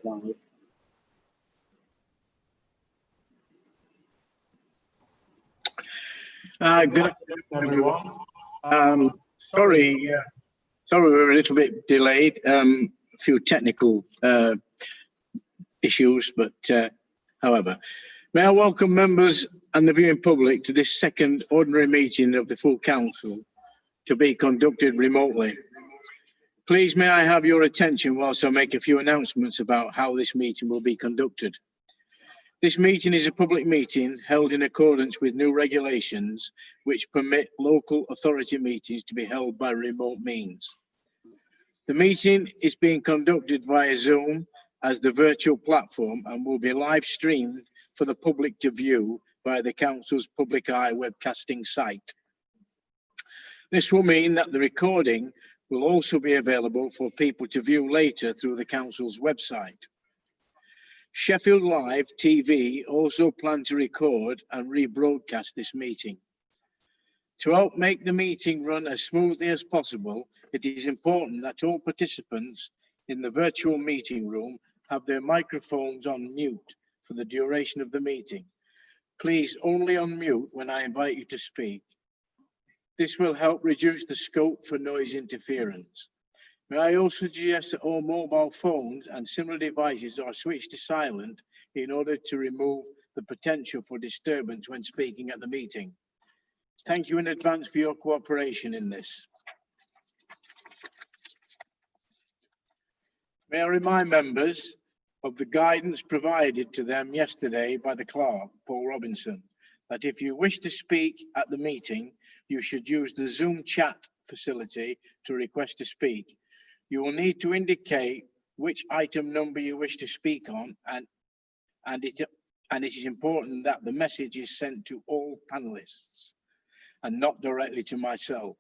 Good afternoon, everyone. Sorry, we're a little bit delayed. A few technical issues, but however, may I welcome members and the viewing public to this second ordinary meeting of the full council to be conducted remotely. Please may I have your attention whilst I make a few announcements about how this meeting will be conducted. This meeting is a public meeting held in accordance with new regulations which permit local authority meetings to be held by remote means. The meeting is being conducted via Zoom as the virtual platform and will be live streamed for the public to view via the council's Public Eye webcasting site. This will mean that the recording will also be available for people to view later through the council's website. Sheffield Live TV also plan to record and rebroadcast this meeting. To help make the meeting run as smoothly as possible, it is important that all participants in the virtual meeting room have their microphones on mute for the duration of the meeting. Please only unmute when I invite you to speak. This will help reduce the scope for noise interference. May I also suggest that all mobile phones and similar devices are switched to silent in order to remove the potential for disturbance when speaking at the meeting. Thank you in advance for your cooperation in this. May I remind members of the guidance provided to them yesterday by the clerk, Paul Robinson, that if you wish to speak at the meeting, you should use the Zoom chat facility to request to speak. You will need to indicate which item number you wish to speak on, and it is important that the message is sent to all panelists and not directly to myself.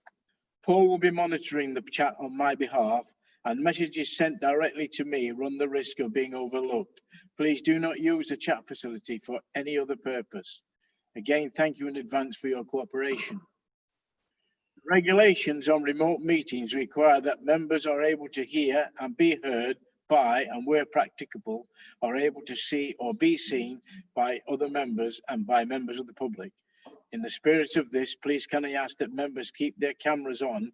Paul will be monitoring the chat on my behalf, and messages sent directly to me run the risk of being overlooked. Please do not use the chat facility for any other purpose. Again, thank you in advance for your cooperation. Regulations on remote meetings require that members are able to hear and be heard by, and where practicable, are able to see or be seen by other members and by members of the public. In the spirit of this, please can I ask that members keep their cameras on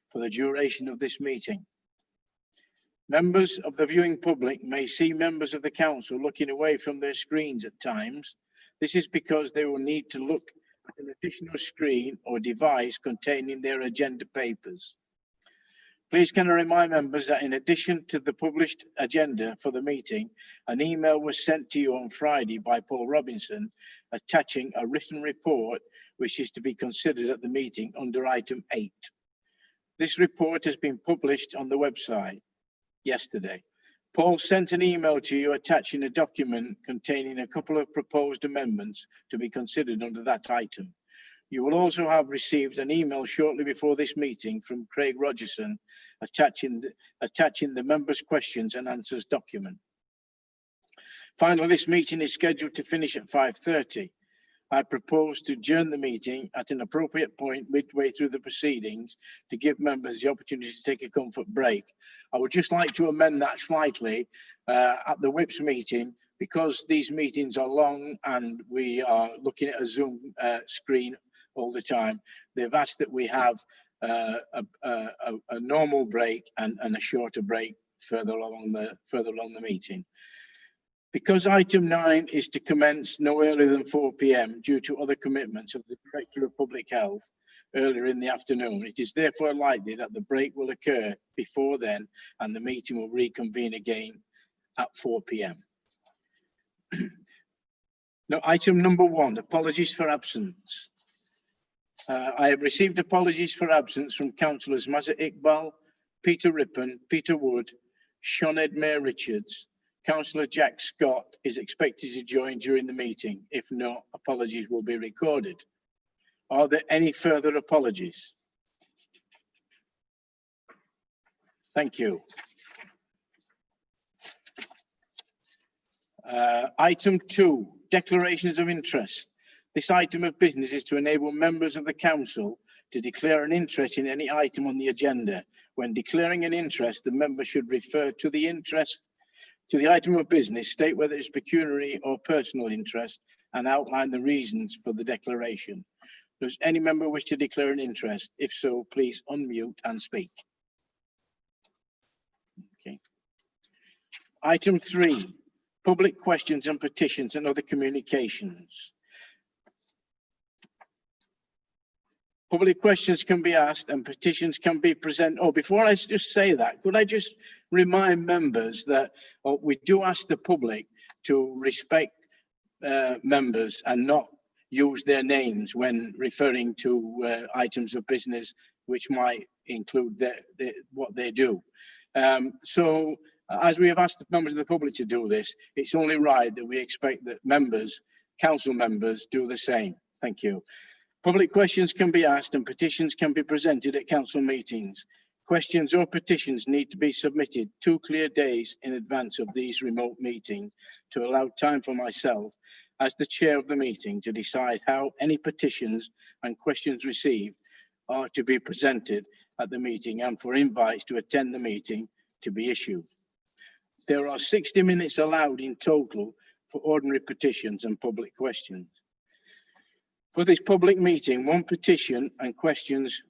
for the duration of this meeting. Members of the viewing public may see members of the council looking away from their screens at times. This is because they will need to look at an additional screen or device containing their agenda papers. Please can I remind members that in addition to the published agenda for the meeting, an email was sent to you on Friday by Paul Robinson attaching a written report which is to be considered at the meeting under item 8. This report has been published on the website yesterday. Paul sent an email to you attaching a document containing a couple of proposed amendments to be considered under that item. You will also have received an email shortly before this meeting from Craig Rogerson attaching the members' questions and answers document. Finally, this meeting is scheduled to finish at 5:30. I propose to adjourn the meeting at an appropriate point midway through the proceedings to give members the opportunity to take a comfort break. I would just like to amend that slightly at the whips meeting, because these meetings are long and we are looking at a Zoom screen all the time. They've asked that we have a normal break and a shorter break further along the meeting. Because item 9 is to commence no earlier than 4 p.m. due to other commitments of the Director of Public Health earlier in the afternoon, it is therefore likely that the break will occur before then and the meeting will reconvene again at 4 p.m. Now, item number 1, apologies for absence. I have received apologies for absence from Councillors Mazza Iqbal, Peter Rippon, Peter Wood, Sinead Mayer Richards. Councillor Jack Scott is expected to join during the meeting. If not, apologies will be recorded. Are there any further apologies? Thank you. Item 2, declarations of interest. This item of business is to enable members of the council to declare an interest in any item on the agenda. When declaring an interest, the member should refer to the interest To the item of business, state whether it's pecuniary or personal interest and outline the reasons for the declaration. Does any member wish to declare an interest? If so, please unmute and speak. Okay. Item 3, public questions and petitions and other communications. Public questions can be asked and petitions can be presented. Oh, before I just say that, could I just remind members that we do ask the public to respect members and not use their names when referring to items of business which might include what they do. So as we have asked the members of the public to do this, it's only right that we expect that members, council members, do the same. Thank you. Public questions can be asked and petitions can be presented at council meetings. Questions or petitions need to be submitted 2 clear days in advance of these remote meetings to allow time for myself, as the chair of the meeting, to decide how any petitions and questions received are to be presented at the meeting and for invites to attend the meeting to be issued. There are 60 minutes allowed in total for ordinary petitions and public questions. For this public meeting, one petition and questions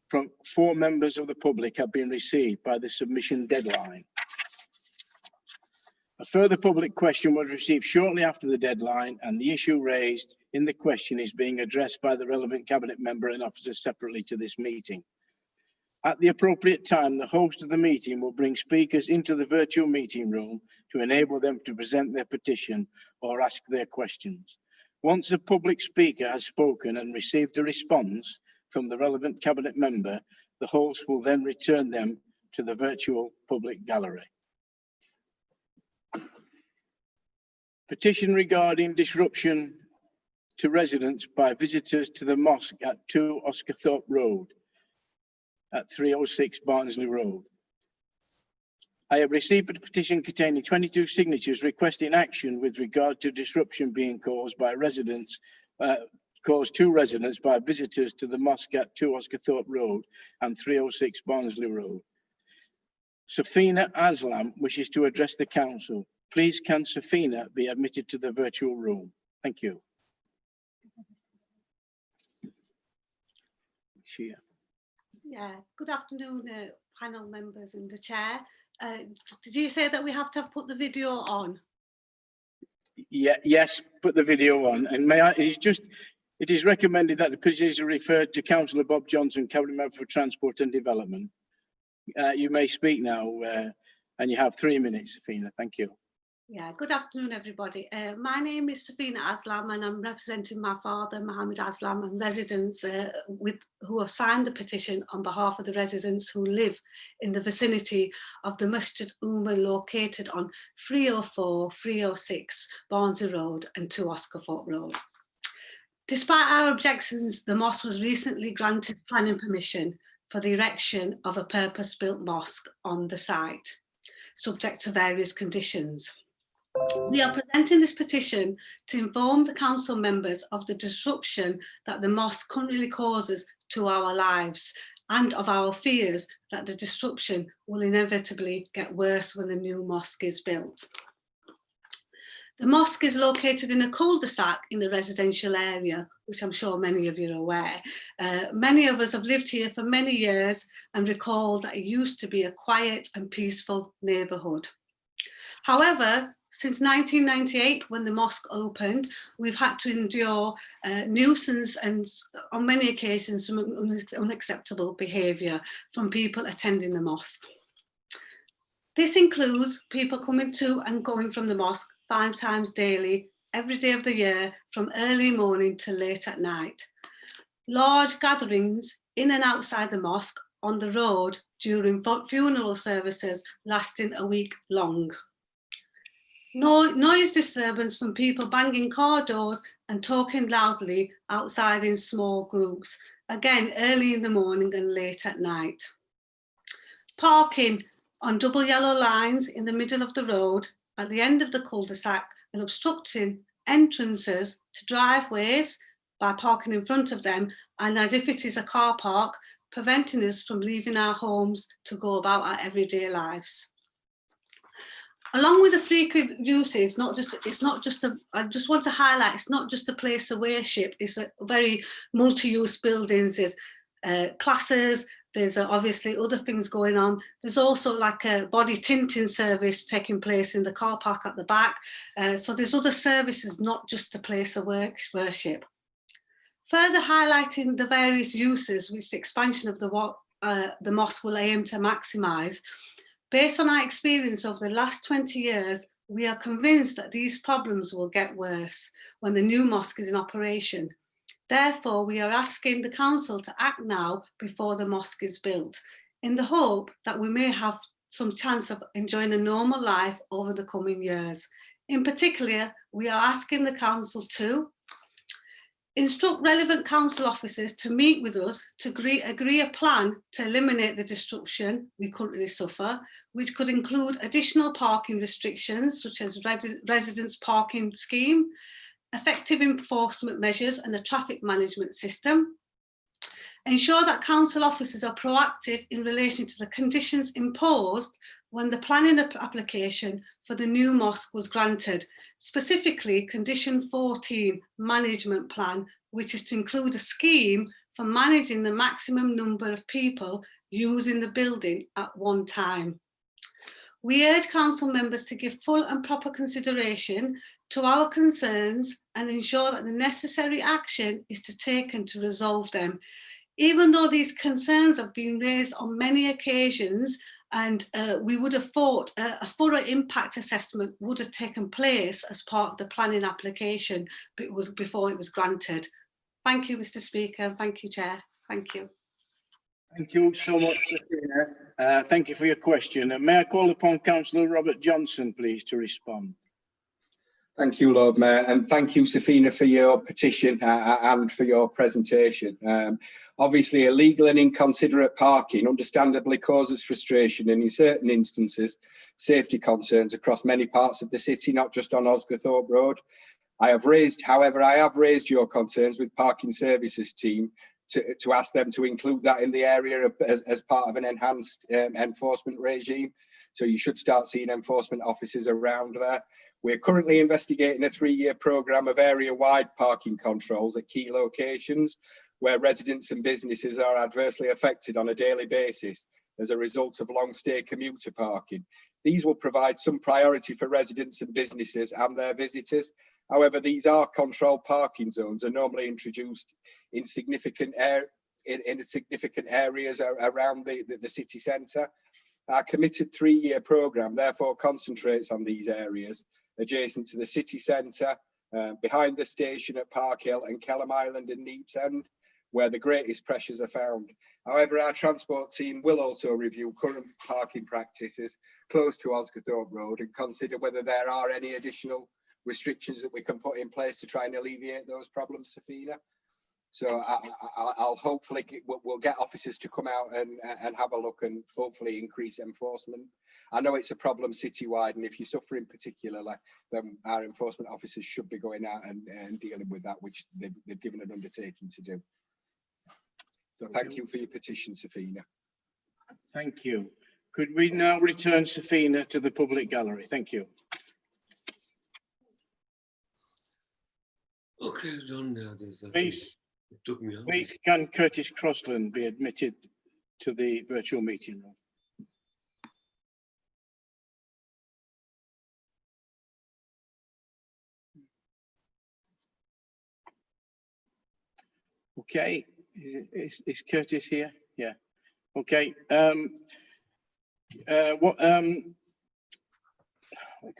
from 4 members of the public have been received by the submission deadline. A further public question was received shortly after the deadline, and the issue raised in the question is being addressed by the relevant cabinet member and officer separately to this meeting. At the appropriate time, the host of the meeting will bring speakers into the virtual meeting room to enable them to present their petition or ask their questions. Once a public speaker has spoken and received a response from the relevant cabinet member, the host will then return them to the virtual public gallery. Petition regarding disruption to residents by visitors to the mosque at 2 Oscarthorpe Road at 306 Barnsley Road. I have received a petition containing 22 signatures requesting action with regard to disruption being caused by residents, caused to residents by visitors to the mosque at 2 Oscarthorpe Road and 306 Barnsley Road. Safina Aslam wishes to address the council. Please can Safina be admitted to the virtual room? Thank you. Shia. Yeah, good afternoon, panel members and the chair. Did you say that we have to put the video on? Yeah, yes, put the video on. And may I, it is recommended that the petitions are referred to Councillor Bob Johnson, Cabinet Member for Transport and Development. You may speak now, and you have 3 minutes, Safina. Thank you. Yeah, good afternoon, everybody. My name is Safina Aslam, and I'm representing my father, Mohammed Aslam, and residents who have signed the petition on behalf of the residents who live in the vicinity of the Masjid Umar located on 304, 306 Barnsley Road and 2 Oscarthorpe Road. Despite our objections, the mosque was recently granted planning permission for the erection of a purpose-built mosque on the site, subject to various conditions. We are presenting this petition to inform the council members of the disruption that the mosque currently causes to our lives and of our fears that the disruption will inevitably get worse when the new mosque is built. The mosque is located in a cul-de-sac in the residential area, which I'm sure many of you are aware. Many of us have lived here for many years and recall that it used to be a quiet and peaceful neighbourhood. However, since 1998, when the mosque opened, we've had to endure nuisance and on many occasions some unacceptable behaviour from people attending the mosque. This includes people coming to and going from the mosque 5 times daily, every day of the year, from early morning to late at night. Large gatherings in and outside the mosque, on the road, during funeral services lasting a week long. Noise disturbance from people banging car doors and talking loudly outside in small groups, again early in the morning and late at night. Parking on double yellow lines in the middle of the road at the end of the cul-de-sac and obstructing entrances to driveways by parking in front of them and as if it is a car park, preventing us from leaving our homes to go about our everyday lives. Along with the frequent uses, I just want to highlight, it's not just a place of worship, it's a very multi-use buildings, there's classes, there's obviously other things going on. There's also like a body tinting service taking place in the car park at the back. So there's other services, not just a place of worship. Further highlighting the various uses which the expansion of the mosque will aim to maximise, based on our experience over the last 20 years, we are convinced that these problems will get worse when the new mosque is in operation. Therefore, we are asking the council to act now before the mosque is built, in the hope that we may have some chance of enjoying a normal life over the coming years. In particular, we are asking the council to instruct relevant council officers to meet with us to agree a plan to eliminate the disruption we currently suffer, which could include additional parking restrictions such as residence parking scheme, effective enforcement measures and a traffic management system. Ensure that council officers are proactive in relation to the conditions imposed when the planning application for the new mosque was granted, specifically condition 14, management plan, which is to include a scheme for managing the maximum number of people using the building at one time. We urge council members to give full and proper consideration to our concerns and ensure that the necessary action is taken to resolve them. Even though these concerns have been raised on many occasions, and we would have thought a thorough impact assessment would have taken place as part of the planning application, but it was before it was granted. Thank you, Mr. Speaker. Thank you, Chair. Thank you. Thank you so much, Safina. Thank you for your question. May I call upon Councillor Robert Johnson, please, to respond? Thank you, Lord Mayor, and thank you, Safina, for your petition and for your presentation. Obviously, illegal and inconsiderate parking understandably causes frustration and in certain instances, safety concerns across many parts of the city, not just on Osgathorpe Road. However, I have raised your concerns with parking services team to ask them to include that in the area as part of an enhanced enforcement regime. So you should start seeing enforcement officers around there. We're currently investigating a 3-year programme of area-wide parking controls at key locations where residents and businesses are adversely affected on a daily basis as a result of long-stay commuter parking. These will provide some priority for residents and businesses and their visitors. However, these are controlled parking zones are normally introduced in significant areas around the city centre. Our committed 3-year programme therefore concentrates on these areas adjacent to the city centre, behind the station at Park Hill and Kelham Island and Neaps End, where the greatest pressures are found. However, our transport team will also review current parking practices close to Osgathorpe Road and consider whether there are any additional restrictions that we can put in place to try and alleviate those problems, Safina. So I'll hopefully, we'll get officers to come out and have a look and hopefully increase enforcement. I know it's a problem citywide, and if you suffer in particular, then our enforcement officers should be going out and dealing with that, which they've given an undertaking to do. So thank you for your petition, Safina. Thank you. Could we now return Safina to the public gallery? Thank you. Okay, done now. Please, It took me out. please can Curtis Crossland be admitted to the virtual meeting room? Okay, is Curtis here? Yeah. Okay. Wait a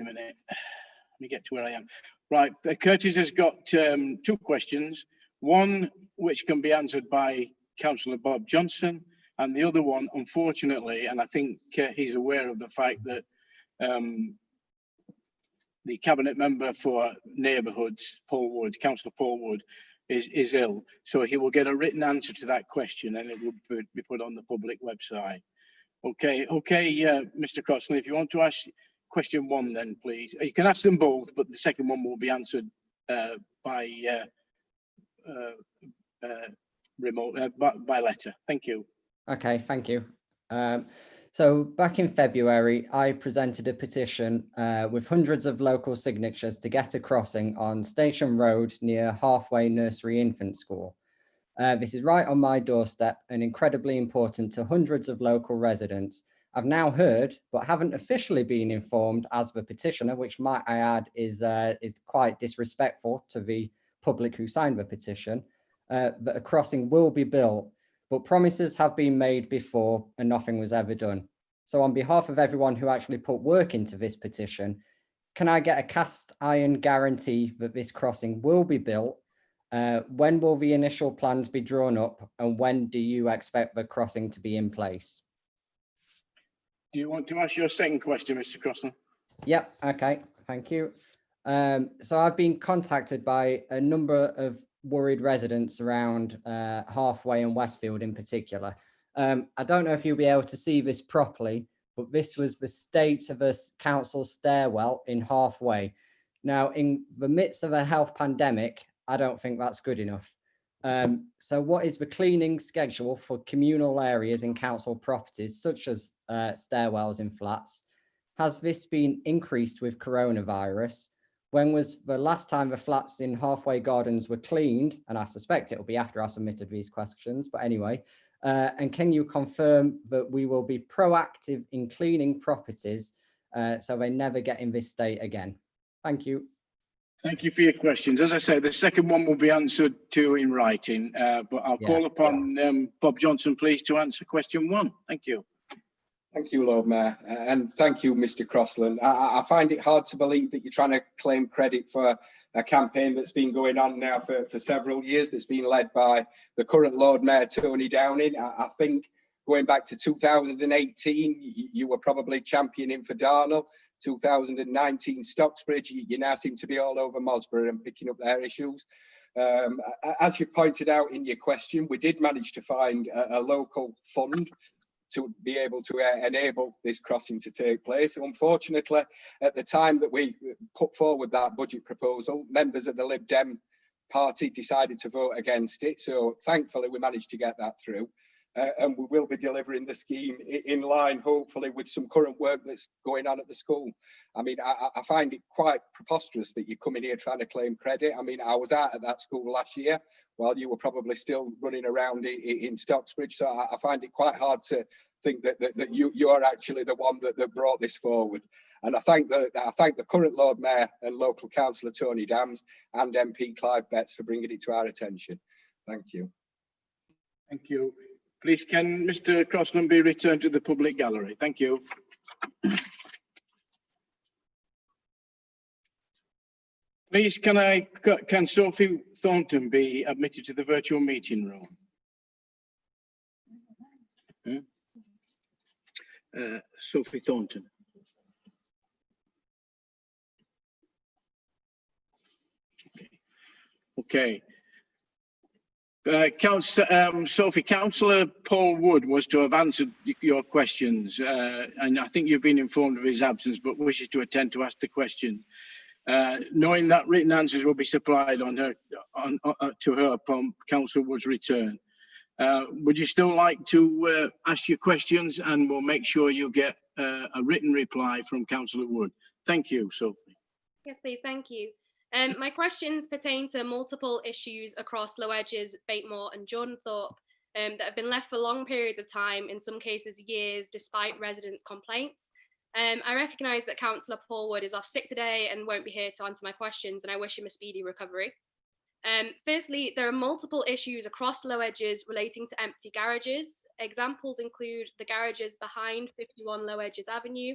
minute. Let me get to where I am. Right. Curtis has got 2 questions. One which can be answered by Councillor Bob Johnson, and the other one, unfortunately, and I think he's aware of the fact that the cabinet member for neighbourhoods, Paul Wood, Councillor Paul Wood, is ill, so he will get a written answer to that question, and it will be put on the public website. Okay, Mr. Crossland, if you want to ask question 1, then please. You can ask them both, but the second one will be answered by remote by letter. Thank you. Okay, thank you. So back in February, I presented a petition with hundreds of local signatures to get a crossing on Station Road near Halfway Nursery Infant School. This is right on my doorstep and incredibly important to hundreds of local residents. I've now heard, but haven't officially been informed as the petitioner, which might I add is quite disrespectful to the public who signed the petition, that a crossing will be built, but promises have been made before and nothing was ever done. So on behalf of everyone who actually put work into this petition, can I get a cast iron guarantee that this crossing will be built? When will the initial plans be drawn up, and when do you expect the crossing to be in place? Do you want to ask your second question, Mr. Crossan? Yep, okay, thank you. So I've been contacted by a number of worried residents around Halfway and Westfield in particular. I don't know if you'll be able to see this properly, but this was the state of a council stairwell in Halfway. Now, in the midst of a health pandemic, I don't think that's good enough. So what is the cleaning schedule for communal areas in council properties, such as stairwells in flats? Has this been increased with coronavirus? When was the last time the flats in Halfway Gardens were cleaned? And I suspect it will be after I submitted these questions, but anyway. And can you confirm that we will be proactive in cleaning properties so they never get in this state again? Thank you. Thank you for your questions. As I say, the second one will be answered to in writing, but I'll call upon Bob Johnson, please, to answer question one. Thank you. Thank you, Lord Mayor, and thank you, Mr. Crossland. I find it hard to believe that you're trying to claim credit for a campaign that's been going on now for several years, that's been led by the current Lord Mayor, Tony Downing. I think going back to 2018, you were probably championing for Darnell. 2019 Stocksbridge, you now seem to be all over Mosborough and picking up their issues. As you pointed out in your question, we did manage to find a local fund to be able to enable this crossing to take place. Unfortunately, at the time that we put forward that budget proposal, members of the Lib Dem party decided to vote against it. So thankfully, we managed to get that through. And we will be delivering the scheme in line, hopefully, with some current work that's going on at the school. I mean, I find it quite preposterous that you come in here trying to claim credit. I mean, I was out at that school last year while you were probably still running around in Stocksbridge. So I find it quite hard to think that you are actually the one that brought this forward. And I thank the current Lord Mayor and local councillor Tony Dams and MP Clive Betts for bringing it to our attention. Thank you. Thank you. Please, can Mr. Crossland be returned to the public gallery? Thank you. Please, can Sophie Thornton be admitted to the virtual meeting room? Sophie Thornton. Okay. Sophie, Councillor Paul Wood was to have answered your questions, and I think you've been informed of his absence, but wishes to attend to ask the question. Knowing that written answers will be supplied to her upon Councillor Wood's return. Would you still like to ask your questions, and we'll make sure you get a written reply from Councillor Wood. Thank you, Sophie. Yes, please. Thank you. My questions pertain to multiple issues across Low Edges, Batemore and Jordanthorpe that have been left for long periods of time, in some cases years, despite residents' complaints. I recognise that Councillor Paul Wood is off sick today and won't be here to answer my questions, and I wish him a speedy recovery. Firstly, there are multiple issues across Low Edges relating to empty garages. Examples include the garages behind 51 Low Edges Avenue,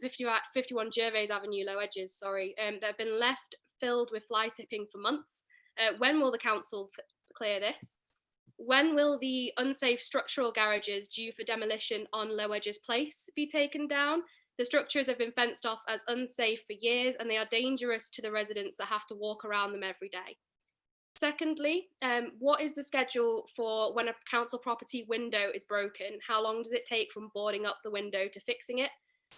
51 Gervais Avenue, Low Edges, sorry, that have been left filled with fly tipping for months. When will the council clear this? When will the unsafe structural garages due for demolition on Low Edges Place be taken down? The structures have been fenced off as unsafe for years, and they are dangerous to the residents that have to walk around them every day. Secondly, what is the schedule for when a council property window is broken? How long does it take from boarding up the window to fixing it?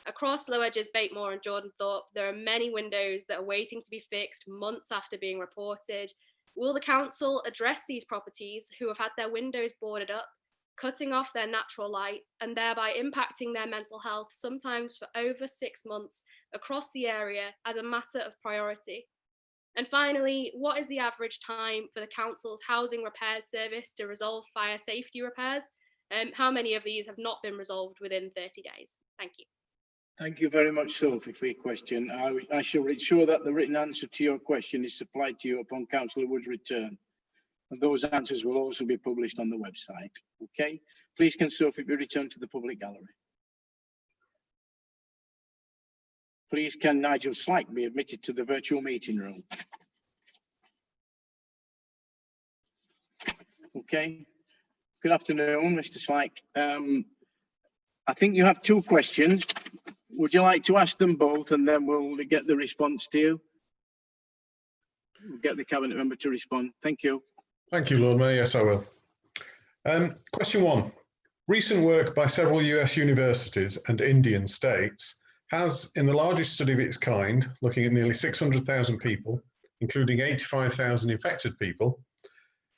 Across Low Edges, Batemore and Jordanthorpe, there are many windows that are waiting to be fixed months after being reported. Will the council address these properties who have had their windows boarded up? cutting off their natural light and thereby impacting their mental health, sometimes for over 6 months across the area as a matter of priority? And finally, what is the average time for the council's housing repairs service to resolve fire safety repairs? How many of these have not been resolved within 30 days? Thank you. Thank you very much, Sophie, for your question. I shall ensure that the written answer to your question is supplied to you upon Councillor Wood's return. And those answers will also be published on the website. Okay, please can Sophie be returned to the public gallery. Please can Nigel Slack be admitted to the virtual meeting room. Okay, good afternoon, Mr. Slack. I think you have two questions. Would you like to ask them both and then we'll get the response to you? We'll get the cabinet member to respond. Thank you. Thank you, Lord Mayor. Yes, I will. Question one. Recent work by several US universities and Indian states has, in the largest study of its kind, looking at nearly 600,000 people, including 85,000 infected people,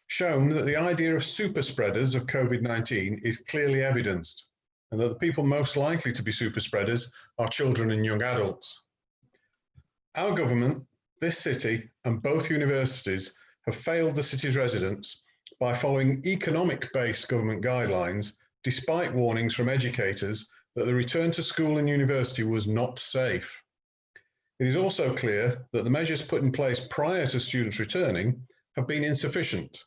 shown that the idea of super spreaders of COVID-19 is clearly evidenced, and that the people most likely to be super spreaders are children and young adults. Our government, this city, and both universities have failed the city's residents by following economic-based government guidelines, despite warnings from educators that the return to school and university was not safe. It is also clear that the measures put in place prior to students returning have been insufficient.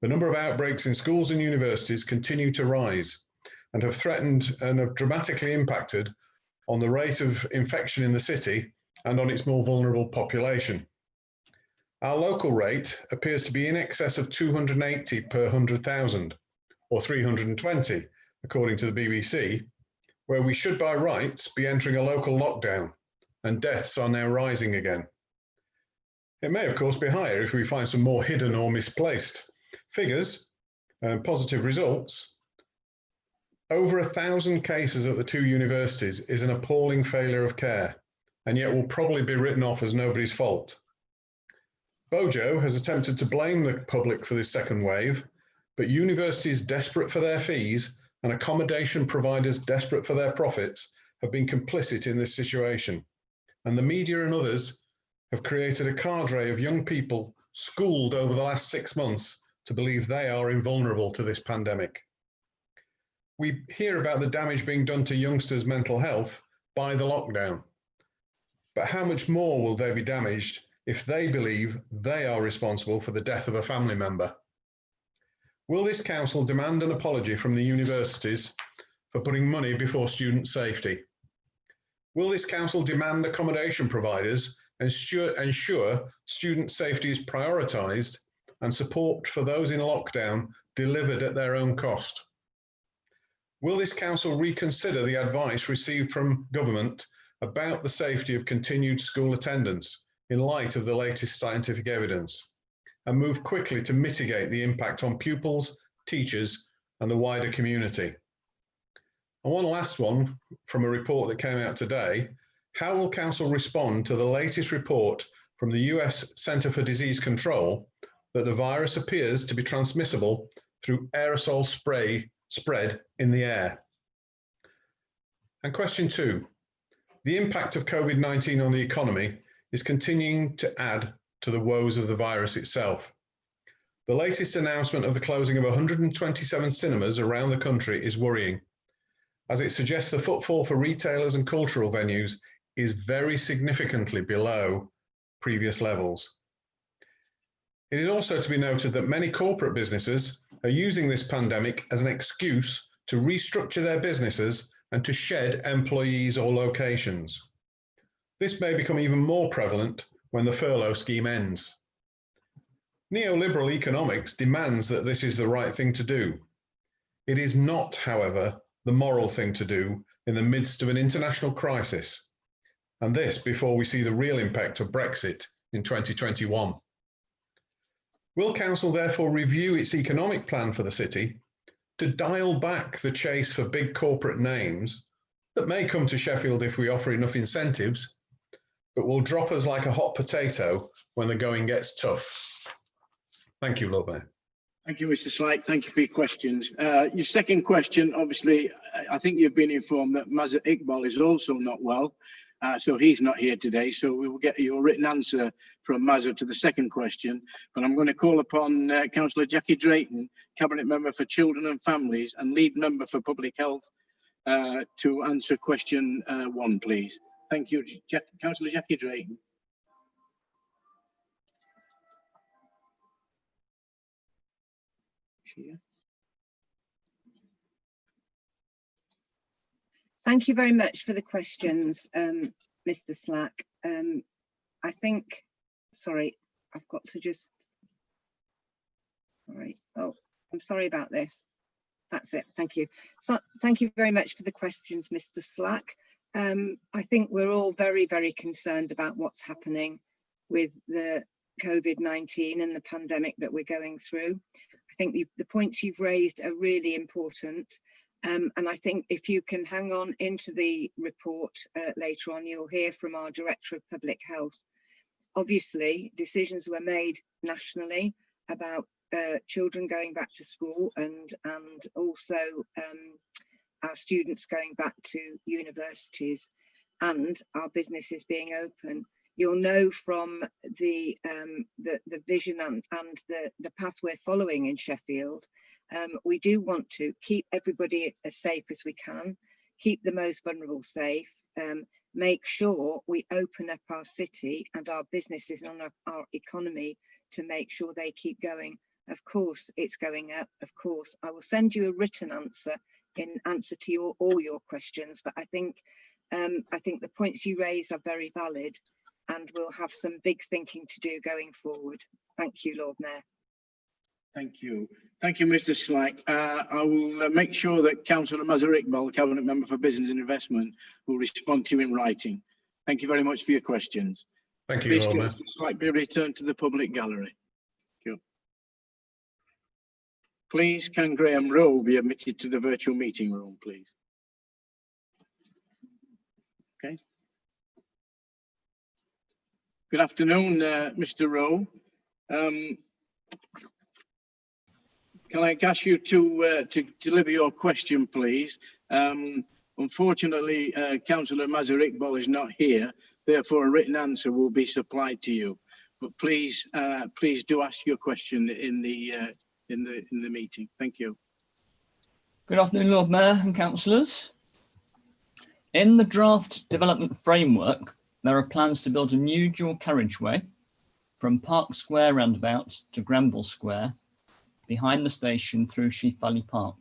The number of outbreaks in schools and universities continue to rise and have threatened and have dramatically impacted on the rate of infection in the city and on its more vulnerable population. Our local rate appears to be in excess of 280 per 100,000, or 320, according to the BBC, where we should by rights be entering a local lockdown, and deaths are now rising again. It may, of course, be higher if we find some more hidden or misplaced figures and positive results. Over 1,000 cases at the two universities is an appalling failure of care, and yet will probably be written off as nobody's fault. Bojo has attempted to blame the public for this second wave, but universities desperate for their fees and accommodation providers desperate for their profits have been complicit in this situation. And the media and others have created a cadre of young people schooled over the last 6 months to believe they are invulnerable to this pandemic. We hear about the damage being done to youngsters' mental health by the lockdown. But how much more will they be damaged if they believe they are responsible for the death of a family member? Will this council demand an apology from the universities for putting money before student safety? Will this council demand accommodation providers ensure student safety is prioritised and support for those in lockdown delivered at their own cost? Will this council reconsider the advice received from government about the safety of continued school attendance in light of the latest scientific evidence, and move quickly to mitigate the impact on pupils, teachers, and the wider community? And one last one from a report that came out today: how will council respond to the latest report from the US Centre for Disease Control that the virus appears to be transmissible through aerosol spread in the air? And question two, the impact of COVID-19 on the economy is continuing to add to the woes of the virus itself. The latest announcement of the closing of 127 cinemas around the country is worrying, as it suggests the footfall for retailers and cultural venues is very significantly below previous levels. It is also to be noted that many corporate businesses are using this pandemic as an excuse to restructure their businesses and to shed employees or locations. This may become even more prevalent when the furlough scheme ends. Neoliberal economics demands that this is the right thing to do. It is not, however, the moral thing to do in the midst of an international crisis, and this before we see the real impact of Brexit in 2021. Will council therefore review its economic plan for the city to dial back the chase for big corporate names that may come to Sheffield if we offer enough incentives, but will drop us like a hot potato when the going gets tough? Thank you, Lord Mayor. Thank you, Mr. Slyke. Thank you for your questions. Your second question, obviously, I think you've been informed that Mazhar Iqbal is also not well, so he's not here today. So we will get your written answer from Mazhar to the second question. But I'm going to call upon Councillor Jackie Drayton, Cabinet Member for Children and Families and Lead Member for Public Health, to answer question 1, please. Thank you, Councillor Jackie Drayton. Thank you very much for the questions, Mr. Slack. I think, sorry, I've got to just, sorry. Oh, I'm sorry about this. That's it. Thank you. So thank you very much for the questions, Mr. Slack. I think we're all very, very concerned about what's happening with the COVID-19 and the pandemic that we're going through. I think the points you've raised are really important. And I think if you can hang on into the report later on, you'll hear from our Director of Public Health. Obviously, decisions were made nationally about children going back to school and also our students going back to universities and our businesses being open. You'll know from the vision and the path we're following in Sheffield. We do want to keep everybody as safe as we can, keep the most vulnerable safe, make sure we open up our city and our businesses and our economy to make sure they keep going. Of course, it's going up. Of course, I will send you a written answer in answer to all your questions. But I think the points you raise are very valid, and we'll have some big thinking to do going forward. Thank you, Lord Mayor. Thank you. Thank you, Mr. Slack. I will make sure that Councillor Mazhar Iqbal, Cabinet Member for Business and Investment, will respond to you in writing. Thank you very much for your questions. Thank you, Please, Lord Mayor. Mr. Slack, be returned to the public gallery. Thank you. Please, can Graham Rowe be admitted to the virtual meeting room, please? Okay. Good afternoon, Mr. Rowe. Can I ask you to deliver your question, please? Unfortunately, Councillor Mazhar Iqbal is not here, therefore a written answer will be supplied to you. But please, please do ask your question in the meeting. Thank you. Good afternoon, Lord Mayor and councillors. In the draft development framework, there are plans to build a new dual carriageway from Park Square roundabout to Granville Square, behind the station through Sheaf Valley Park.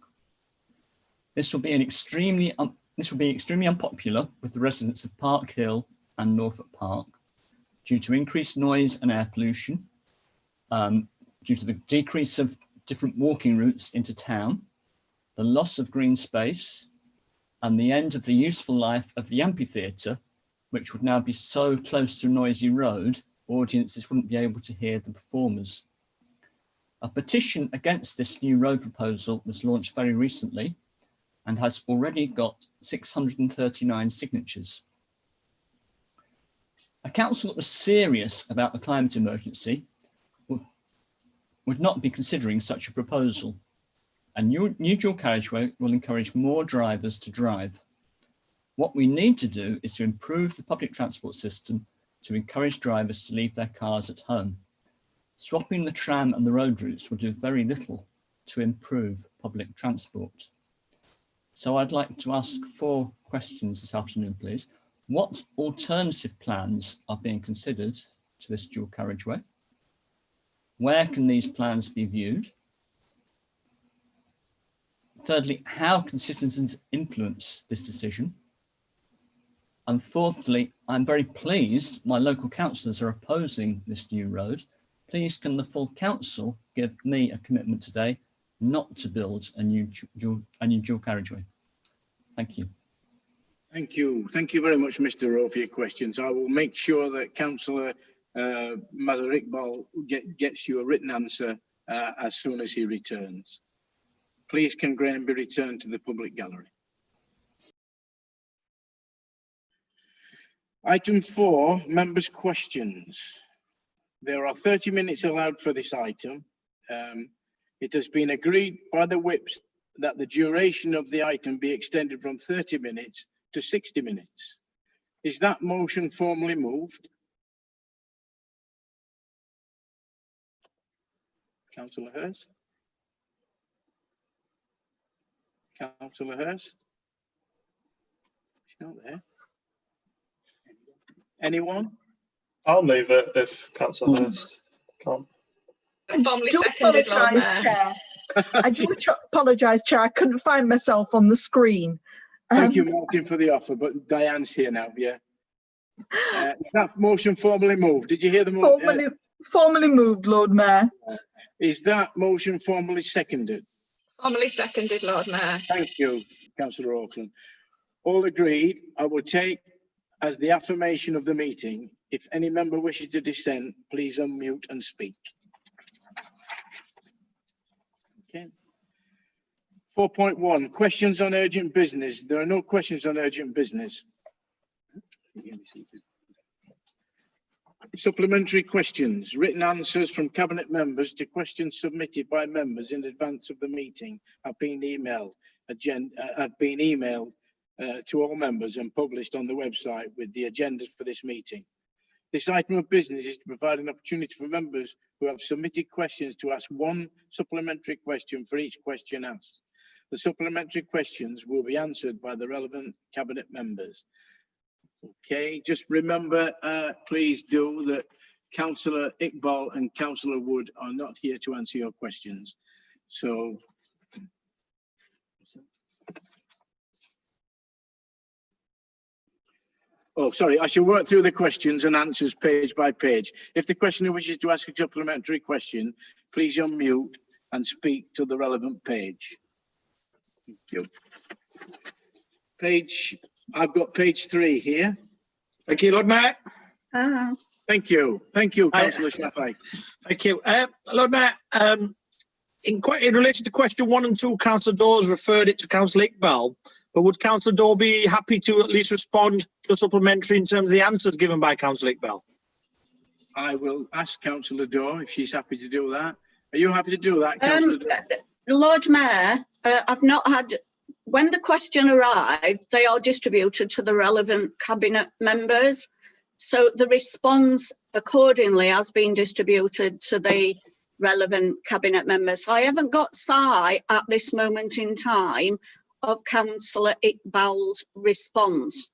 This will be extremely unpopular with the residents of Park Hill and Norfolk Park due to increased noise and air pollution, due to the decrease of different walking routes into town, the loss of green space, and the end of the useful life of the amphitheatre, which would now be so close to a noisy road, audiences wouldn't be able to hear the performers. A petition against this new road proposal was launched very recently and has already got 639 signatures. A council that was serious about the climate emergency would not be considering such a proposal. A new dual carriageway will encourage more drivers to drive. What we need to do is to improve the public transport system to encourage drivers to leave their cars at home. Swapping the tram and the road routes will do very little to improve public transport. So I'd like to ask 4 questions this afternoon, please. What alternative plans are being considered to this dual carriageway? Where can these plans be viewed? Thirdly, how can citizens influence this decision? And fourthly, I'm very pleased my local councillors are opposing this new road. Please can the full council give me a commitment today not to build a new dual carriageway? Thank you. Thank you. Thank you very much, Mr. Rowe, for your questions. I will make sure that Councillor Mazhar Iqbal gets you a written answer as soon as he returns. Please can Graham be returned to the public gallery. Item 4, members' questions. There are 30 minutes allowed for this item. It has been agreed by the whips that the duration of the item be extended from 30 minutes to 60 minutes. Is that motion formally moved? Councillor Hurst? Councillor Hurst? She's not there. Anyone? I'll move it if Councillor Hurst can't. Formally seconded, Lord Mayor. Chair. I do apologise, Chair. I couldn't find myself on the screen. Thank you, Martin, for the offer, but Diane's here now, yeah. Is that motion formally moved? Did you hear the motion? Formally moved, Lord Mayor. Is that motion formally seconded? Formally seconded, Lord Mayor. Thank you, Councillor Auckland. All agreed. I will take as the affirmation of the meeting. If any member wishes to dissent, please unmute and speak. Okay. 4.1, questions on urgent business. There are no questions on urgent business. Supplementary questions, written answers from Cabinet members to questions submitted by members in advance of the meeting have been emailed to all members and published on the website with the agendas for this meeting. This item of business is to provide an opportunity for members who have submitted questions to ask one supplementary question for each question asked. The supplementary questions will be answered by the relevant Cabinet members. Okay, just remember, please do that Councillor Iqbal and Councillor Wood are not here to answer your questions. So, oh, sorry, I shall work through the questions and answers page by page. If the questioner wishes to ask a supplementary question, please unmute and speak to the relevant page. Thank you. I've got page 3 here. Thank you, Lord Mayor. Thank you. Thank you, Councillor Shafai. Thank you. Lord Mayor, in relation to question 1 and 2, Councillor Dawes referred it to Councillor Iqbal, but would Councillor Dawes be happy to at least respond to a supplementary in terms of the answers given by Councillor Iqbal? I will ask Councillor Dawes if she's happy to do that. Are you happy to do that, Councillor Dawes? Lord Mayor, I've not had... When the question arrived, they are distributed to the relevant Cabinet members. So the response accordingly has been distributed to the relevant Cabinet members. So I haven't got sight at this moment in time of Councillor Iqbal's response.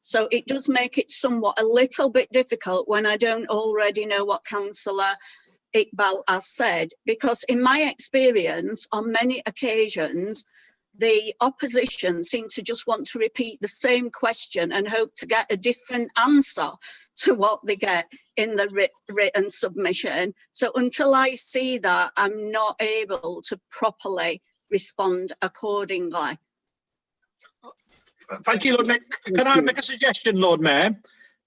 So it does make it somewhat a little bit difficult when I don't already know what Councillor Iqbal has said, because in my experience, on many occasions, the opposition seem to just want to repeat the same question and hope to get a different answer to what they get in the written submission. So until I see that, I'm not able to properly respond accordingly. Thank you, Lord Mayor. Can I make a suggestion, Lord Mayor?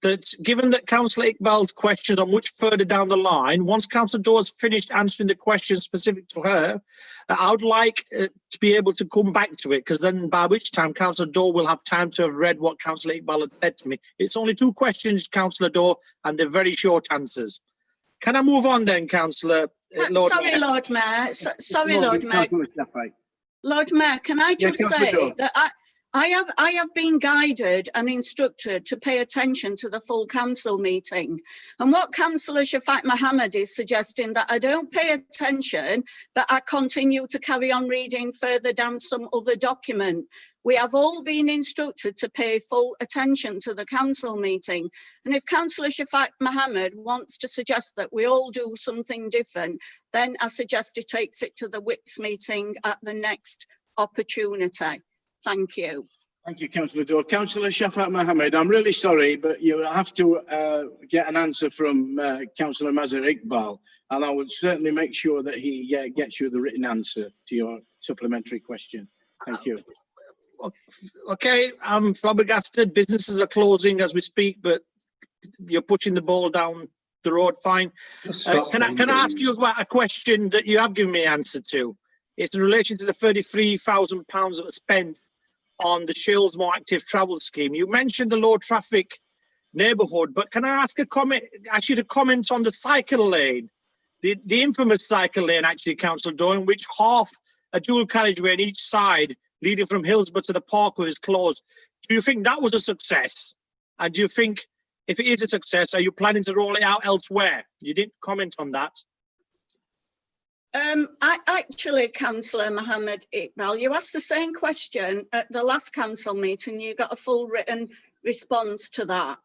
That given that Councillor Iqbal's questions are much further down the line, once Councillor Dawes finished answering the questions specific to her, I would like to be able to come back to it, because then by which time Councillor Dawes will have time to have read what Councillor Iqbal had said to me. It's only 2 questions, Councillor Dawes, and they're very short answers. Can I move on then, Councillor Lord Sorry, Mayor? Lord Mayor. Sorry, Lord Mayor. Lord Mayor, can I just say that I have been guided and instructed to pay attention to the full council meeting. And what Councillor Shafat Mohammed is suggesting that I don't pay attention, but I continue to carry on reading further down some other document. We have all been instructed to pay full attention to the council meeting. And if Councillor Shafat Mohammed wants to suggest that we all do something different, then I suggest he takes it to the whips meeting at the next opportunity. Thank you. Thank you, Councillor Dawes. Councillor Shafat Mohammed, I'm really sorry, but you have to get an answer from Councillor Mazhar Iqbal, and I will certainly make sure that he gets you the written answer to your supplementary question. Thank you. Okay, I'm flabbergasted. Businesses are closing as we speak, but you're pushing the ball down the road. Fine. Can I ask you about a question that you have given me an answer to? It's in relation to the £33,000 that was spent on the Shills More Active Travel Scheme. You mentioned the low traffic neighbourhood, but can I ask you to comment on the cycle lane the infamous cycle lane, actually, Councillor Doyle, which half a dual carriageway on each side leading from Hillsborough to the Parkway is closed. Do you think that was a success? And do you think, if it is a success, are you planning to roll it out elsewhere? You didn't comment on that. Actually, Councillor Mohammed Iqbal, you asked the same question at the last council meeting. You got a full written response to that.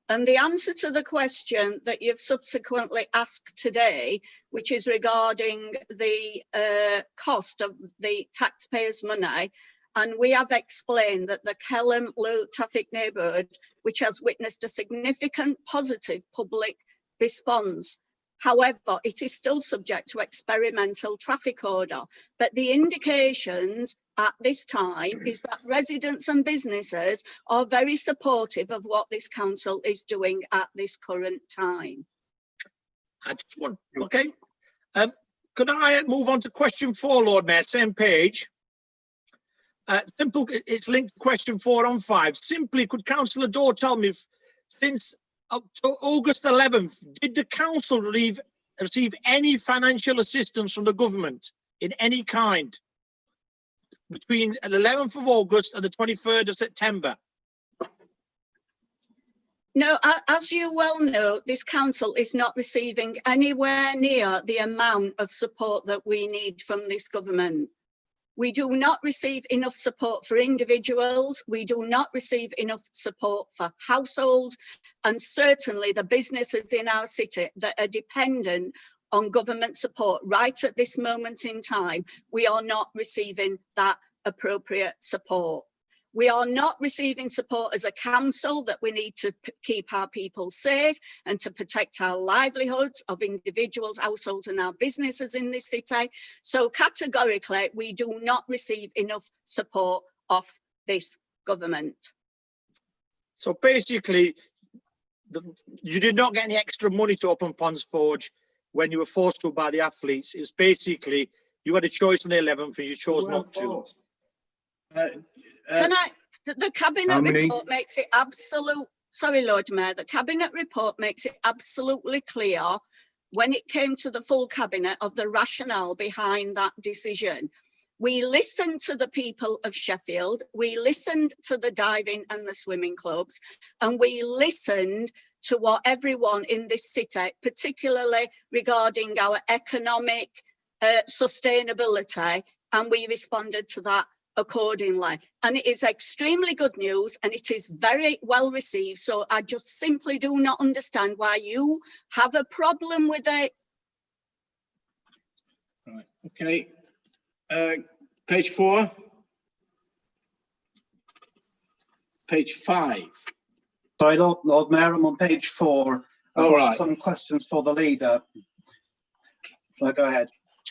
And the answer to the question that you've subsequently asked today, which is regarding the cost of the taxpayers' money, and we have explained that the Kelham low traffic neighbourhood, which has witnessed a significant positive public response. However, it is still subject to experimental traffic order, but the indications at this time is that residents and businesses are very supportive of what this council is doing at this current time. I just want, okay. Could I move on to question 4, Lord Mayor, same page? Simple, it's linked to question 4 on 5. Simply, could Councillor Dore tell me if, since August 11th, did the council receive any financial assistance from the government in any kind between the 11th of August and the 23rd of September? No, as you well know, this council is not receiving anywhere near the amount of support that we need from this government. We do not receive enough support for individuals. We do not receive enough support for households, and certainly the businesses in our city that are dependent on government support right at this moment in time. We are not receiving that appropriate support. We are not receiving support as a council that we need to keep our people safe and to protect our livelihoods of individuals, households and our businesses in this city. So categorically, we do not receive enough support off this government. So basically, you did not get any extra money to open Ponds Forge when you were forced to by the athletes. It was basically, you had a choice on the 11th and you chose not to. The cabinet report makes it absolute. Sorry, Lord Mayor. The cabinet report makes it absolutely clear when it came to the full cabinet of the rationale behind that decision. We listened to the people of Sheffield. We listened to the diving and the swimming clubs, and we listened to what everyone in this city, particularly regarding our economic sustainability, and we responded to that accordingly. And it is extremely good news and it is very well received. So I just simply do not understand why you have a problem with it. Right, okay. Page 4. Page 5. Sorry, Lord Mayor, I'm on page 4. I've got right. some questions for the leader. Shall I go ahead?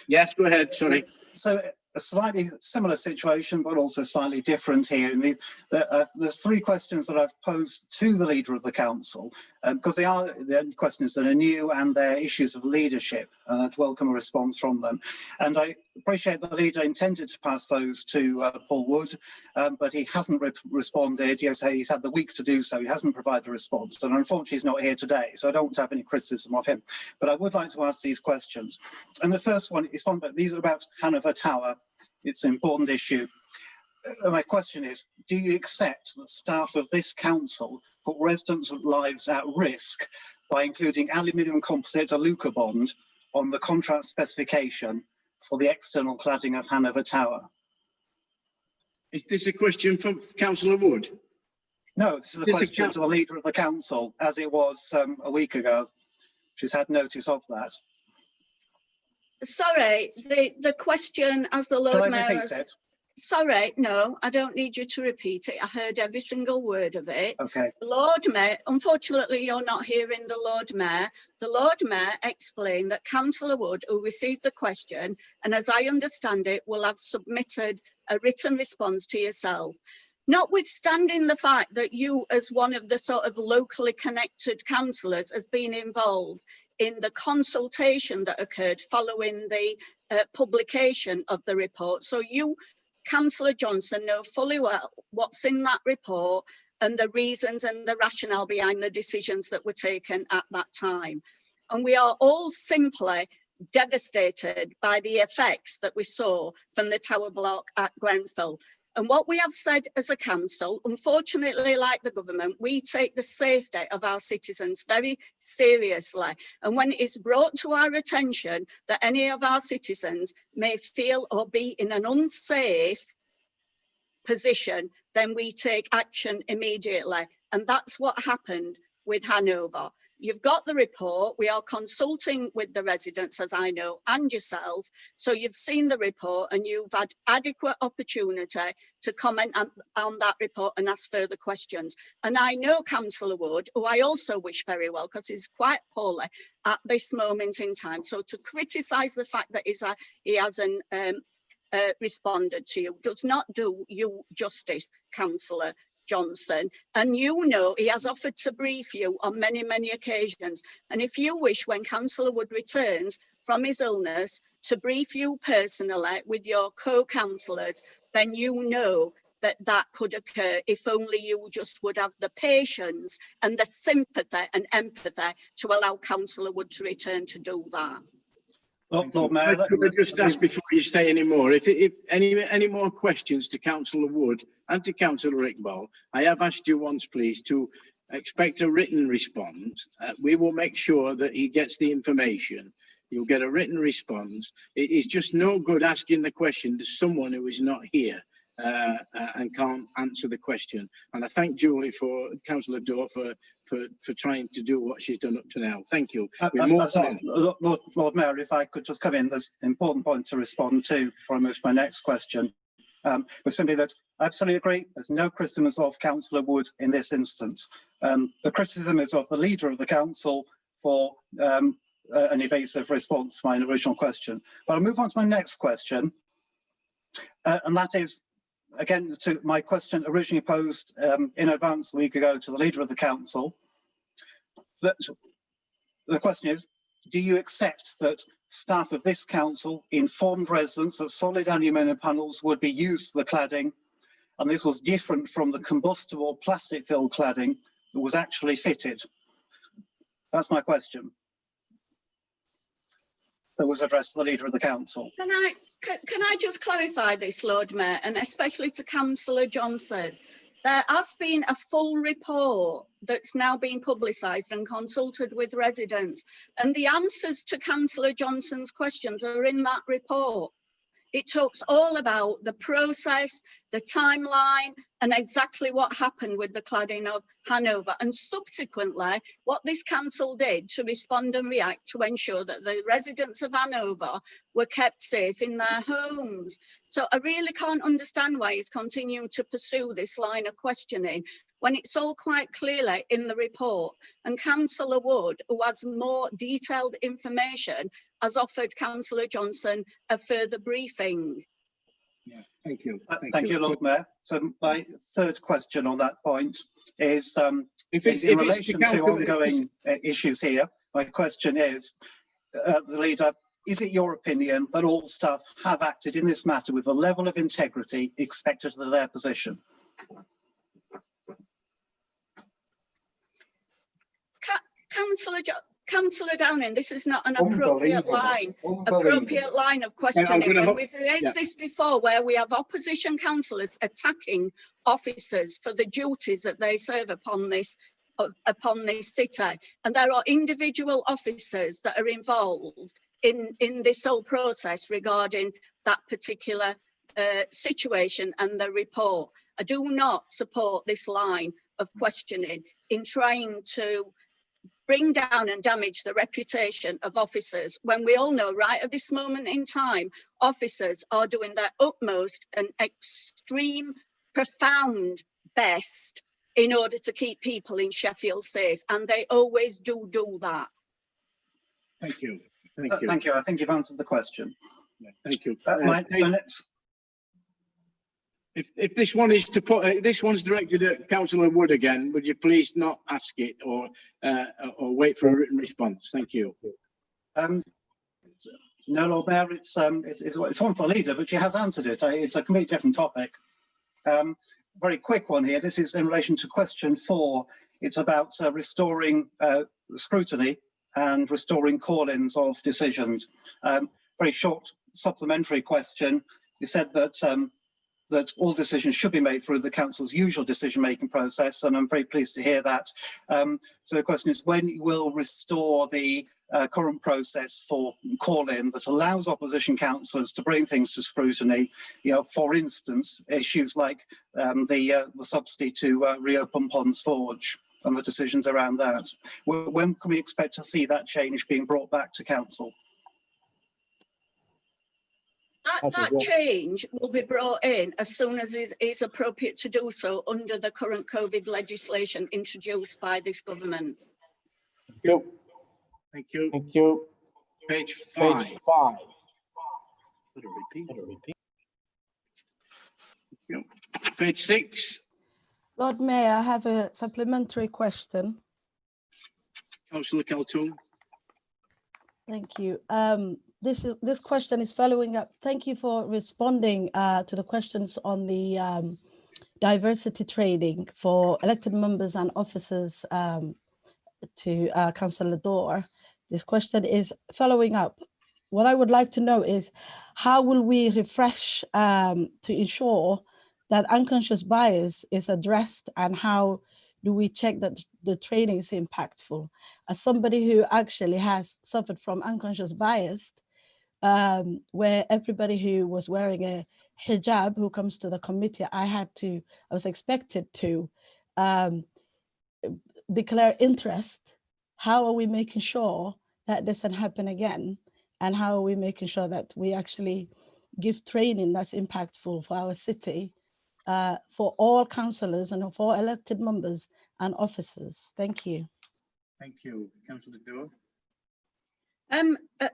Yes, go ahead, sorry. So a slightly similar situation, but also slightly different here. There's 3 questions that I've posed to the leader of the council, because they're questions that are new and they're issues of leadership, and I'd welcome a response from them. And I appreciate the leader intended to pass those to Paul Wood, but he hasn't responded. Yes, he's had the week to do so. He hasn't provided a response, and unfortunately he's not here today, so I don't have any criticism of him. But I would like to ask these questions. And the first one is these are about Hanover Tower. It's an important issue. My question is, do you accept that staff of this council put residents' lives at risk by including aluminium composite Aluca bond on the contract specification for the external cladding of Hanover Tower? Is this a question for Councillor Wood? No, this is a question to the leader of the council, as it was a week ago. She's had notice of that. Sorry, the question, as the Lord Mayor has... Sorry, no, I don't need you to repeat it. I heard every single word of it. Okay. Lord Mayor, unfortunately, you're not hearing the Lord Mayor. The Lord Mayor explained that Councillor Wood, who received the question, and as I understand it, will have submitted a written response to yourself. Notwithstanding the fact that you, as one of the sort of locally connected councillors, has been involved in the consultation that occurred following the publication of the report. So you, Councillor Johnson, know fully well what's in that report and the reasons and the rationale behind the decisions that were taken at that time. And we are all simply devastated by the effects that we saw from the tower block at Grenfell. And what we have said as a council, unfortunately, like the government, we take the safety of our citizens very seriously. And when it is brought to our attention that any of our citizens may feel or be in an unsafe position, then we take action immediately. And that's what happened with Hanover. You've got the report. We are consulting with the residents, as I know, and yourself. So you've seen the report and you've had adequate opportunity to comment on that report and ask further questions. And I know Councillor Wood, who I also wish very well, because he's quite poorly at this moment in time. So to criticise the fact that he hasn't responded to you does not do you justice, Councillor Johnson, and you know he has offered to brief you on many, many occasions. And if you wish, when Councillor Wood returns from his illness, to brief you personally with your co-councillors, then you know that that could occur if only you just would have the patience and the sympathy and empathy to allow Councillor Wood to return to do that. Lord Mayor, Could I just ask before you say any more, if any more questions to Councillor Wood and to Councillor Iqbal, I have asked you once, please, to expect a written response. We will make sure that he gets the information. You'll get a written response. It is just no good asking the question to someone who is not here and can't answer the question. And I thank Julie Councillor Dorr for trying to do what she's done up to now. Thank you. Lord Mayor, if I could just come in, there's an important point to respond to before I move to my next question. But simply that I absolutely agree. There's no criticism of Councillor Wood in this instance. The criticism is of the leader of the council for an evasive response to my original question. But I'll move on to my next question, and that is, again, to my question originally posed in advance a week ago to the leader of the council. The question is, do you accept that staff of this council informed residents that solid aluminium panels would be used for the cladding, and this was different from the combustible plastic-filled cladding that was actually fitted? That's my question. That was addressed to the leader of the council. Can I just clarify this, Lord Mayor, and especially to Councillor Johnson? There has been a full report that's now been publicised and consulted with residents, and the answers to Councillor Johnson's questions are in that report. It talks all about the process, the timeline, and exactly what happened with the cladding of Hanover, and subsequently what this council did to respond and react to ensure that the residents of Hanover were kept safe in their homes. So I really can't understand why he's continuing to pursue this line of questioning when it's all quite clearly in the report. And Councillor Wood, who has more detailed information, has offered Councillor Johnson a further briefing. Yeah, thank you. Thank you, Lord Mayor. So my third question on that point is, in relation to ongoing issues here, my question is, the leader, is it your opinion that all staff have acted in this matter with a level of integrity expected of their position? Councillor Downing, this is not an appropriate line of questioning. When we've raised this before, where we have opposition councillors attacking officers for the duties that they serve upon this city, and there are individual officers that are involved in this whole process regarding that particular situation and the report. I do not support this line of questioning in trying to bring down and damage the reputation of officers, when we all know right at this moment in time, officers are doing their utmost and extreme, profound best in order to keep people in Sheffield safe, and they always do that. Thank you. Thank you. I think you've answered the question. Yeah, thank you. My next... If this one is to put, this one's directed at Councillor Wood again, would you please not ask it or wait for a written response? Thank you. No, Lord Mayor, it's one for the leader, but she has answered it. It's a completely different topic. Very quick one here. This is in relation to question 4. It's about restoring scrutiny and restoring call-ins of decisions. Very short supplementary question. You said that that all decisions should be made through the council's usual decision-making process, and I'm very pleased to hear that. So the question is, when you will restore the current process for call-in that allows opposition councillors to bring things to scrutiny, for instance, issues like the subsidy to reopen Ponds Forge and the decisions around that. When can we expect to see that change being brought back to council? That change will be brought in as soon as it is appropriate to do so under the current COVID legislation introduced by this government. Thank you. Thank you. Thank you. Page 5. Page 5. Repeat. Page 6. Lord Mayor, I have a supplementary question. Councillor Kaltoum. Thank you. This question is following up. Thank you for responding to the questions on the diversity training for elected members and officers to Councillor Dore. This question is following up. What I would like to know is, how will we refresh to ensure that unconscious bias is addressed, and how do we check that the training is impactful? As somebody who actually has suffered from unconscious bias, where everybody who was wearing a hijab who comes to the committee, I was expected to declare interest. How are we making sure that doesn't happen again? And how are we making sure that we actually give training that's impactful for our city, for all councillors and for elected members and officers? Thank you. Thank you. Councillor Dore.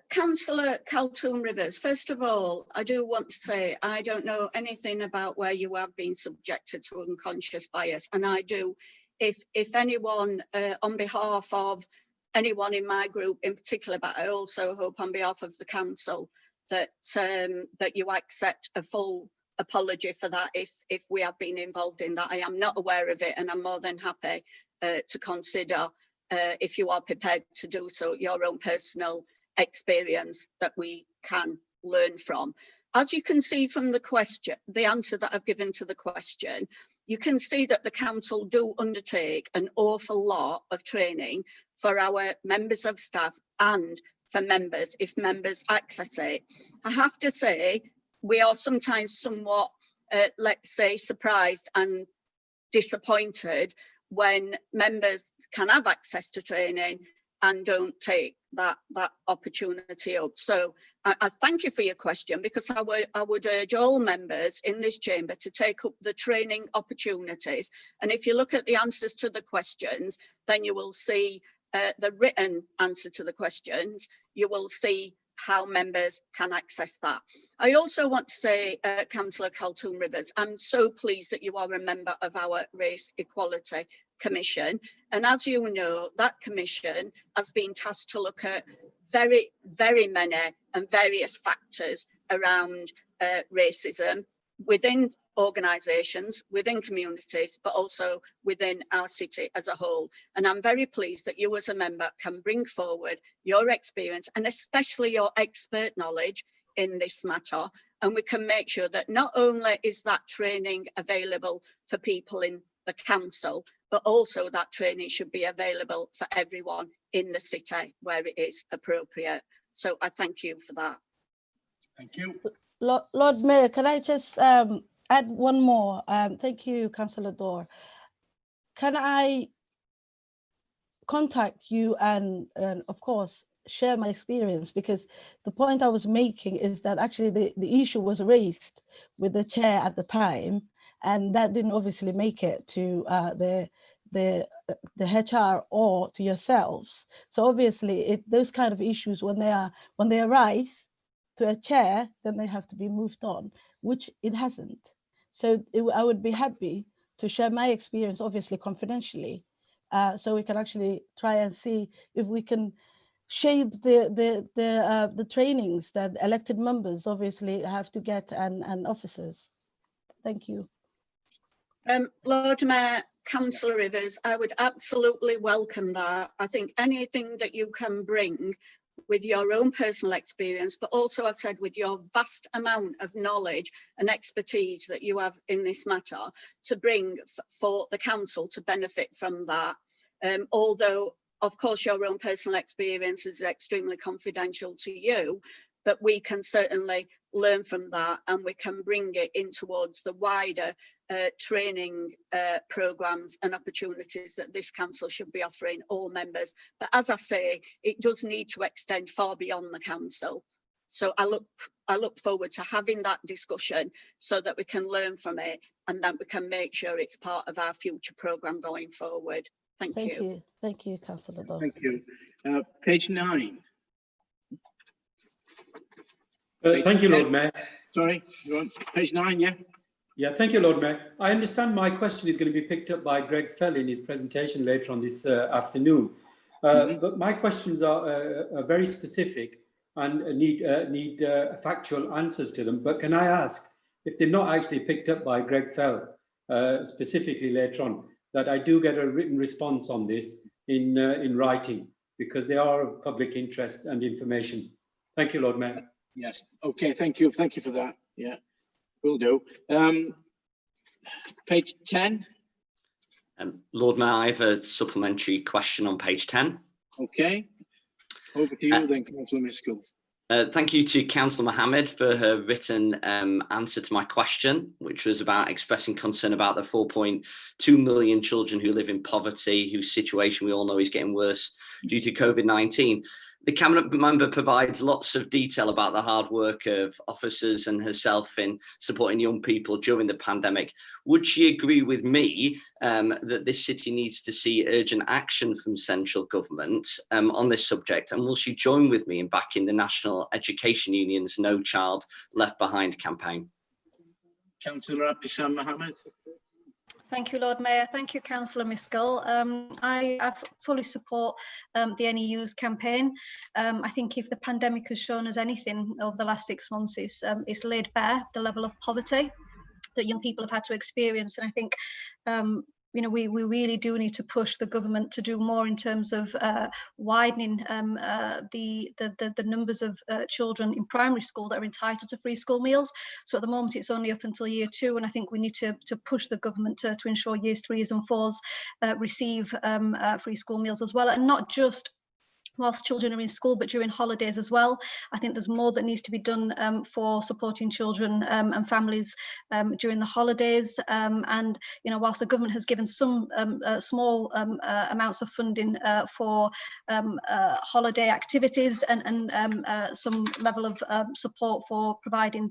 Councillor Kaltoum Rivers, first of all, I do want to say I don't know anything about where you have been subjected to unconscious bias, and I do. If anyone, on behalf of anyone in my group in particular, but I also hope on behalf of the council that that you accept a full apology for that if we have been involved in that. I am not aware of it, and I'm more than happy to consider, if you are prepared to do so, your own personal experience that we can learn from. As you can see from the question, the answer that I've given to the question, you can see that the council do undertake an awful lot of training for our members of staff and for members, if members access it. I have to say, we are sometimes somewhat, let's say, surprised and disappointed when members can have access to training and don't take that opportunity up. So I thank you for your question, because I would urge all members in this chamber to take up the training opportunities. And if you look at the answers to the questions, then you will see the written answer to the questions. You will see how members can access that. I also want to say, Councillor Kaltoum Rivers, I'm so pleased that you are a member of our Race Equality Commission. And as you know, that commission has been tasked to look at very, very many and various factors around racism within organisations, within communities, but also within our city as a whole. And I'm very pleased that you as a member can bring forward your experience and especially your expert knowledge in this matter. And we can make sure that not only is that training available for people in the council, but also that training should be available for everyone in the city where it is appropriate. So I thank you for that. Thank you. Lord Mayor, can I just add one more? Thank you, Councillor Dore. Can I contact you and of course, share my experience? Because the point I was making is that actually the issue was raised with the chair at the time, and that didn't obviously make it to the HR or to yourselves. So obviously, those kind of issues, when they arise to a chair, then they have to be moved on, which it hasn't. So I would be happy to share my experience, obviously confidentially, so we can actually try and see if we can shape the trainings that elected members obviously have to get and officers. Thank you. Lord Mayor, Councillor Rivers, I would absolutely welcome that. I think anything that you can bring with your own personal experience, but also I've said with your vast amount of knowledge and expertise that you have in this matter to bring for the council to benefit from that. Although, of course, your own personal experience is extremely confidential to you, but we can certainly learn from that and we can bring it in towards the wider training programmes and opportunities that this council should be offering all members. But as I say, it does need to extend far beyond the council. So I look forward to having that discussion so that we can learn from it and that we can make sure it's part of our future programme going forward. Thank you. Thank you, Councillor Dodd. Thank you. Page 9. Thank you, Lord Mayor. Sorry, you want page 9, yeah? Yeah, thank you, Lord Mayor. I understand my question is going to be picked up by Greg Fell in his presentation later on this afternoon. But my questions are very specific and need factual answers to them. But can I ask, if they're not actually picked up by Greg Fell specifically later on, that I do get a written response on this in writing, because they are of public interest and information. Thank you, Lord Mayor. Yes. Okay. Thank you. Thank you for that. Yeah, will do. Page 10. Lord Mayor, I have a supplementary question on page 10. Okay. Over to you then, Councillor Miskell. Thank you to Councillor Mohammed for her written answer to my question, which was about expressing concern about the 4.2 million children who live in poverty, whose situation we all know is getting worse due to COVID-19. The Cabinet member provides lots of detail about the hard work of officers and herself in supporting young people during the pandemic. Would she agree with me that this city needs to see urgent action from central government on this subject? And will she join with me in backing the National Education Union's No Child Left Behind campaign? Councillor Abdissam Mohammed. Thank you, Lord Mayor. Thank you, Councillor Miskell. I fully support the NEU's campaign. I think if the pandemic has shown us anything over the last 6 months, it's laid bare the level of poverty that young people have had to experience. And I think you know, we really do need to push the government to do more in terms of widening the numbers of children in primary school that are entitled to free school meals. So at the moment it's only up until year 2, and I think we need to push the government to ensure years 3s and 4s receive free school meals as well, and not just whilst children are in school, but during holidays as well. I think there's more that needs to be done for supporting children and families during the holidays. And, you know, whilst the government has given some small amounts of funding for holiday activities and some level of support for providing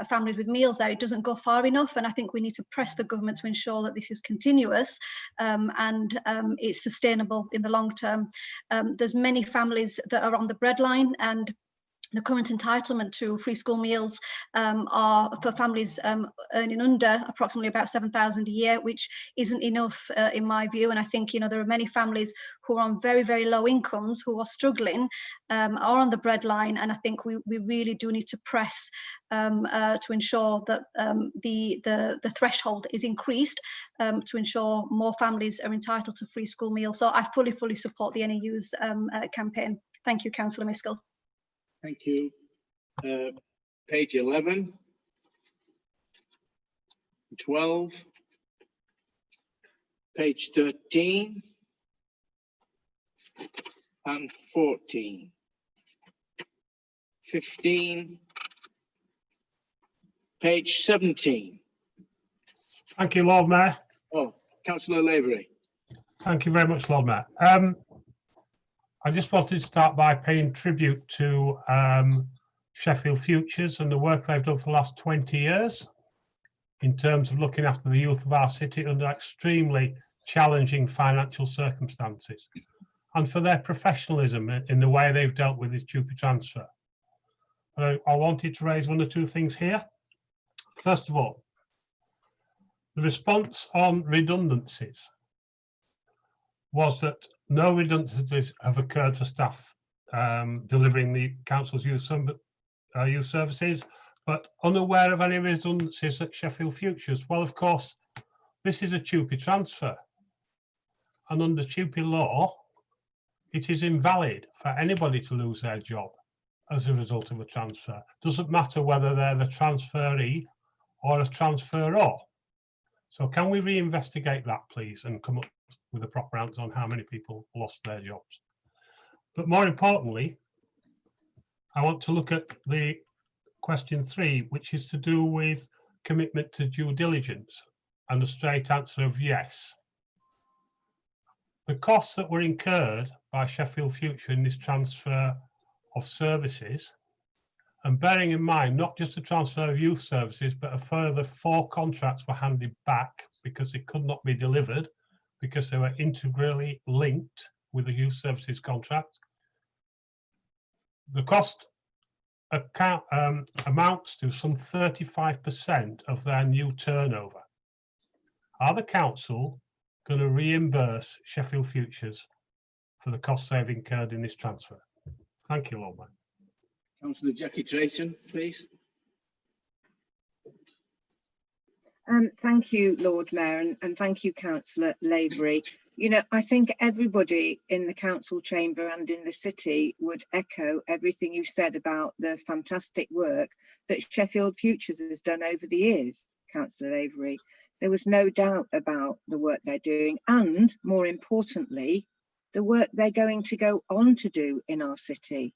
families with meals there, it doesn't go far enough. And I think we need to press the government to ensure that this is continuous and it's sustainable in the long term. There's many families that are on the breadline, and the current entitlement to free school meals are for families earning under approximately about 7,000 a year, which isn't enough in my view. And I think, you know, there are many families who are on very, very low incomes who are struggling, are on the breadline. And I think we really do need to press to ensure that the threshold is increased to ensure more families are entitled to free school meals. So I fully support the NEU's campaign. Thank you, Councillor Miskell. Thank you. Page 11, 12, page 13, and 14, 15, page 17. Thank you, Lord Mayor. Oh, Councillor Lavery. Thank you very much, Lord Mayor. I just wanted to start by paying tribute to Sheffield Futures and the work they've done for the last 20 years in terms of looking after the youth of our city under extremely challenging financial circumstances, and for their professionalism in the way they've dealt with this Jupiler transfer. I wanted to raise 1 or 2 things here. First of all, the response on redundancies was that no redundancies have occurred for staff delivering the council's youth services, but unaware of any redundancies at Sheffield Futures. Well, of course, This is a TUPE transfer. And under TUPE law, it is invalid for anybody to lose their job as a result of a transfer. Doesn't matter whether they're the transferee or a transferor. So can we reinvestigate that, please, and come up with a proper answer on how many people lost their jobs? But more importantly, I want to look at the question 3, which is to do with commitment to due diligence, and a straight answer of yes. The costs that were incurred by Sheffield Future in this transfer of services, and bearing in mind not just the transfer of youth services, but a further 4 contracts were handed back because they could not be delivered because they were integrally linked with the youth services contract. The cost amounts to some 35% of their new turnover. Are the council going to reimburse Sheffield Futures for the costs they've incurred in this transfer? Thank you, Lord Mayor. Councillor Jackie Drayton, please. Thank you, Lord Mayor, and thank you, Councillor Lavery. You know, I think everybody in the council chamber and in the city would echo everything you said about the fantastic work that Sheffield Futures has done over the years, Councillor Lavery. There was no doubt about the work they're doing, and more importantly, the work they're going to go on to do in our city.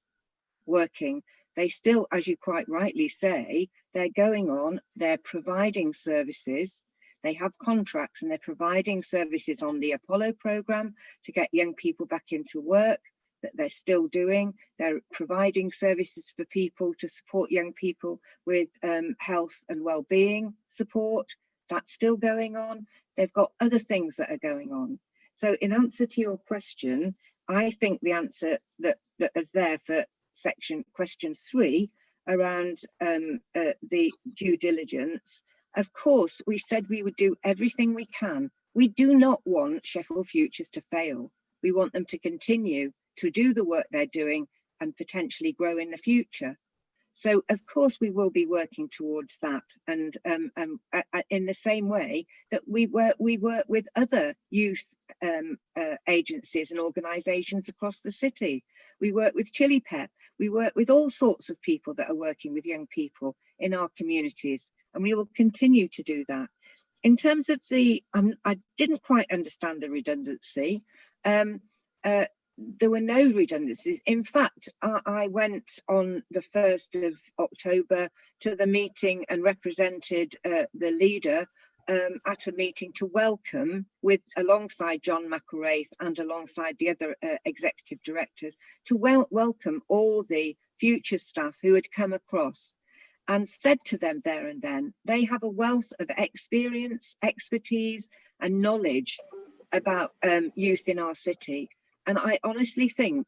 Working, they still, as you quite rightly say, they're going on, they're providing services, they have contracts and they're providing services on the Apollo programme to get young people back into work, that they're still doing. They're providing services for people to support young people with health and well-being support. That's still going on. They've got other things that are going on. So in answer to your question, I think the answer that is there for question 3 around the due diligence, of course, we said we would do everything we can. We do not want Sheffield Futures to fail. We want them to continue to do the work they're doing and potentially grow in the future. So, of course, we will be working towards that, and in the same way that we work with other youth agencies and organisations across the city. We work with Chili Pep. We work with all sorts of people that are working with young people in our communities, and we will continue to do that. In terms of the, I didn't quite understand the redundancy. There were no redundancies. In fact, I went on the 1st of October to the meeting and represented the leader at a meeting to welcome, alongside John McElraith and alongside the other executive directors, to welcome all the future staff who had come across, and said to them there and then, they have a wealth of experience, expertise and knowledge about youth in our city. And I honestly think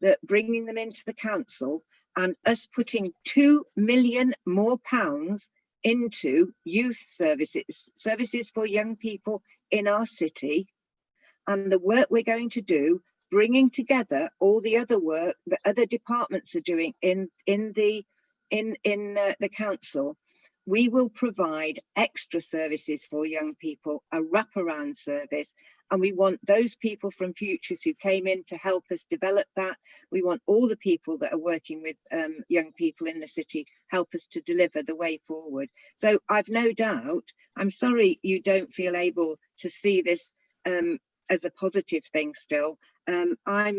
that bringing them into the council and us putting £2 million more into youth services for young people in our city, and the work we're going to do, bringing together all the other work that other departments are doing in the council, we will provide extra services for young people, a wraparound service. And we want those people from Futures who came in to help us develop that. We want all the people that are working with young people in the city help us to deliver the way forward. So I've no doubt, I'm sorry you don't feel able to see this as a positive thing still. I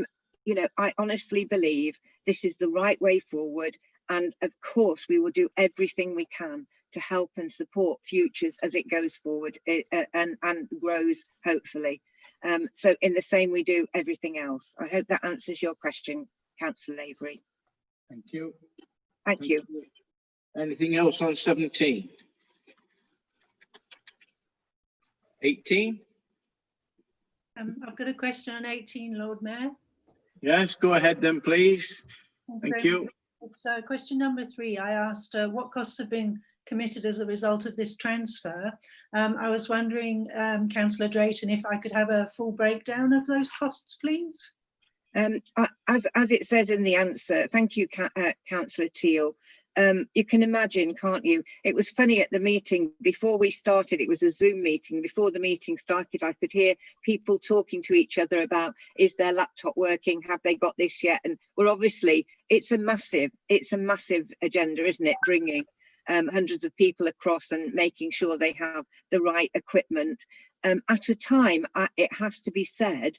honestly believe this is the right way forward. And of course, we will do everything we can to help and support Futures as it goes forward and grows, hopefully. So in the same we do everything else. I hope that answers your question, Councillor Lavery. Thank you. Thank you. Anything else on 17? 18? I've got a question on 18, Lord Mayor. Yes, go ahead then, please. Thank you. It's question number 3. I asked what costs have been committed as a result of this transfer. I was wondering, Councillor Drayton, if I could have a full breakdown of those costs, please. As it says in the answer, thank you, Councillor Teal. You can imagine, can't you? It was funny at the meeting before we started. It was a Zoom meeting. Before the meeting started, I could hear people talking to each other about, is their laptop working? Have they got this yet? And we're obviously, it's a massive agenda, isn't it? Bringing hundreds of people across and making sure they have the right equipment. At a time, it has to be said,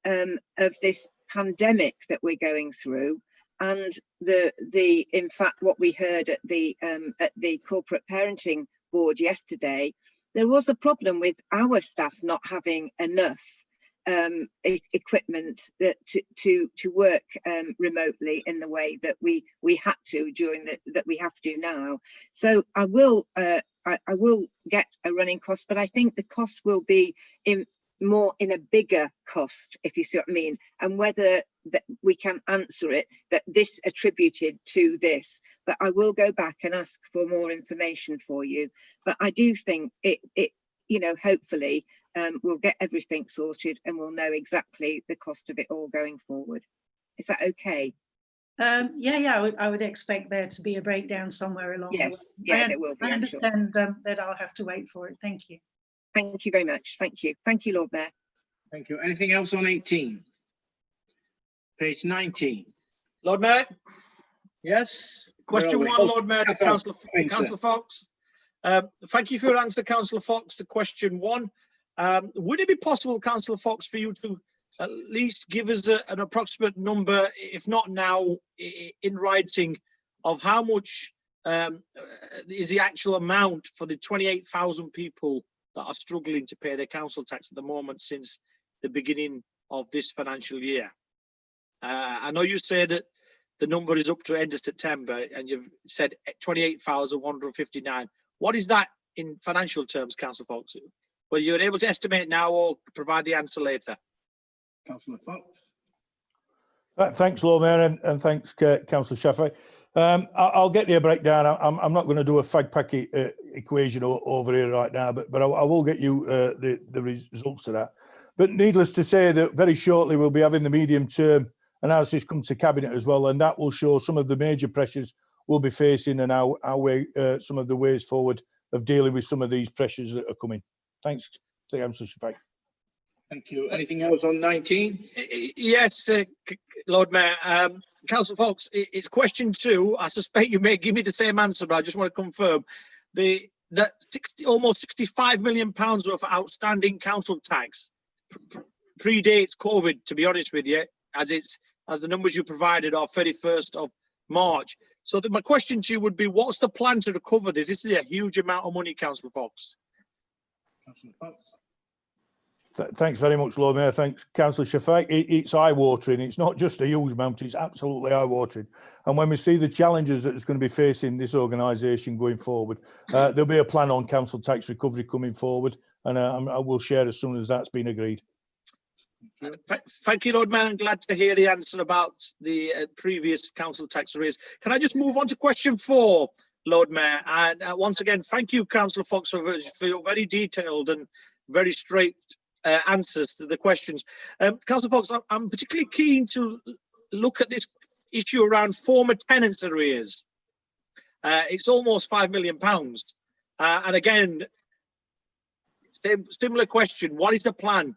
of this pandemic that we're going through, and in fact what we heard at the corporate parenting board yesterday, there was a problem with our staff not having enough equipment to work remotely in the way that we had to that we have to now. So I will get a running cost, but I think the cost will be more in a bigger cost, if you see what I mean, and whether that we can answer it, that this attributed to this. But I will go back and ask for more information for you. But I do think it you know, hopefully we'll get everything sorted and we'll know exactly the cost of it all going forward. Is that okay? Yeah, I would expect there to be a breakdown somewhere along the way. Yeah, there will be. I understand that I'll have to wait for it. Thank you. Thank you very much. Thank you, Lord Mayor. Thank you. Anything else on 18? Page 19. Lord Mayor. Yes. Question 1, Lord Mayor, to Councillor Fox. Thank you for your answer, Councillor Fox, to question 1. Would it be possible, Councillor Fox, for you to at least give us an approximate number, if not now, in writing, of how much is the actual amount for the 28,000 people that are struggling to pay their council tax at the moment since the beginning of this financial year? I know you say that the number is up to end of September, and you've said 28,159. What is that in financial terms, Councillor Fox? Well, you're able to estimate now or provide the answer later. Councillor Fox. Thanks, Lord Mayor, and thanks, Councillor Sheffield. I'll get you a breakdown. I'm not going to do a fag packet equation over here right now, but I will get you the results to that. But needless to say that very shortly we'll be having the medium-term analysis come to Cabinet as well, and that will show some of the major pressures we'll be facing and our way, some of the ways forward of dealing with some of these pressures that are coming. Thanks, Councillor Sheffield. Thank you. Anything else on 19? Yes, Lord Mayor. Councillor Fox, it's question 2. I suspect you may give me the same answer, but I just want to confirm that almost £65 million worth of outstanding council tax predates COVID, to be honest with you, as the numbers you provided are 31st of March. So my question to you would be, what's the plan to recover this? This is a huge amount of money, Councillor Fox. Councillor Fox. Thanks very much, Lord Mayor. Thanks, Councillor Shafak. It's eye-watering. It's not just a huge amount, it's absolutely eye-watering. And when we see the challenges that it's going to be facing this organisation going forward, there'll be a plan on council tax recovery coming forward, and I will share as soon as that's been agreed. Thank you, Lord Mayor. I'm glad to hear the answer about the previous council tax arrears. Can I just move on to question 4, Lord Mayor? And once again, thank you, Councillor Fox, for your very detailed and very straight answers to the questions. Councillor Fox, I'm particularly keen to look at this issue around former tenants arrears. It's almost £5 million. And again, similar question, what is the plan?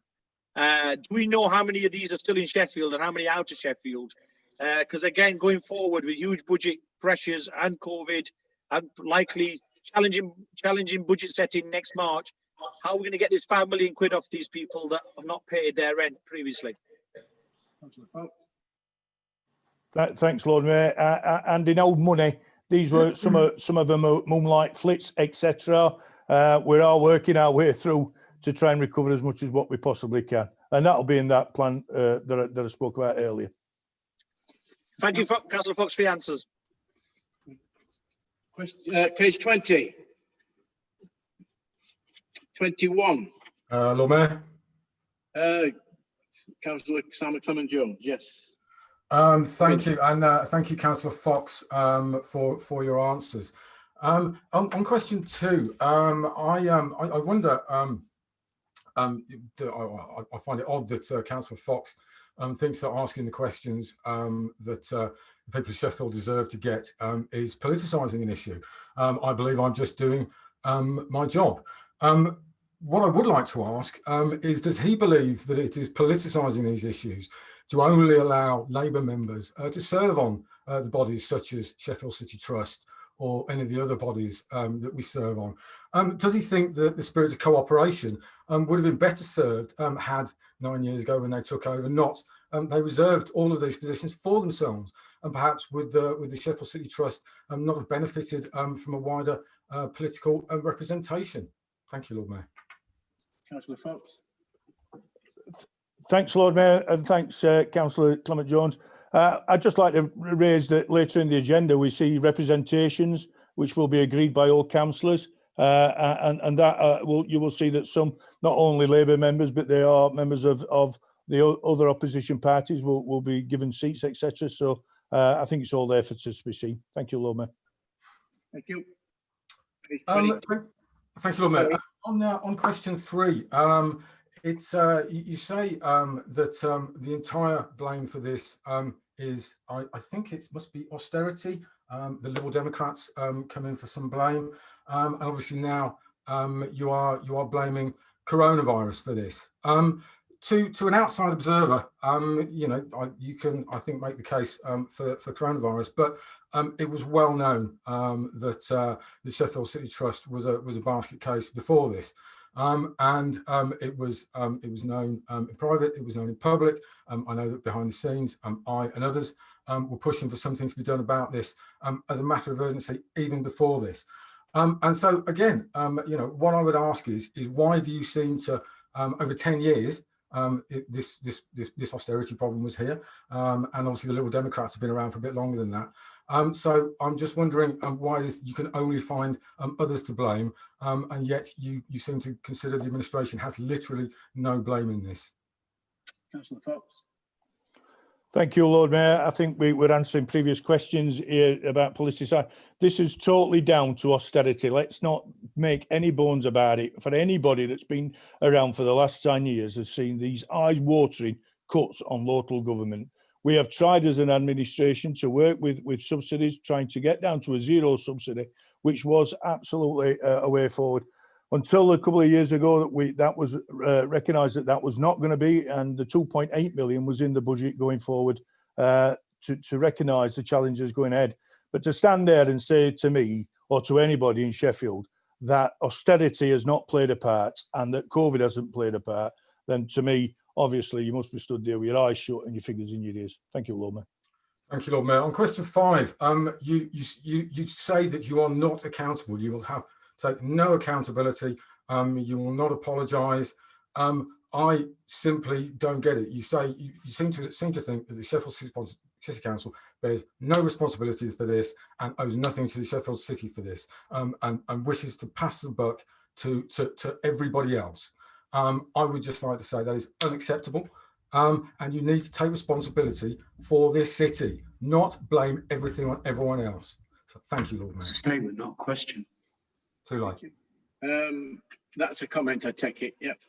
Do we know how many of these are still in Sheffield and how many out of Sheffield? Because again, going forward with huge budget pressures and COVID and likely challenging budget setting next March, how are we going to get this £5 million off these people that have not paid their rent previously? Thanks, Lord Mayor. And in old money, these were some of them are moonlight flits, etc. We are working our way through to try and recover as much as what we possibly can, and that'll be in that plan that I spoke about earlier. Thank you, Councillor Fox, for your answers. Page 20. 21. Lord Mayor. Councillor Simon Clement Jones, yes. Thank you, and thank you, Councillor Fox, for your answers. On question 2, I wonder. I find it odd that Councillor Fox thinks that asking the questions that the people of Sheffield deserve to get is politicising an issue. I believe I'm just doing my job. What I would like to ask is, does he believe that it is politicising these issues to only allow Labour members to serve on the bodies such as Sheffield City Trust or any of the other bodies that we serve on? Does he think that the spirit of cooperation would have been better served had 9 years ago, when they took over, not they reserved all of these positions for themselves, and perhaps with the Sheffield City Trust not have benefited from a wider political representation? Thank you, Lord Mayor. Councillor Fox. Thanks, Lord Mayor, and thanks, Councillor Clement Jones. I'd just like to raise that later in the agenda we see representations which will be agreed by all councillors, and that you will see that some, not only Labour members, but they are members of the other opposition parties will be given seats, etc. So I think it's all there for to be seen. Thank you, Lord Mayor. Thank you. Thank you, Lord Mayor. On question 3, it's you say that the entire blame for this is, I think it must be austerity. The Liberal Democrats come in for some blame, and obviously now you are blaming coronavirus for this. To an outside observer, you know, you can, I think, make the case for coronavirus, but it was well known that the Sheffield City Trust was a basket case before this, and it was known in private, it was known in public. I know that behind the scenes, I and others were pushing for something to be done about this as a matter of urgency even before this. And so again, you know, what I would ask is why do you seem to over 10 years? This austerity problem was here, and obviously the Liberal Democrats have been around for a bit longer than that. So I'm just wondering why you can only find others to blame, and yet you seem to consider the administration has literally no blame in this. Councillor Fox. Thank you, Lord Mayor. I think we were answering previous questions here about politicisation. This is totally down to austerity. Let's not make any bones about it. For anybody that's been around for the last 10 years has seen these eye-watering cuts on local government. We have tried as an administration to work with subsidies, trying to get down to a zero subsidy, which was absolutely a way forward. Until a couple of years ago, that was recognised that was not going to be, and the 2.8 million was in the budget going forward to recognise the challenges going ahead. But to stand there and say to me or to anybody in Sheffield that austerity has not played a part and that COVID hasn't played a part, then to me, obviously, you must be stood there with your eyes shut and your fingers in your ears. Thank you, Lord Mayor. Thank you, Lord Mayor. On question 5, you say that you are not accountable. You will take no accountability. You will not apologise. I simply don't get it. You say you seem to think that the Sheffield City Council bears no responsibility for this and owes nothing to the Sheffield City for this, and wishes to pass the buck to everybody else. I would just like to say that is unacceptable, and you need to take responsibility for this city, not blame everything on everyone else. So thank you, Lord Mayor. Statement, not a question. Too late. That's a comment, I take it. Yep.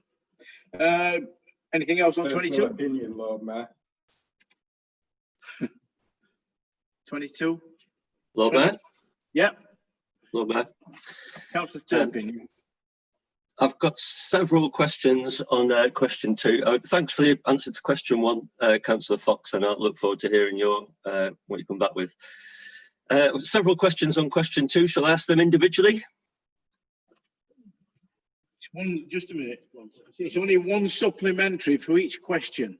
Anything else on 22? Opinion, Lord Mayor. 22. Lord Mayor. Yep. Lord Mayor. Councillor Turpin. I've got several questions on question 2. Thanks for the answer to question 1, Councillor Fox, and I look forward to hearing your what you come back with. Several questions on question 2. Shall I ask them individually? Just a minute. It's only one supplementary for each question.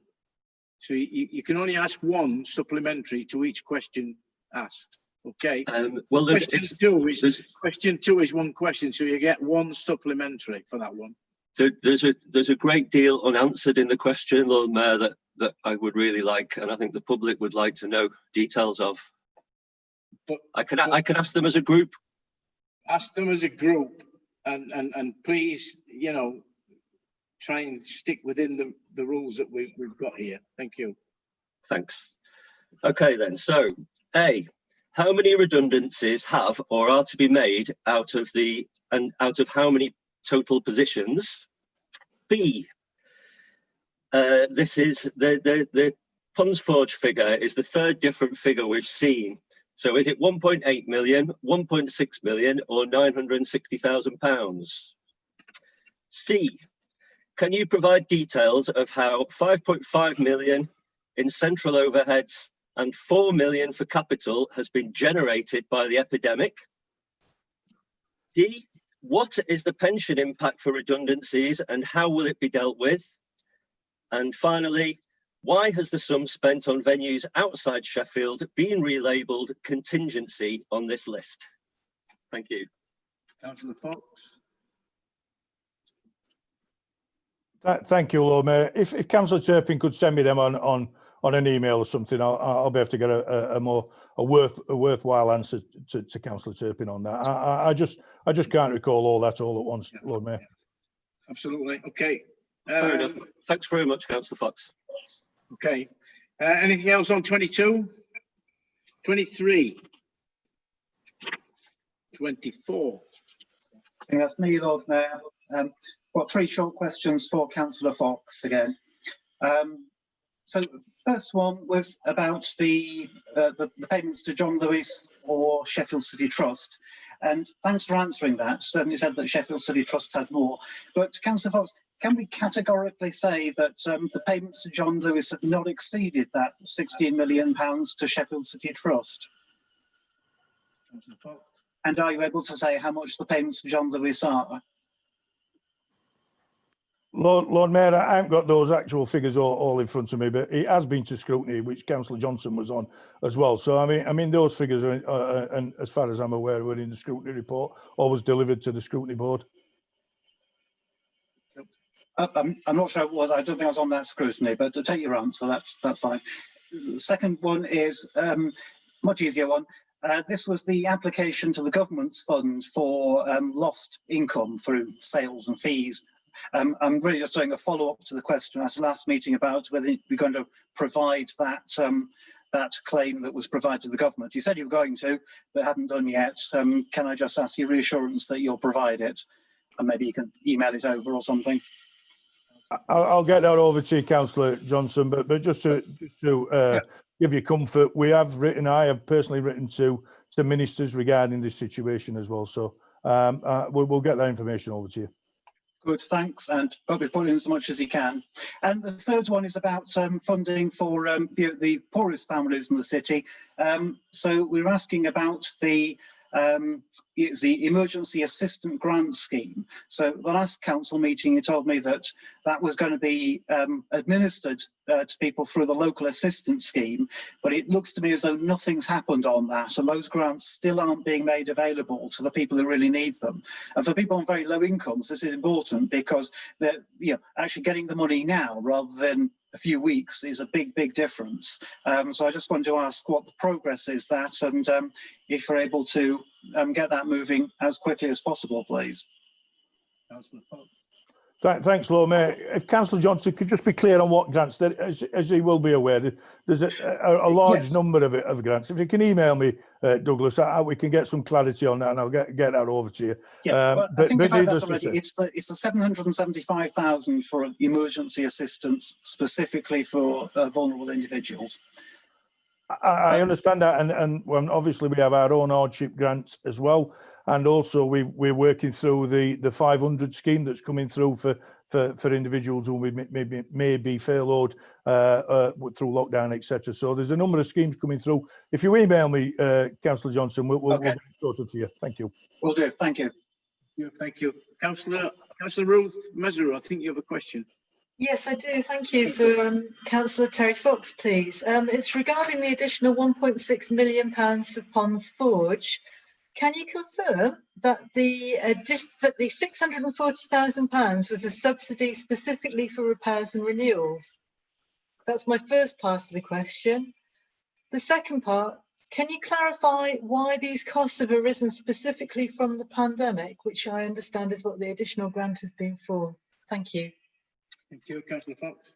So you can only ask one supplementary to each question asked. Okay. Well, question two is one question, so you get one supplementary for that one. There's a great deal unanswered in the question, Lord Mayor, that I would really like, and I think the public would like to know details of. But I can ask them as a group. Ask them as a group, and please, you know, try and stick within the rules that we've got here. Thank you. Thanks. Okay then. So, A, how many redundancies have or are to be made out of how many total positions? B, this is the Ponds Forge figure is the third different figure we've seen. So is it 1.8 million, 1.6 million, or £960,000? C, can you provide details of how 5.5 million in central overheads and 4 million for capital has been generated by the epidemic? D, what is the pension impact for redundancies and how will it be dealt with? And finally, why has the sum spent on venues outside Sheffield been relabelled contingency on this list? Thank you. Councillor Fox. Thank you, Lord Mayor. If Councillor Turpin could send me them on an email or something, I'll be able to get a worthwhile answer to Councillor Turpin on that. I just can't recall all that all at once, Lord Mayor. Absolutely. Okay. Fair enough. Thanks very much, Councillor Fox. Okay. Anything else on 22? 23? 24? I think that's me, Lord Mayor. Got three short questions for Councillor Fox again. So first one was about the payments to John Lewis or Sheffield City Trust. And thanks for answering that. Certainly said that Sheffield City Trust had more. But Councillor Fox, can we categorically say that the payments to John Lewis have not exceeded that £16 million to Sheffield City Trust? And are you able to say how much the payments to John Lewis are? Lord Mayor, I haven't got those actual figures all in front of me, but it has been to scrutiny, which Councillor Johnson was on as well. So I mean those figures are, and as far as I'm aware, were in the scrutiny report or was delivered to the scrutiny board. I'm not sure it was. I don't think I was on that scrutiny, but to take your answer, that's fine. The second one is much easier one. This was the application to the government's fund for lost income through sales and fees. I'm really just doing a follow-up to the question at the last meeting about whether we're going to provide that that claim that was provided to the government. You said you were going to, but haven't done yet. Can I just ask you reassurance that you'll provide it? And maybe you can email it over or something. I'll get that over to you, Councillor Johnson, but just to give you comfort, I have personally written to ministers regarding this situation as well. So we'll get that information over to you. Good, thanks, and probably put in as much as you can. And the third one is about funding for the poorest families in the city. So we're asking about the emergency assistant grant scheme. So the last council meeting, you told me that that was going to be administered to people through the local assistance scheme, but it looks to me as though nothing's happened on that, and those grants still aren't being made available to the people who really need them. And for people on very low incomes, this is important because they're actually getting the money now rather than a few weeks is a big difference. So I just wanted to ask what the progress is that, and if you're able to get that moving as quickly as possible, please. Thanks, Lord Mayor. If Councillor Johnson could just be clear on what grants, there, as he will be aware, there's a large number of grants. If you can email me, Douglas, we can get some clarity on that, and I'll get that over to you. Yeah, well, I think I've had that already. It's the 775,000 for emergency assistance specifically for vulnerable individuals. I understand that, and obviously we have our own hardship grants as well, and also we're working through the 500 scheme that's coming through for individuals who may be furloughed through lockdown, etc. So there's a number of schemes coming through. If you email me, Councillor Johnson, we'll get it sorted for you. Thank you. Will do. Thank you. Thank you, Councillor Ruth Mesereau. I think you have a question. Yes, I do. Thank you for Councillor Terry Fox, please. It's regarding the additional £1.6 million for Ponds Forge. Can you confirm that the £640,000 was a subsidy specifically for repairs and renewals? That's my first part of the question. The second part, can you clarify why these costs have arisen specifically from the pandemic, which I understand is what the additional grant has been for? Thank you. Thank you, Councillor Fox.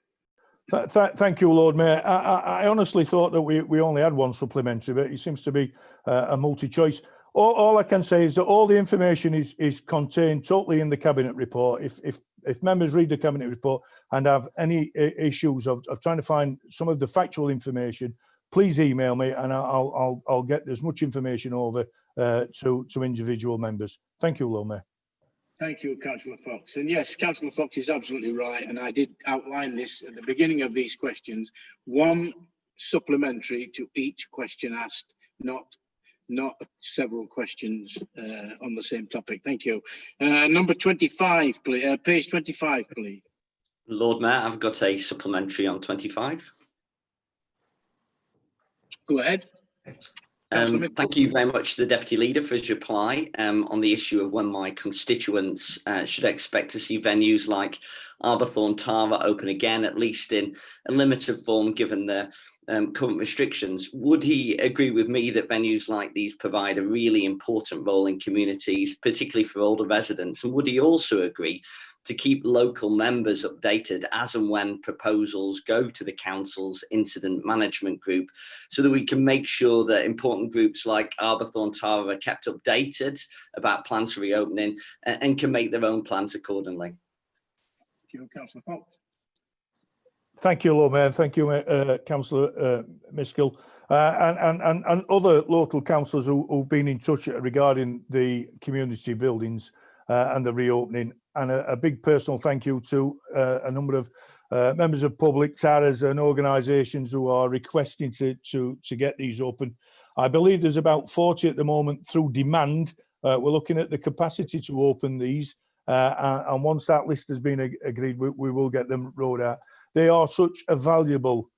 Thank you, Lord Mayor. I honestly thought that we only had one supplementary, but it seems to be a multi-choice. All I can say is that all the information is contained totally in the cabinet report. If if members read the cabinet report and have any issues of trying to find some of the factual information, please email me and I'll get as much information over to individual members. Thank you, Lord Mayor. Thank you, Councillor Fox. And yes, Councillor Fox is absolutely right. And I did outline this at the beginning of these questions. One supplementary to each question asked, not several questions on the same topic. Thank you. Number 25, please. Page 25, please. Lord Mayor, I've got a supplementary on 25. Go ahead. Thank you very much to the Deputy Leader for his reply on the issue of when my constituents should expect to see venues like Arbourthorne Tara open again, at least in a limited form, given the current restrictions. Would he agree with me that venues like these provide a really important role in communities, particularly for older residents? And would he also agree to keep local members updated as and when proposals go to the council's incident management group, so that we can make sure that important groups like Arbourthorne Tara are kept updated about plans for reopening and can make their own plans accordingly? Thank you, Councillor Fox. Thank you, Lord Mayor. Thank you, Councillor Miskill, and other local councillors who've been in touch regarding the community buildings and the reopening. And a big personal thank you to a number of members of public, TARAs and organisations who are requesting to get these open. I believe there's about 40 at the moment through demand. We're looking at the capacity to open these. And once that list has been agreed, we will get them rolled out. They are such a valuable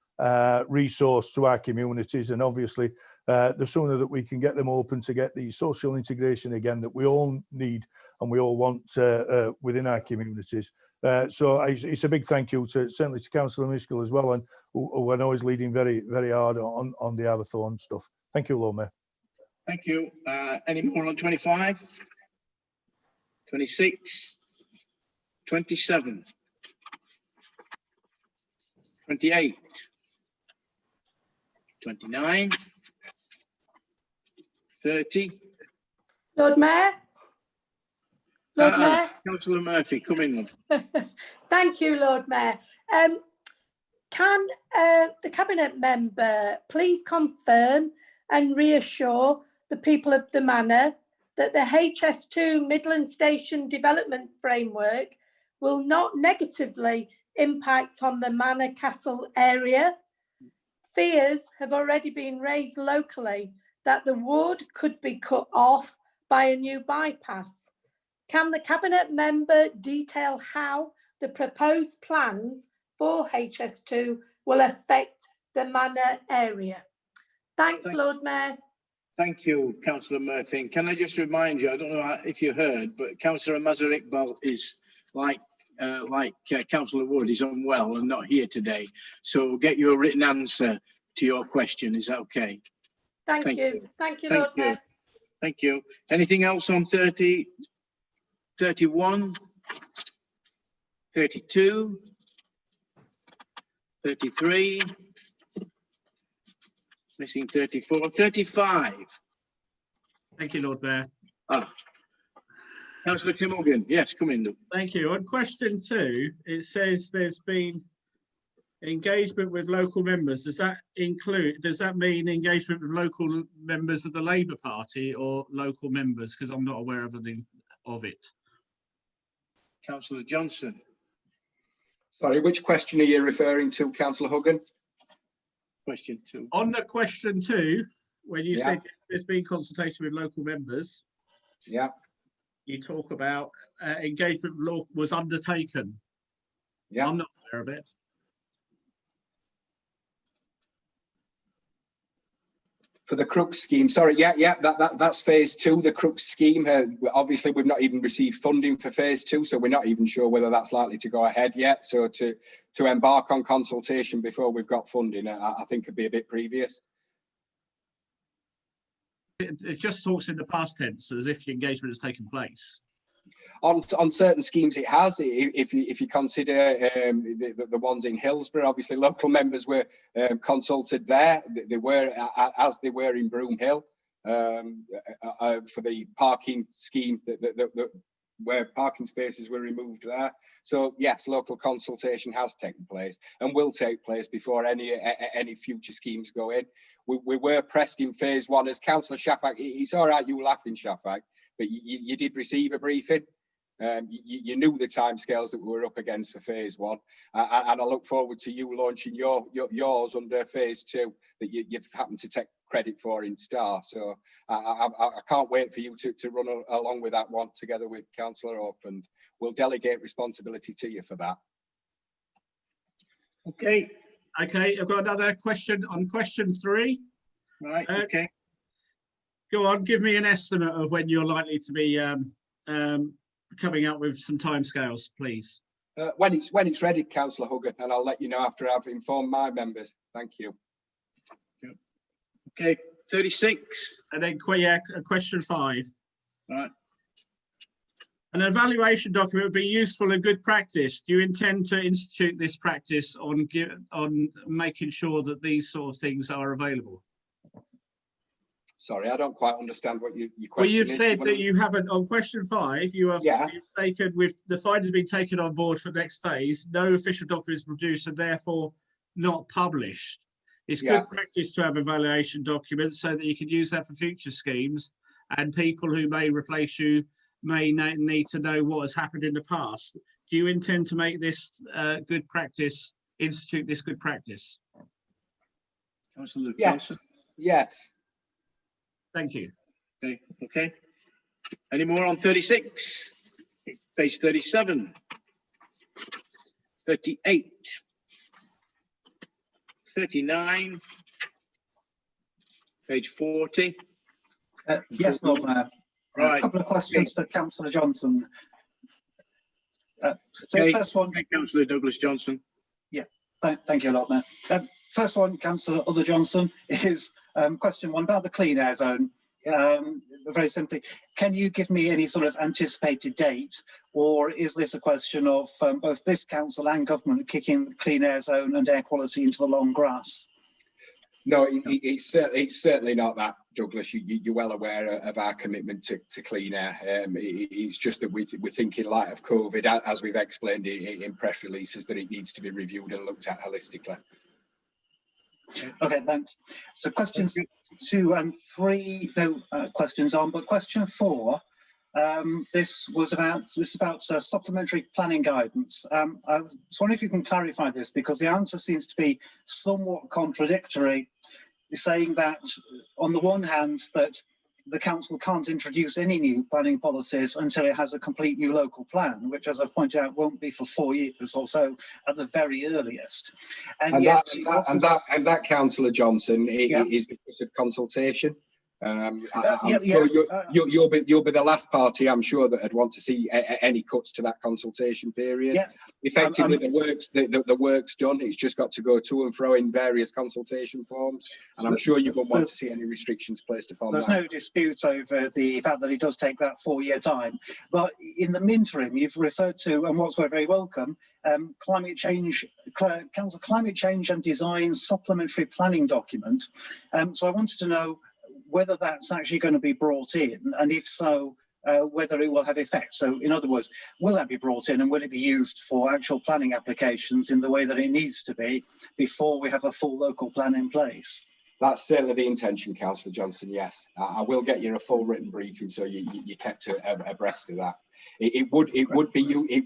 resource to our communities, and obviously the sooner that we can get them open to get the social integration again that we all need and we all want within our communities. So it's a big thank you to certainly to Councillor Miskill as well, and who I know is leading very, very hard on the Arbourthorne stuff. Thank you, Lord Mayor. Thank you. Any more on 25? 26, 27, 28, 29, 30. Lord Mayor? Lord Mayor? Councillor Murphy, come in. Thank you, Lord Mayor. Can the Cabinet member please confirm and reassure the people of the Manor that the HS2 Midland Station Development Framework will not negatively impact on the Manor Castle area? Fears have already been raised locally that the wood could be cut off by a new bypass. Can the Cabinet member detail how the proposed plans for HS2 will affect the Manor area? Thanks, Lord Mayor. Thank you, Councillor Murphy. And can I just remind you, I don't know if you heard, but Councillor Mazhar Iqbal is like Councillor Wood, is unwell and not here today. So we'll get you a written answer to your question. Is that okay? Thank you. Thank you, Lord Mayor. Thank you. Anything else on 30, 31, 32, 33, missing 34, 35. Thank you, Lord Mayor. Councillor Timorgan, yes, come in. Thank you. On question 2, it says there's been engagement with local members. Does that mean engagement with local members of the Labour Party or local members? Because I'm not aware of it. Councillor Johnson. Sorry, which question are you referring to, Councillor Huggan? Question 2. On the question 2, when you said there's been consultation with local members, you talk about engagement law was undertaken. I'm not aware of it. For the Crooks scheme, sorry, that's phase 2, the Crooks scheme. Obviously, we've not even received funding for phase 2, so we're not even sure whether that's likely to go ahead yet. So to embark on consultation before we've got funding, I think could be a bit previous. It just talks in the past tense as if the engagement has taken place. On certain schemes, it has. If you consider the ones in Hillsborough, obviously local members were consulted there. They were as they were in Broomhill for the parking scheme that where parking spaces were removed there. So yes, local consultation has taken place and will take place before any future schemes go in. We were pressed in phase one, as Councillor Shafak, it's all right, you laughing, Shafak, but you did receive a briefing. You knew the timescales that we were up against for phase one, and I look forward to you launching yours under phase two that you've happened to take credit for in Star. So I can't wait for you to run along with that one together with Councillor Hope, and we'll delegate responsibility to you for that. Okay, I've got another question on question 3. Right, okay. Go on, give me an estimate of when you're likely to be coming up with some timescales, please. When it's ready, Councillor Hugger, and I'll let you know after I've informed my members. Thank you. Okay, 36. And then question 5. Right. An evaluation document would be useful and good practice. Do you intend to institute this practice on making sure that these sort of things are available? Sorry, I don't quite understand what your question is. Well, you've said that you haven't, on question 5, you have you've taken, with the findings been taken on board for the next phase, no official documents produced and therefore not published. It's good practice to have evaluation documents so that you can use that for future schemes, and people who may replace you may need to know what has happened in the past. Do you intend to make this good practice, institute this good practice? Councillor Yes. Yes. Thank you. Okay. Any more on 36? Page 37. 38. 39. Page 40. Yes, Lord Mayor. Right. A couple of questions for Councillor Johnson. So the first one, Councillor Douglas Johnson. Yeah, thank you, Lord Mayor. First one, Councillor Other Johnson, is question 1 about the clean air zone. Very simply, can you give me any sort of anticipated date, or is this a question of both this council and government kicking the clean air zone and air quality into the long grass? No, it's certainly not that, Douglas. You're well aware of our commitment to clean air. It's just that we think in light of COVID, as we've explained in press releases, that it needs to be reviewed and looked at holistically. Okay, thanks. So questions 2 and 3, no questions on, but question 4, this is about supplementary planning guidance. I was wondering if you can clarify this, because the answer seems to be somewhat contradictory. You're saying that on the one hand that the council can't introduce any new planning policies until it has a complete new local plan, which, as I've pointed out, won't be for 4 years or so at the very earliest. And that Councillor Johnson, is because of consultation. I'm sure you'll be the last party, I'm sure, that would want to see any cuts to that consultation period. Effectively, the work's done. It's just got to go to and fro in various consultation forms, and I'm sure you won't want to see any restrictions placed upon that. There's no dispute over the fact that it does take that 4-year time, but in the interim, you've referred to, and what's very welcome, climate change and design supplementary planning document. So I wanted to know whether that's actually going to be brought in, and if so, whether it will have effect. So in other words, will that be brought in and will it be used for actual planning applications in the way that it needs to be before we have a full local plan in place? That's certainly the intention, Councillor Johnson, yes. I will get you a full written briefing so you kept abreast of that. It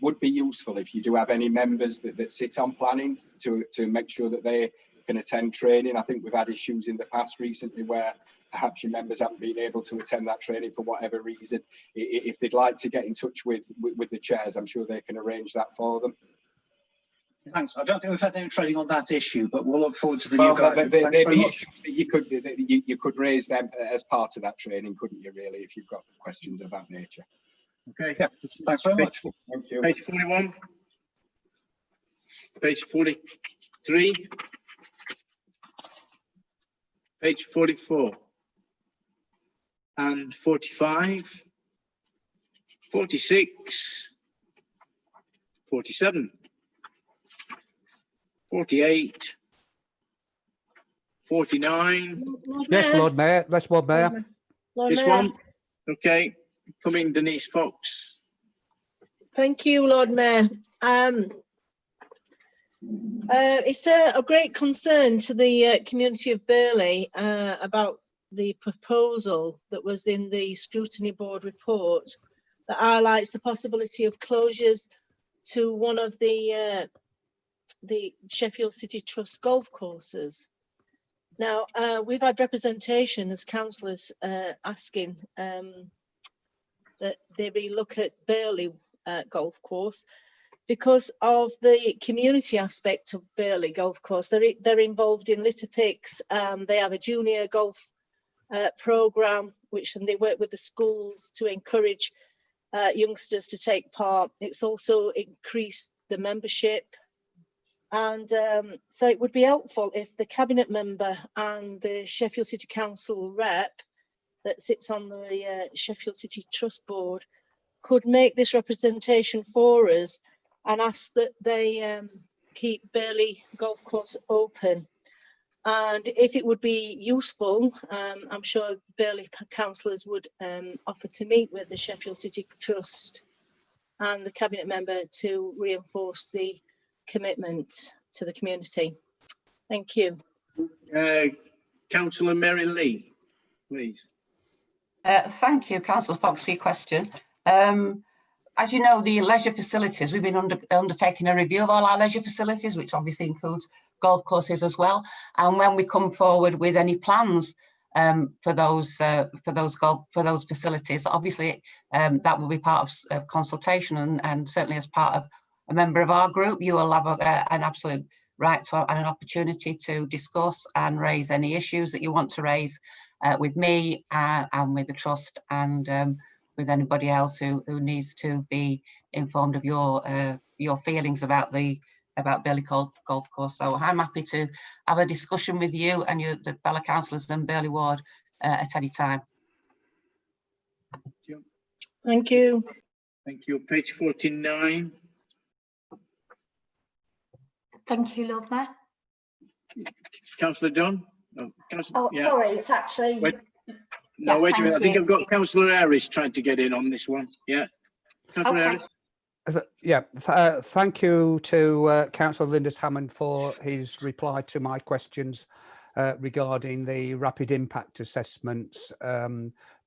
would be useful if you do have any members that sit on planning to make sure that they can attend training. I think we've had issues in the past recently where perhaps your members haven't been able to attend that training for whatever reason. If they'd like to get in touch with the chairs, I'm sure they can arrange that for them. Thanks. I don't think we've had any training on that issue, but we'll look forward to the new guidance. Thanks very much. You could raise them as part of that training, couldn't you, really, if you've got questions of that nature? Okay. Yeah. Thanks very much. Thank you. Page 41. Page 43. Page 44. And 45. 46. 47. 48. 49. Yes, Lord Mayor. That's Lord Mayor. This one. Okay. Coming, Denise Fox. Thank you, Lord Mayor. It's a great concern to the community of Burley about the proposal that was in the scrutiny board report that highlights the possibility of closures to one of the Sheffield City Trust golf courses. Now, we've had representation as councillors asking that they relook at Burley golf course because of the community aspect of Burley golf course. They're involved in litter picks. They have a junior golf program, and they work with the schools to encourage youngsters to take part. It's also increased the membership. And so it would be helpful if the cabinet member and the Sheffield City Council rep that sits on the Sheffield City Trust Board could make this representation for us and ask that they keep Burley Golf Course open. And if it would be useful, I'm sure Burley councillors would offer to meet with the Sheffield City Trust and the cabinet member to reinforce the commitment to the community. Thank you. Councillor Mary Lee, please. Thank you, Councillor Fox, for your question. As you know, the leisure facilities, we've been undertaking a review of all our leisure facilities, which obviously includes golf courses as well. And when we come forward with any plans for those facilities, obviously that will be part of consultation, and certainly as part of a member of our group, you will have an absolute right to and an opportunity to discuss and raise any issues that you want to raise with me and with the trust, and with anybody else who needs to be informed of your feelings about Burley Golf Course. So I'm happy to have a discussion with you and the fellow councillors and Burley Ward at any time. Thank you. Thank you. Page 49. Thank you, Lord Mayor. Councillor Dunn. No, yeah. Sorry, it's actually. Wait a minute. I think I've got Councillor Harris trying to get in on this one. Yeah. Councillor Harris. Yeah, thank you to Councillor Lindis-Hammond for his reply to my questions regarding the rapid impact assessments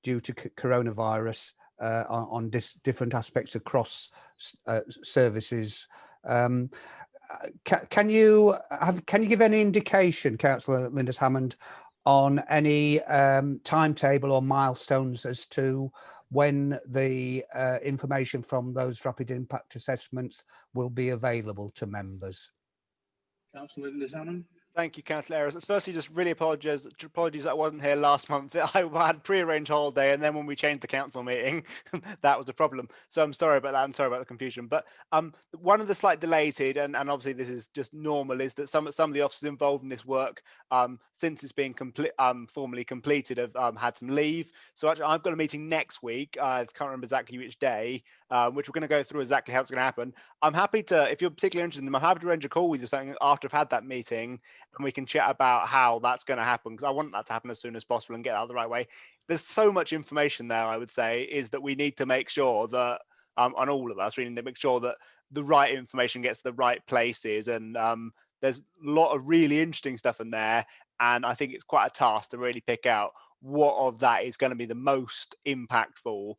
due to coronavirus on different aspects across services. Can you give any indication, Councillor Lindis-Hammond, on any timetable or milestones as to when the information from those rapid impact assessments will be available to members? Councillor Lindis-Hammond. Thank you, Councillor Harris. Firstly, just really apologies that I wasn't here last month. I had pre-arranged holiday, and then when we changed the council meeting, that was the problem. So I'm sorry about that. I'm sorry about the confusion. But one of the slight delays here, and obviously this is just normal, is that some of the officers involved in this work, since it's been formally completed, have had some leave. So actually, I've got a meeting next week. I can't remember exactly which day, which we're going to go through exactly how it's going to happen. I'm happy to, if you're particularly interested in them, I'm happy to arrange a call with you something after I've had that meeting, and we can chat about how that's going to happen, because I want that to happen as soon as possible and get out the right way. There's so much information there, I would say, is that we need to make sure that, on all of us, we need to make sure that the right information gets to the right places. And there's a lot of really interesting stuff in there. And I think it's quite a task to really pick out what of that is going to be the most impactful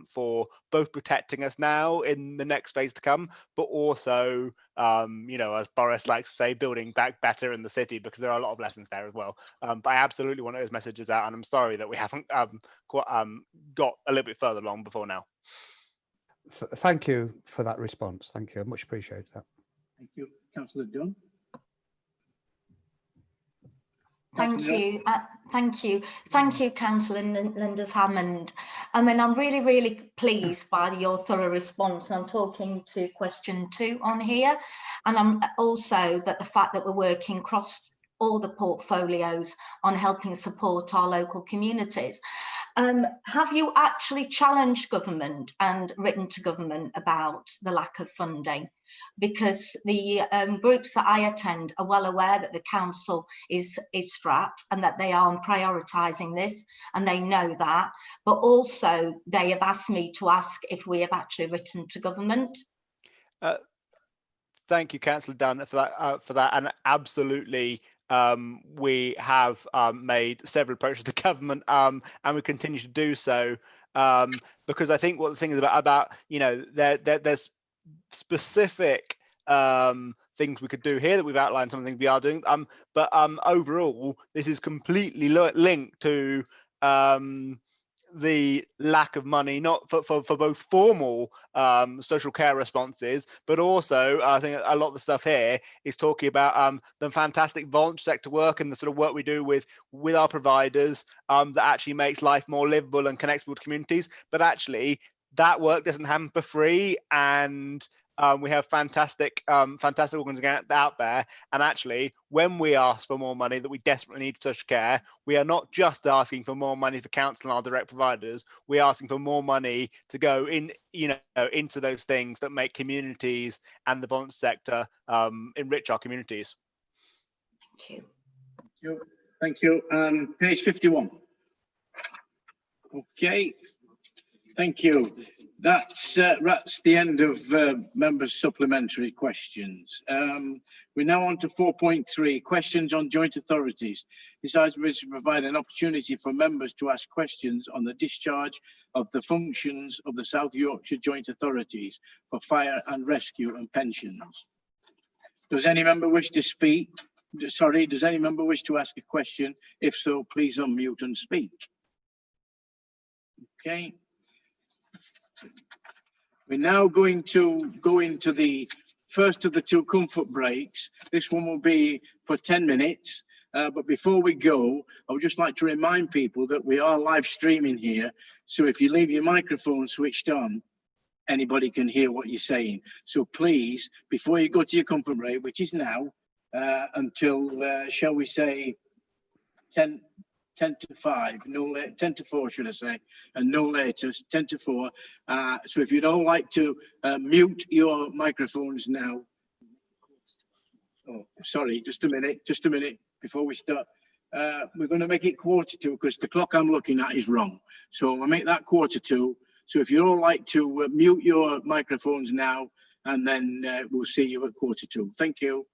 for both protecting us now in the next phase to come, but also, as Boris likes to say, building back better in the city, because there are a lot of lessons there as well. But I absolutely want those messages out, and I'm sorry that we haven't got a little bit further along before now. Thank you for that response. Thank you. I much appreciate that. Thank you. Councillor Dunn. Thank you. Thank you, Councillor Lindis-Hammond. I mean, I'm really, really pleased by your thorough response. I'm talking to question 2 on here. And I'm also that the fact that we're working all the portfolios on helping support our local communities. Have you actually challenged government and written to government about the lack of funding? Because the groups that I attend are well aware that the council is strapped and that they are prioritising this, and they know that, but also they have asked me to ask if we have actually written to government. Thank you, Councillor Dunn, for that, and absolutely. We have made several approaches to government, and we continue to do so, because I think what the thing is about you know, there's specific things we could do here that we've outlined, some of the things we are doing, but overall this is completely linked to the lack of money, not for both formal social care responses, but also I think a lot of the stuff here is talking about the fantastic voluntary sector work and the sort of work we do with our providers that actually makes life more livable and connects with communities. But actually that work doesn't happen for free, and we have fantastic organisations out there. And actually, when we ask for more money that we desperately need for social care, we are not just asking for more money for council and our direct providers. We're asking for more money to go in, into those things that make communities and the voluntary sector enrich our communities. Thank you. Thank you. Page 51. Okay. Thank you. That's the end of members' supplementary questions. We're now on to 4.3, questions on joint authorities. This item is to provide an opportunity for members to ask questions on the discharge of the functions of the South Yorkshire Joint Authorities for fire and rescue and pensions. Does any member wish to speak? Sorry, does any member wish to ask a question? If so, please unmute and speak. Okay. We're now going to go into the first of the two comfort breaks. This one will be for 10 minutes. But before we go, I would just like to remind people that we are live streaming here. So if you leave your microphone switched on, anybody can hear what you're saying. So please, before you go to your comfort break, which is now, until, shall we say, 10 to 5, no later, 10 to 4, should I say, and no later, 10 to 4. So if you'd all like to mute your microphones now. Oh, sorry, just a minute before we start. We're going to make it 1:45 because the clock I'm looking at is wrong. So we'll make that 1:45. So if you'd all like to mute your microphones now, and then we'll see you at 1:45. Thank you.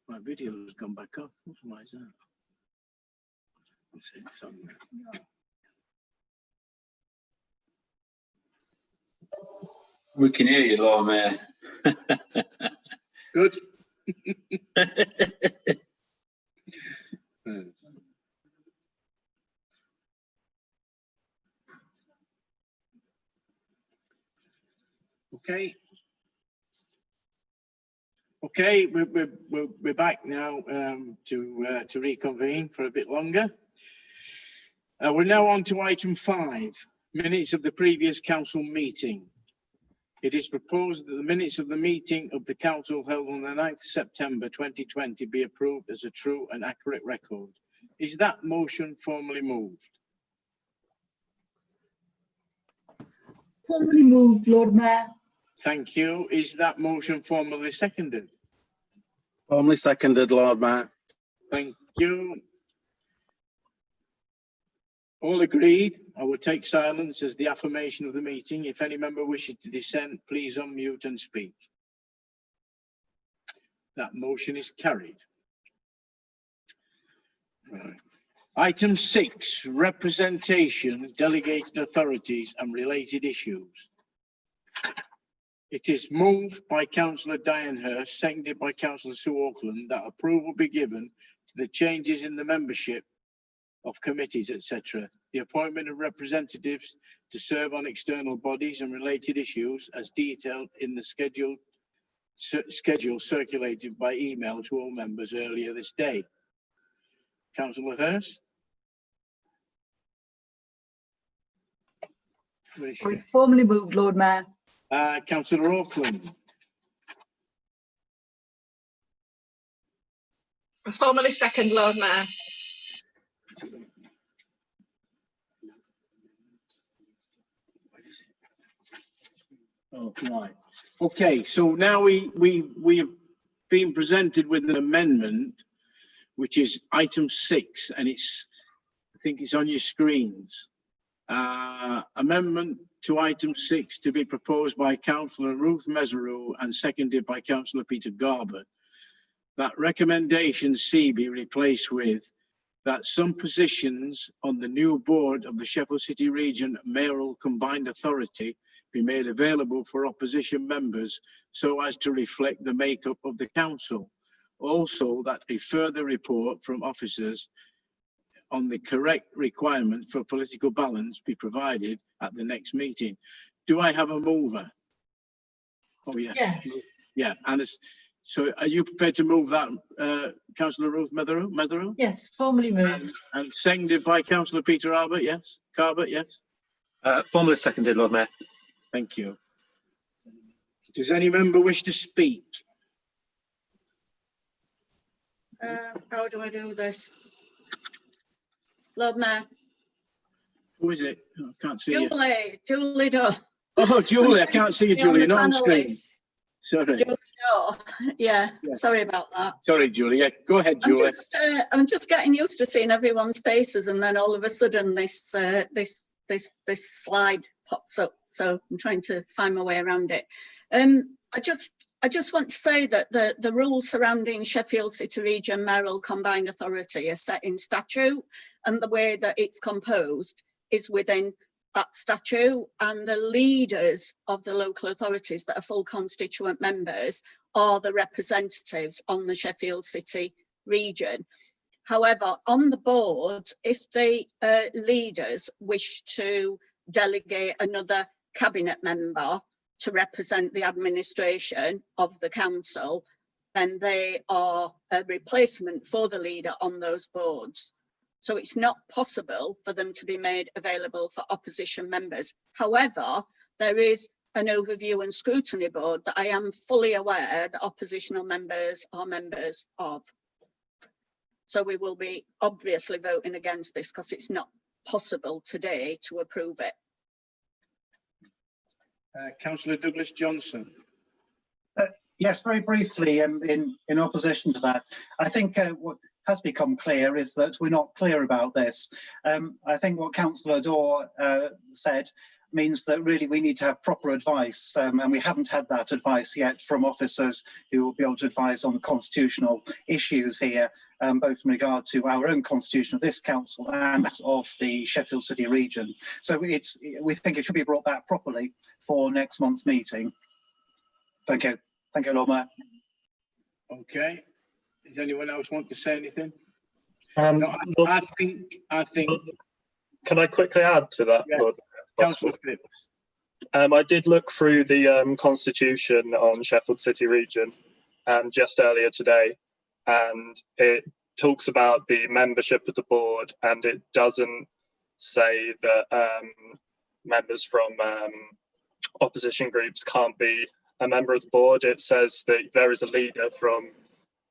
My video's gone back up. Why is that? Let's see, it's on there. We can hear you, Lord Mayor. Good. Okay. Okay, we're back now to reconvene for a bit longer. We're now on to item 5, minutes of the previous council meeting. It is proposed that the minutes of the meeting of the council held on the 9th September 2020 be approved as a true and accurate record. Is that motion formally moved? Formally moved, Lord Mayor. Thank you. Is that motion formally seconded? Formally seconded, Lord Mayor. Thank you. All agreed. I will take silence as the affirmation of the meeting. If any member wishes to dissent, please unmute and speak. That motion is carried. Right. Item 6, representation, delegated authorities and related issues. It is moved by Councillor Diane Hurst, seconded by Councillor Sue Auckland, that approval be given to the changes in the membership of committees, etc. The appointment of representatives to serve on external bodies and related issues as detailed in the schedule circulated by email to all members earlier this day. Councillor Hurst. Formally moved, Lord Mayor. Councillor Auckland. Formally second, Lord Mayor. Oh, right. Okay, so now we have been presented with an amendment, which is item 6, and I think it's on your screens. Amendment to item 6 to be proposed by Councillor Ruth Mesereau and seconded by Councillor Peter Garber. That recommendation C be replaced with that some positions on the new board of the Sheffield City Region Mayoral Combined Authority be made available for opposition members so as to reflect the makeup of the council. Also, that a further report from officers on the correct requirement for political balance be provided at the next meeting. Do I have a mover? Oh, yes. Yes. Yeah, and so are you prepared to move that, Councillor Ruth Mesereau? Yes, formally moved. And seconded by Councillor Peter Albert, yes? Carbert, yes? Formally seconded, Lord Mayor. Thank you. Does any member wish to speak? How do I do this? Lord Mayor. Who is it? Oh, I can't see Julie, Julie Doe. Oh, Julie, I can't see you, Julie. Not on screen. Sorry. Julie Doe. Yeah, sorry about that. Sorry, Julie. Yeah, go ahead, Julie. I'm just getting used to seeing everyone's faces, and then all of a sudden this slide pops up. So I'm trying to find my way around it. I just want to say that the rules surrounding Sheffield City Region Mayoral Combined Authority are set in statute, and the way that it's composed is within that statute, and the leaders of the local authorities that are full constituent members are the representatives on the Sheffield City Region. However, on the board, if the leaders wish to delegate another cabinet member to represent the administration of the council, then they are a replacement for the leader on those boards. So it's not possible for them to be made available for opposition members. However, there is an overview and scrutiny board that I am fully aware that oppositional members are members of. So we will be obviously voting against this because it's not possible today to approve it. Councillor Douglas Johnson. Yes, very briefly, in opposition to that, I think what has become clear is that we're not clear about this. I think what Councillor Dorr said means that really we need to have proper advice, and we haven't had that advice yet from officers who will be able to advise on the constitutional issues here, both in regard to our own constitution of this council and that of the Sheffield City region. So we think it should be brought back properly for next month's meeting. Thank you. Thank you, Lord Mayor. Okay. Does anyone else want to say anything? No, I think. Can I quickly add to that, Yeah. Lord? Councillor Phipps. I did look through the constitution on Sheffield City region just earlier today, and it talks about the membership of the board, and it doesn't say that members from opposition groups can't be a member of the board. It says that there is a leader from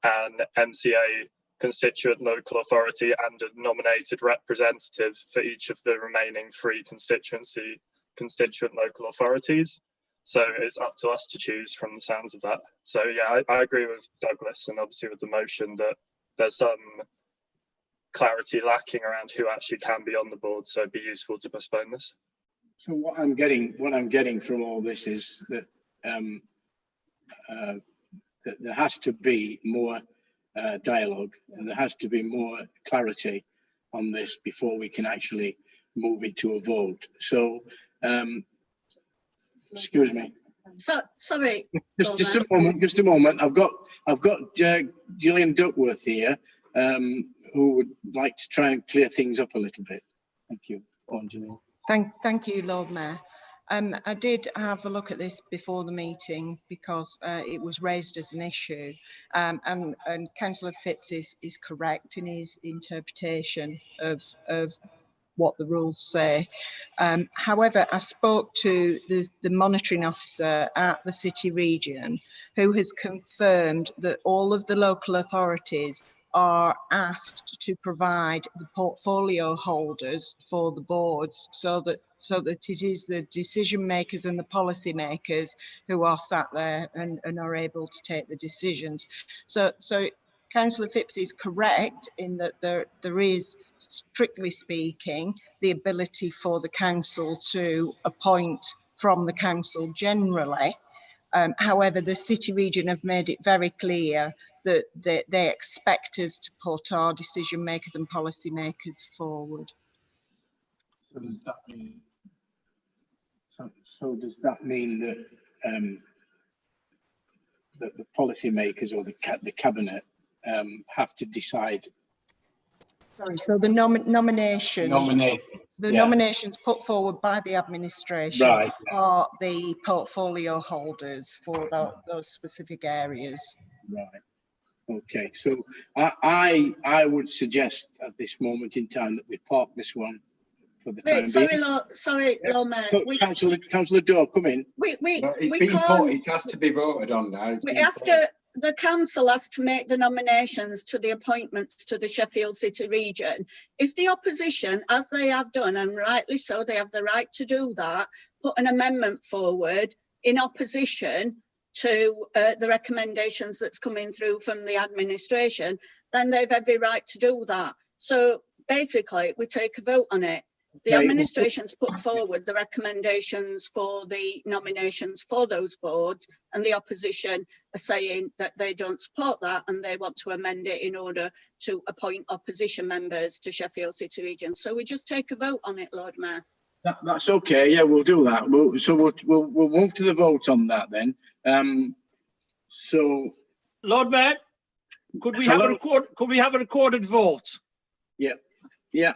an MCA constituent local authority and a nominated representative for each of the remaining 3 constituent local authorities. So it's up to us to choose from the sounds of that. So yeah, I agree with Douglas, and obviously with the motion that there's some clarity lacking around who actually can be on the board. So it'd be useful to postpone this. So what I'm getting from all this is that that there has to be more dialogue, and there has to be more clarity on this before we can actually move it to a vote. So, excuse me. So sorry. Just a moment. I've got Gillian Duckworth here, who would like to try and clear things up a little bit. Thank you. Go on, Gillian. Thank you, Lord Mayor. I did have a look at this before the meeting because it was raised as an issue, and Councillor Phipps is correct in his interpretation of what the rules say. However, I spoke to the monitoring officer at the city region, who has confirmed that all of the local authorities are asked to provide the portfolio holders for the boards, so that it is the decision makers and the policy makers who are sat there and are able to take the decisions. So Councillor Phipps is correct in that there is, strictly speaking, the ability for the council to appoint from the council generally. However, the city region have made it very clear that they expect us to put our decision makers and policy makers forward. So does that mean? So does that mean that that the policy makers or the cabinet have to decide? Sorry, so the nominations. Nominations put forward by the administration are the portfolio holders for those specific areas. Right. Okay. So I would suggest at this moment in time that we park this one for the time being. Sorry, Lord Mayor. Councillor Doe, come in. It has to be voted on now. The council has to make the nominations to the appointments to the Sheffield City region. If the opposition, as they have done, and rightly so, they have the right to do that, put an amendment forward in opposition to the recommendations that's coming through from the administration, then they've every right to do that. So basically, we take a vote on it. The administration's put forward the recommendations for the nominations for those boards, and the opposition are saying that they don't support that and they want to amend it in order to appoint opposition members to Sheffield City region. So we just take a vote on it, Lord Mayor. That's okay. Yeah, we'll do that. We'll move to the vote on that then. So, Lord Mayor, could we have a recorded vote? Yeah. Yeah.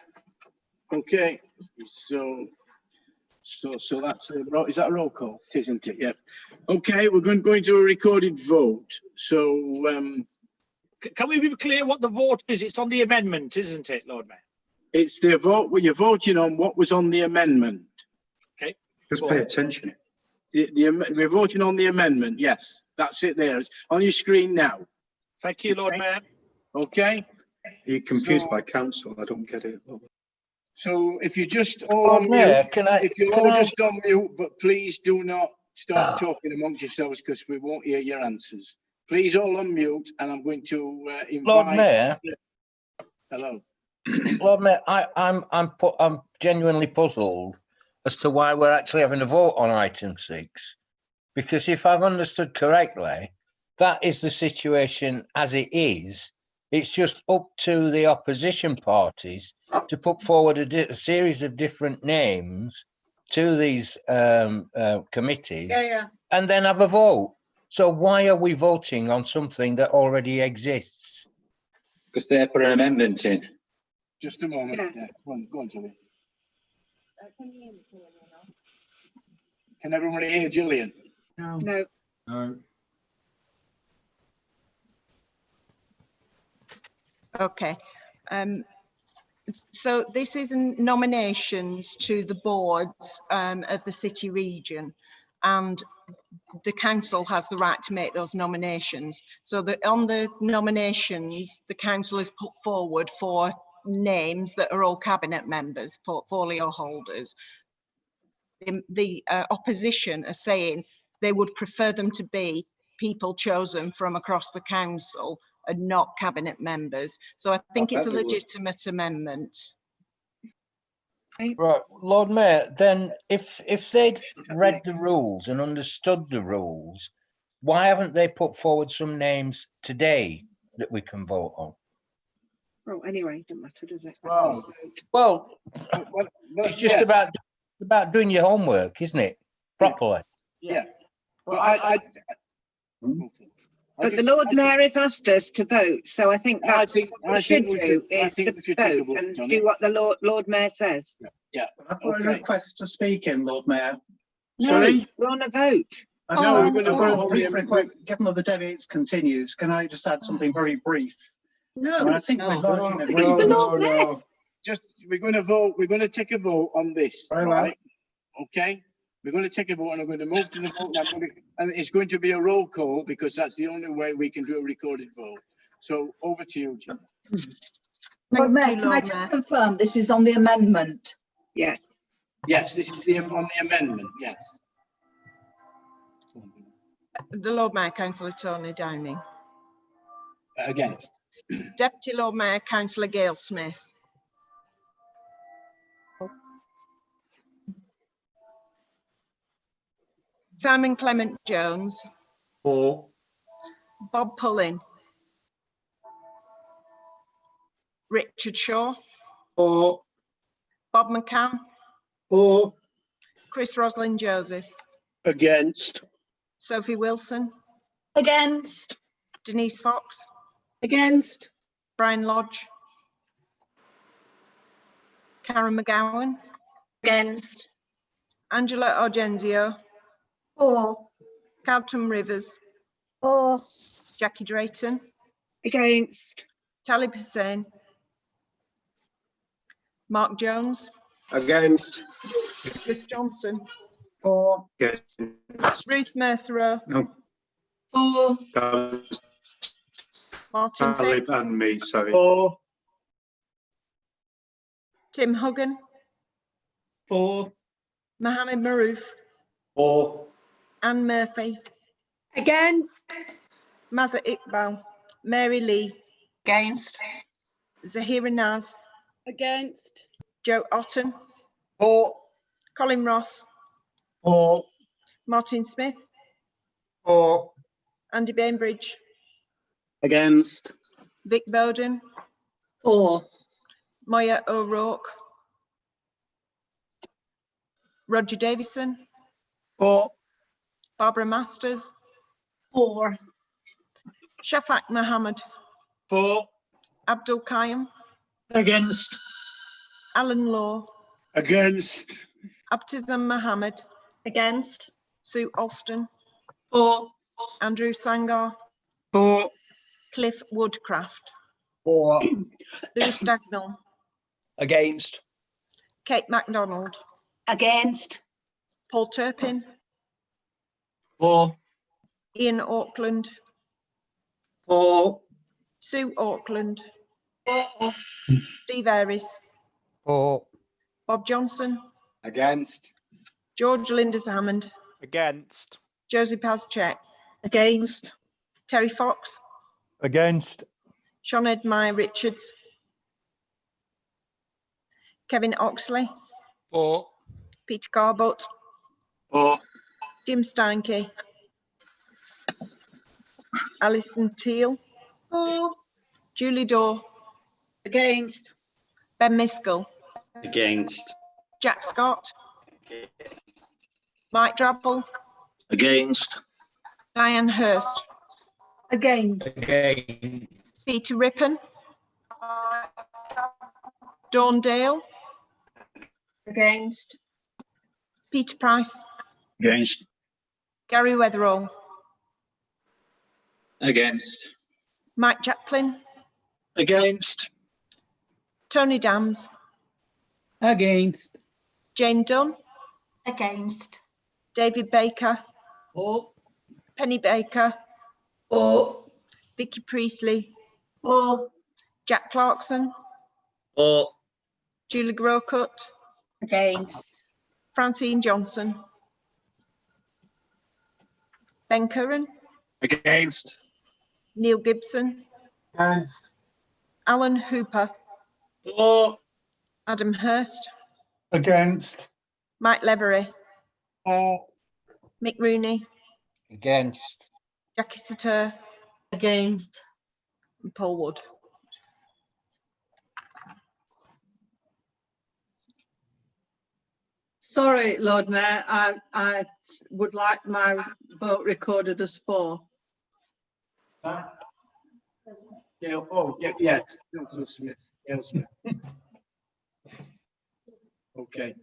Okay. So that's is that a roll call? It isn't it? Yeah. Okay, we're going to a recorded vote. So can we be clear what the vote is? It's on the amendment, isn't it, Lord Mayor? It's the vote where you're voting on what was on the amendment. Okay. Just pay attention. We're voting on the amendment. Yes, that's it there. It's on your screen now. Thank you, Lord Mayor. Okay. You're confused by council. I don't get it. So if you just all on mute, if you're all just on mute, but please do not start talking amongst yourselves because we won't hear your answers. Please all unmute, and I'm going to invite. Lord Mayor. Hello. Lord Mayor, I'm genuinely puzzled as to why we're actually having a vote on item 6. Because if I've understood correctly, that is the situation as it is. It's just up to the opposition parties to put forward a series of different names to these committees and then have a vote. So why are we voting on something that already exists? Because they put an amendment in. Just a moment. Yeah. Go on, Julie. Can everybody hear Gillian? No. No. Okay. So this is nominations to the boards of the city region, and the council has the right to make those nominations. So that on the nominations, the council has put forward 4 names that are all cabinet members, portfolio holders. The opposition are saying they would prefer them to be people chosen from across the council and not cabinet members. So I think it's a legitimate amendment. Right, Lord Mayor, then if they'd read the rules and understood the rules, why haven't they put forward some names today that we can vote on? Oh, anyway, doesn't matter, does it? Well, it's just about doing your homework, isn't it? Properly. Yeah. But the Lord Mayor has asked us to vote, so I think that's what we should do, is to vote and do what the Lord Mayor says. Yeah. I've got a request to speak in, Lord Mayor. No, we're on a vote. No, we're going to I've got vote a on brief the request. Given that the debate continues, can I just add something very brief? No, I mean, I think we're largely in because the agreement. Lord Mayor. Just, we're going to vote. We're going to take a vote on this, Very well. right? Okay. We're going to take a vote, and I'm going to move to the vote. And it's going to be a roll call because that's the only way we can do a recorded vote. So over to you, Jim. Lord Mayor, can I just confirm this is on the amendment? Yes. Yes, this is on the amendment. Yes. The Lord Mayor, Councillor Tony Downing. Against. Deputy Lord Mayor, Councillor Gail Smith. Simon Clement Jones. For. Bob Pullin. Richard Shaw. For. Bob McCann. For. Chris Roslin Joseph. Against. Sophie Wilson. Against. Denise Fox. Against. Brian Lodge. Karen McGowan. Against. Angela Argenzio. For. Carlton Rivers. For. Jackie Drayton. Against. Talib Hussain. Mark Jones. Against. Chris Johnson. For. Ruth Mercereau. No. For. Martin Fitz. And me, sorry. For. Tim Huggan. For. Mohammed Maroof. For. Anne Murphy. Against. Mazza Iqbal. Mary Lee. Against. Zahira Naz. Against. Joe Otten. For. Colin Ross. For. Martin Smith. For. Andy Bainbridge. Against. Vic Bowden. For. Moya O'Rourke. Roger Davison. For. Barbara Masters. For. Shafak Mohammed. For. Abdul Qayyum. Against. Alan Law. Against. Abtizam Mohammed. Against. Sue Alston. For. Andrew Sangar. For. Cliff Woodcraft. For. Lewis Dagnall. Against. Kate MacDonald. Against. Paul Turpin. For. Ian Auckland. For. Sue Auckland. For. Steve Aris. For. Bob Johnson. Against. George Linders Hammond. Against. Josie Pazchek. Against. Terry Fox. Against. Sean Edmire Richards. Kevin Oxley. For. Peter Garbutt, For. Jim Steinke, Alison Teal, Julie Daw, Against. Ben Miskell, Against. Jack Scott, Mike Drabble, Against. Diane Hurst, Against. Against. Peter Rippon, Dawn Dale, Against. Peter Price, Against. Gary Weatherall, Against. Mike Chaplin, Against. Tony Dams, Against. Jane Dunn, Against. David Baker, Penny Baker, Vicky Priestley, Jack Clarkson, For. Julie Grocott, Against. Francine Johnson, Ben Curran, Against. Neil Gibson, Against. Alan Hooper, For. Adam Hurst, Against. Mike Levery, Mick Rooney, Against. Jackie Satur, Against. and Paul Wood. Sorry, Lord Mayor, I would like my vote recorded as for. Yeah, oh, yeah, yes. Councillor Smith. Councillor Smith. Okay.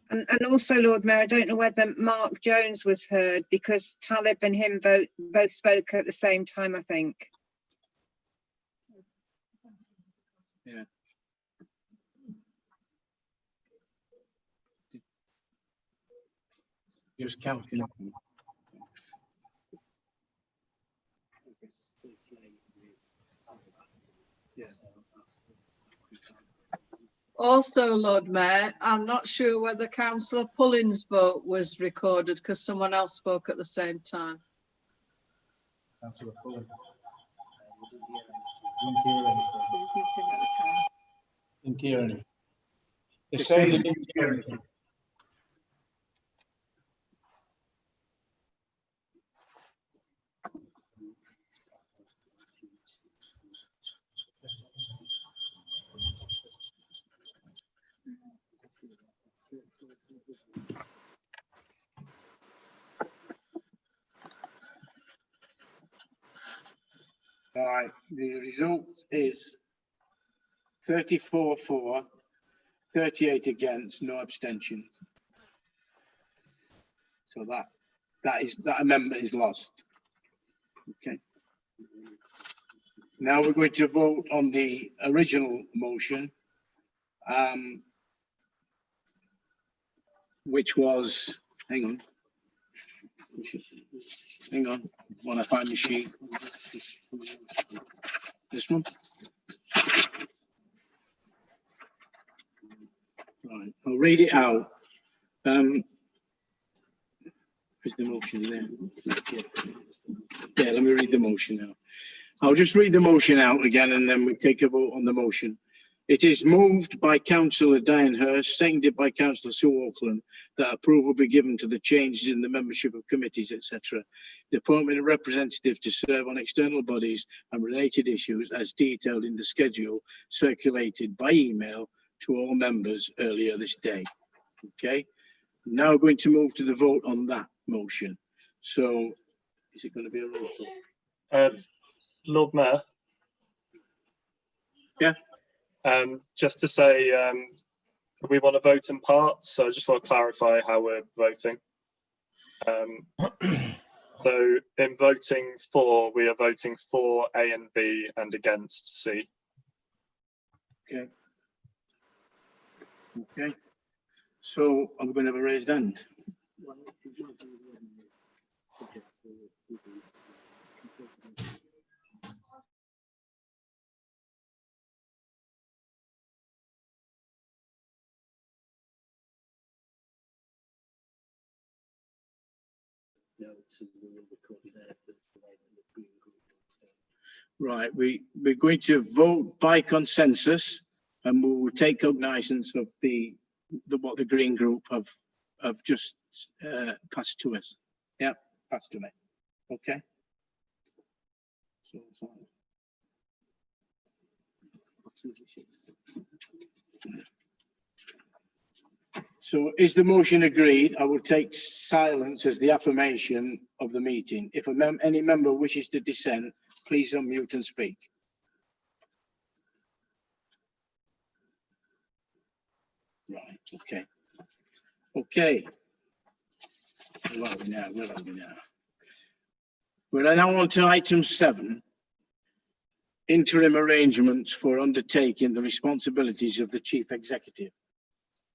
And also, Lord Mayor, I don't know whether Mark Jones was heard because Talib and him both spoke at the same time, I think. Yeah. Just counting up. Yeah. Also, Lord Mayor, I'm not sure whether Councillor Pulling's vote was recorded because someone else spoke at the same time. Councillor Pulling. Didn't hear anything. They say they didn't hear anything. All right, the result is 34 for, 38 against, no abstention. So that amendment is lost. Okay. Now we're going to vote on the original motion, which was, hang on, when I find the sheet. This one. Right, I'll read it out. Is the motion there? Yeah, let me read the motion now. I'll just read the motion out again and then we take a vote on the motion. It is moved by Councillor Diane Hurst, seconded by Councillor Sue Auckland, that approval be given to the changes in the membership of committees, etc. The appointment of representatives to serve on external bodies and related issues as detailed in the schedule circulated by email to all members earlier this day. Okay, now we're going to move to the vote on that motion. So is it going to be a roll call? Lord Mayor. Yeah. Just to say, we want to vote in parts, so I just want to clarify how we're voting. So in voting for, we are voting for A and B and against C. Okay. Okay. So I'm going to have a raised hand. Right, we're going to vote by consensus and we will take cognizance of the what the Green Group have just passed to us. Yeah, passed to me. Okay. So is the motion agreed? I will take silence as the affirmation of the meeting. If any member wishes to dissent, please unmute and speak. Right, okay. Okay. Where are we now? Where are we now? We're now on to item 7. Interim arrangements for undertaking the responsibilities of the Chief Executive.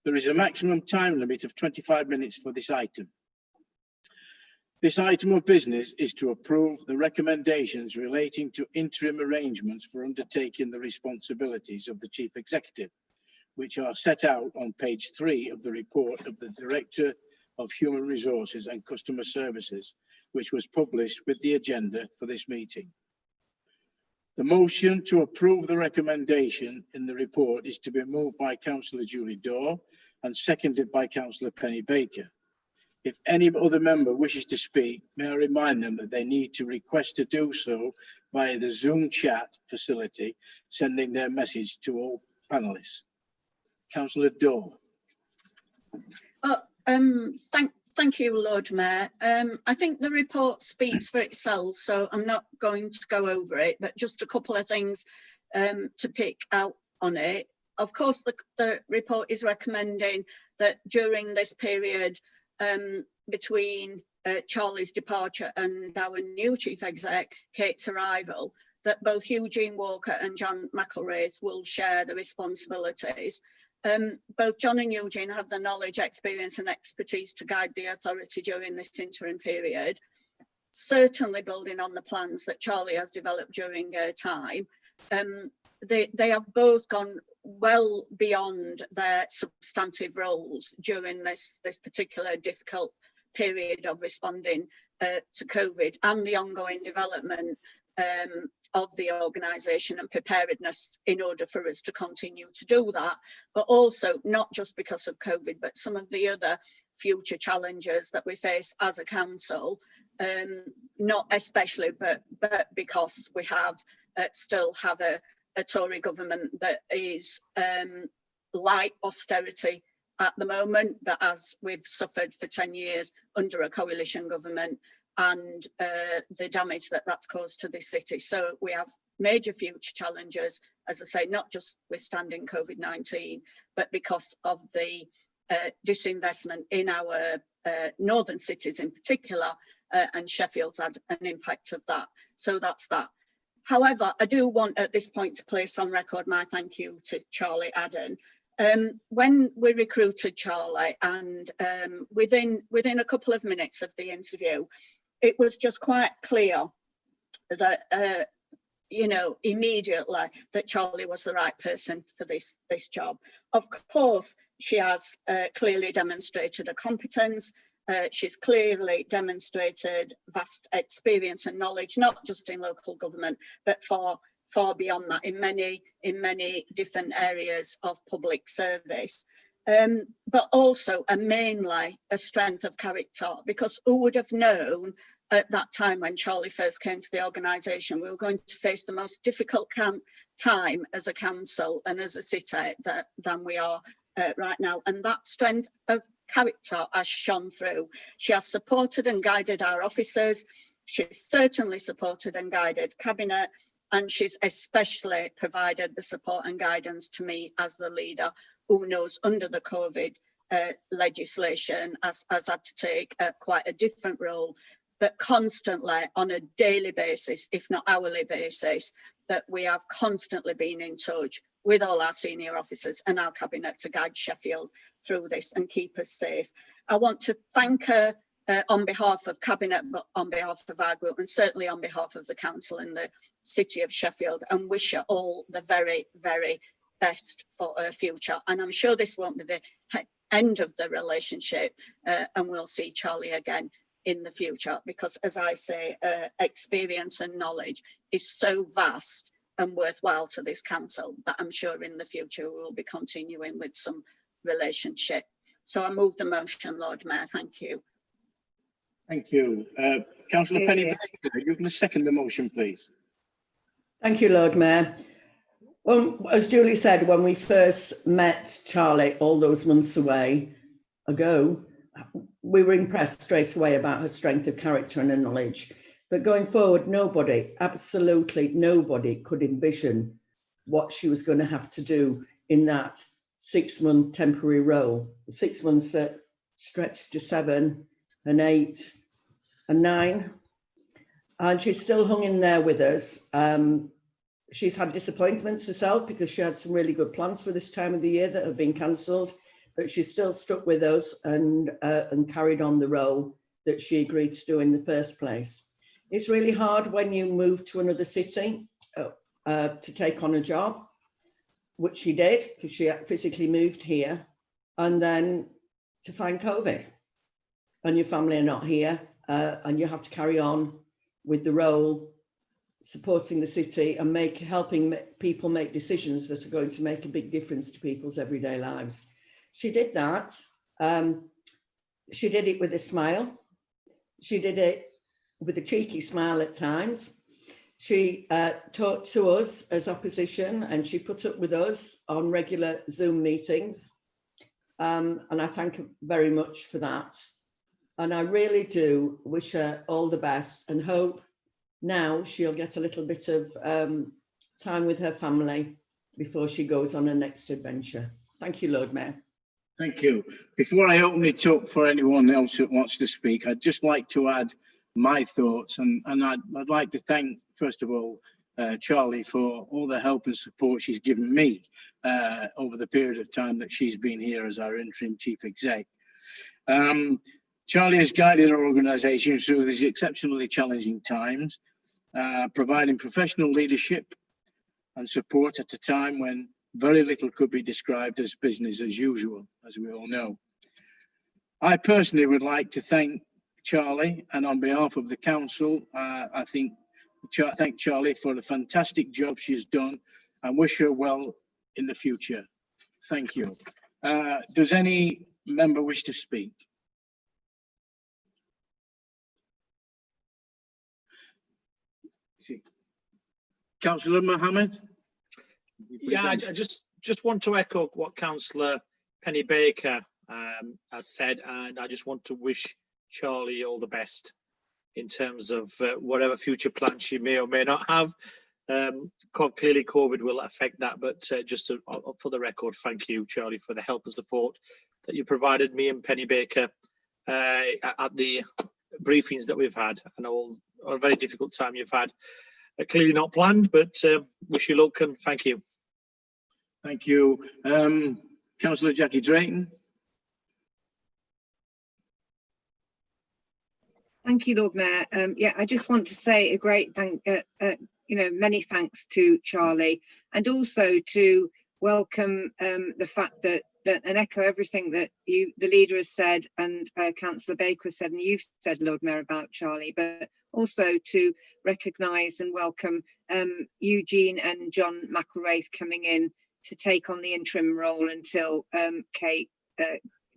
There is a maximum time limit of 25 minutes for this item. This item of business is to approve the recommendations relating to interim arrangements for undertaking the responsibilities of the Chief Executive, which are set out on page 3 of the report of the Director of Human Resources and Customer Services, which was published with the agenda for this meeting. The motion to approve the recommendation in the report is to be moved by Councillor Julie Dorr and seconded by Councillor Penny Baker. If any other member wishes to speak, may I remind them that they need to request to do so via the Zoom chat facility, sending their message to all panellists. Councillor Dorr. Thank you, Lord Mayor. I think the report speaks for itself, so I'm not going to go over it, but just a couple of things to pick out on it. Of course, the report is recommending that during this period between Charlie's departure and our new Chief Exec, Kate's arrival, that both Eugene Walker and John McElraith will share the responsibilities. Both John and Eugene have the knowledge, experience and expertise to guide the authority during this interim period, certainly building on the plans that Charlie has developed during her time. They have both gone well beyond their substantive roles during this particular difficult period of responding to COVID and the ongoing development of the organisation and preparedness in order for us to continue to do that, but also not just because of COVID, but some of the other future challenges that we face as a council, not especially, but because we still have a Tory government that is light austerity at the moment, but as we've suffered for 10 years under a coalition government, and the damage that that's caused to this city. So we have major future challenges, as I say, not just withstanding COVID-19, but because of the disinvestment in our northern cities in particular, and Sheffield's had an impact of that. So that's that. However, I do want at this point to place on record my thank you to Charlie Adden. When we recruited Charlie, and within a couple of minutes of the interview, it was just quite clear that, immediately that Charlie was the right person for this job. Of course, she has clearly demonstrated a competence. She's clearly demonstrated vast experience and knowledge, not just in local government, but far beyond that in many different areas of public service. But also mainly a strength of character, because who would have known at that time when Charlie first came to the organisation, we were going to face the most difficult time as a council and as a city than we are right now. And that strength of character has shone through. She has supported and guided our officers. She's certainly supported and guided Cabinet, and she's especially provided the support and guidance to me as the leader, who knows under the COVID legislation has had to take quite a different role, but constantly on a daily basis, if not hourly basis, that we have constantly been in touch with all our senior officers and our Cabinet to guide Sheffield through this and keep us safe. I want to thank her on behalf of Cabinet, but on behalf of our group, and certainly on behalf of the council and the city of Sheffield, and wish her all the very, very best for her future. And I'm sure this won't be the end of the relationship, and we'll see Charlie again in the future, because as I say, experience and knowledge is so vast and worthwhile to this council that I'm sure in the future we'll be continuing with some relationship. So I move the motion, Lord Mayor. Thank you. Thank you. Councillor Penny Baker, you can second the motion, please. Thank you, Lord Mayor. Well, as Julie said, when we first met Charlie all those months ago, we were impressed straight away about her strength of character and her knowledge. But going forward, nobody, absolutely nobody, could envision what she was going to have to do in that 6-month temporary role. 6 months that stretched to 7 and 8 and 9. And she's still hung in there with us. She's had disappointments herself because she had some really good plans for this time of the year that have been cancelled, but she's still stuck with us and carried on the role that she agreed to do in the first place. It's really hard when you move to another city to take on a job, which she did because she physically moved here, and then to find COVID and your family are not here and you have to carry on with the role, supporting the city and helping people make decisions that are going to make a big difference to people's everyday lives. She did that. She did it with a smile. She did it with a cheeky smile at times. She talked to us as opposition and she put up with us on regular Zoom meetings. And I thank her very much for that. And I really do wish her all the best and hope now she'll get a little bit of time with her family before she goes on her next adventure. Thank you, Lord Mayor. Thank you. Before I open it up for anyone else that wants to speak, I'd just like to add my thoughts, and I'd like to thank, first of all, Charlie for all the help and support she's given me over the period of time that she's been here as our interim chief exec. Charlie has guided our organisation through these exceptionally challenging times, providing professional leadership and support at a time when very little could be described as business as usual, as we all know. I personally would like to thank Charlie, and on behalf of the council, I thank Charlie for the fantastic job she's done and wish her well in the future. Thank you. Does any member wish to speak? Councillor Mohammed? Yeah, I just want to echo what Councillor Penny Baker has said, and I just want to wish Charlie all the best in terms of whatever future plans she may or may not have. Clearly COVID will affect that, but just for the record, thank you, Charlie, for the help and support that you provided me and Penny Baker at the briefings that we've had. I know a very difficult time you've had. Clearly not planned, but wish you luck and thank you. Thank you. Councillor Jackie Drayton. Thank you, Lord Mayor. Yeah, I just want to say a great thank, many thanks to Charlie, and also to welcome the fact that and echo everything that the leader has said and Councillor Baker has said and you've said, Lord Mayor, about Charlie, but also to recognise and welcome Eugene and John McElwraith coming in to take on the interim role until Kate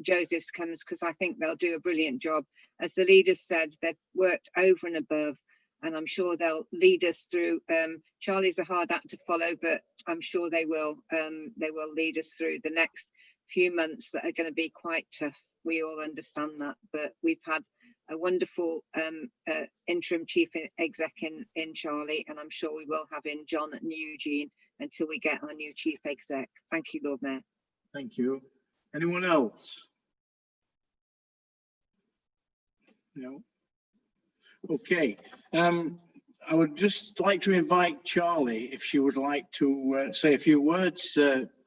Josephs comes, because I think they'll do a brilliant job. As the leader said, they've worked over and above, and I'm sure they'll lead us through. Charlie's a hard act to follow, but I'm sure they will lead us through the next few months that are going to be quite tough. We all understand that, but we've had a wonderful interim chief exec in Charlie, and I'm sure we will have in John and Eugene until we get our new chief exec. Thank you, Lord Mayor. Thank you. Anyone else? No. Okay. I would just like to invite Charlie, if she would like to say a few words.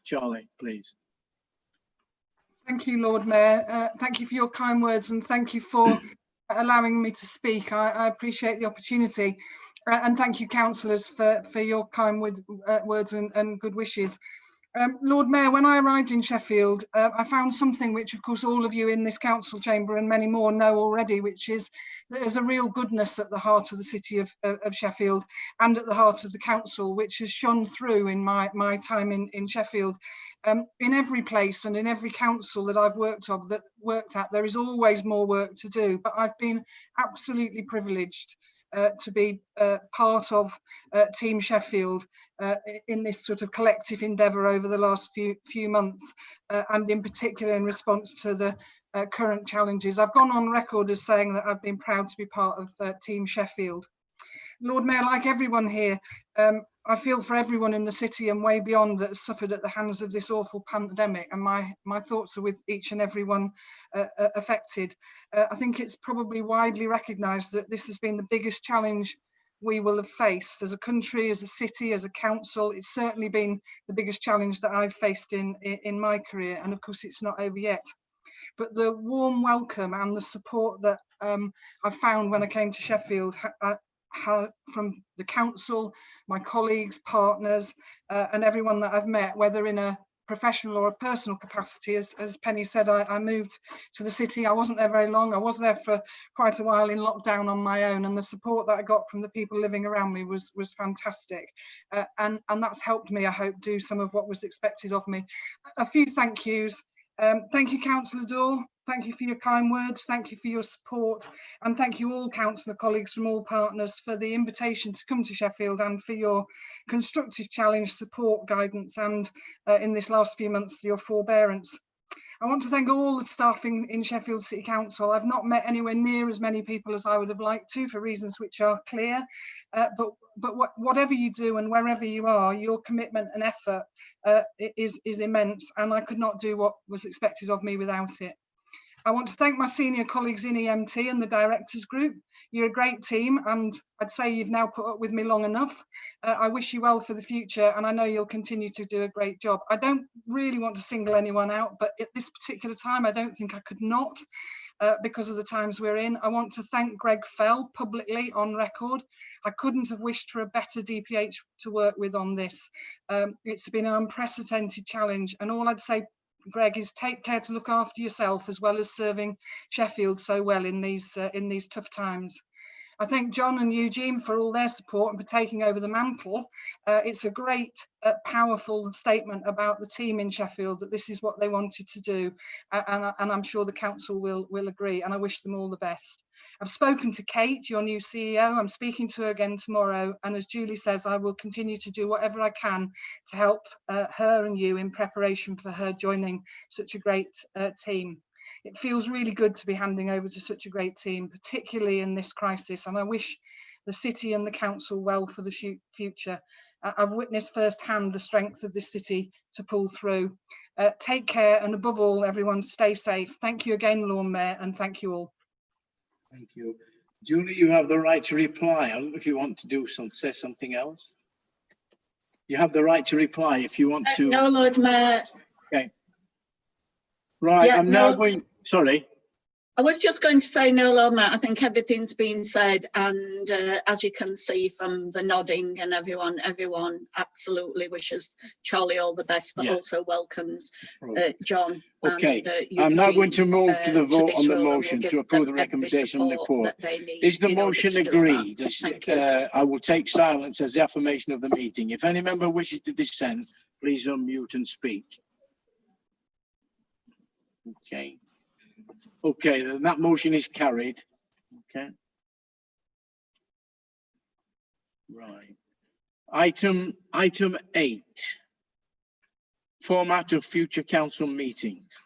Charlie, please. Thank you, Lord Mayor. Thank you for your kind words, and thank you for allowing me to speak. I appreciate the opportunity, and thank you, councillors, for your kind words and good wishes. Lord Mayor, when I arrived in Sheffield, I found something which, of course, all of you in this council chamber and many more know already, which is that there's a real goodness at the heart of the city of Sheffield and at the heart of the council, which has shone through in my time in Sheffield. In every place and in every council that I've worked at, there is always more work to do, but I've been absolutely privileged to be part of Team Sheffield in this sort of collective endeavour over the last few months, and in particular in response to the current challenges. I've gone on record as saying that I've been proud to be part of Team Sheffield. Lord Mayor, like everyone here, I feel for everyone in the city and way beyond that has suffered at the hands of this awful pandemic, and my thoughts are with each and every one affected. I think it's probably widely recognised that this has been the biggest challenge we will have faced as a country, as a city, as a council. It's certainly been the biggest challenge that I've faced in my career, and of course it's not over yet. But the warm welcome and the support that I found when I came to Sheffield from the council, my colleagues, partners, and everyone that I've met, whether in a professional or a personal capacity. As Penny said, I moved to the city. I wasn't there very long. I was there for quite a while in lockdown on my own, and the support that I got from the people living around me was fantastic. And that's helped me, I hope, do some of what was expected of me. A few thank yous. Thank you, Councillor Dorr. Thank you for your kind words. Thank you for your support. And thank you all councillor colleagues from all partners for the invitation to come to Sheffield and for your constructive challenge, support, guidance, and in this last few months, your forbearance. I want to thank all the staff in Sheffield City Council. I've not met anywhere near as many people as I would have liked to, for reasons which are clear, but whatever you do and wherever you are, your commitment and effort is immense, and I could not do what was expected of me without it. I want to thank my senior colleagues in EMT and the directors group. You're a great team, and I'd say you've now put up with me long enough. I wish you well for the future, and I know you'll continue to do a great job. I don't really want to single anyone out, but at this particular time, I don't think I could not, because of the times we're in. I want to thank Greg Fell publicly on record. I couldn't have wished for a better DPH to work with on this. It's been an unprecedented challenge, and all I'd say, Greg, is take care to look after yourself as well as serving Sheffield so well in these tough times. I thank John and Eugene for all their support and for taking over the mantle. It's a great, powerful statement about the team in Sheffield that this is what they wanted to do, and I'm sure the council will agree, and I wish them all the best. I've spoken to Kate, your new CEO. I'm speaking to her again tomorrow, and as Julie says, I will continue to do whatever I can to help her and you in preparation for her joining such a great team. It feels really good to be handing over to such a great team, particularly in this crisis, and I wish the city and the council well for the future. I've witnessed firsthand the strength of this city to pull through. Take care, and above all, everyone stay safe. Thank you again, Lord Mayor, and thank you all. Thank you. Julie, you have the right to reply. I don't know if you want to say something else. You have the right to reply if you want to. No, Lord Mayor. Okay. Right, Yeah, I'm now going, sorry. I was just going to say, no, Lord Mayor, I think everything's been said, and as you can see from the nodding and everyone absolutely wishes Charlie all the best, but also welcomes John. Okay, and, I'm now going to Eugene, move to the vote on the role, motion to approve the recommendation on the report. Is the motion agreed? I will take silence as the affirmation of the meeting. If any member wishes to dissent, please unmute and speak. Okay. Okay, then that motion is carried. Okay. Right. Item 8. Format of future council meetings.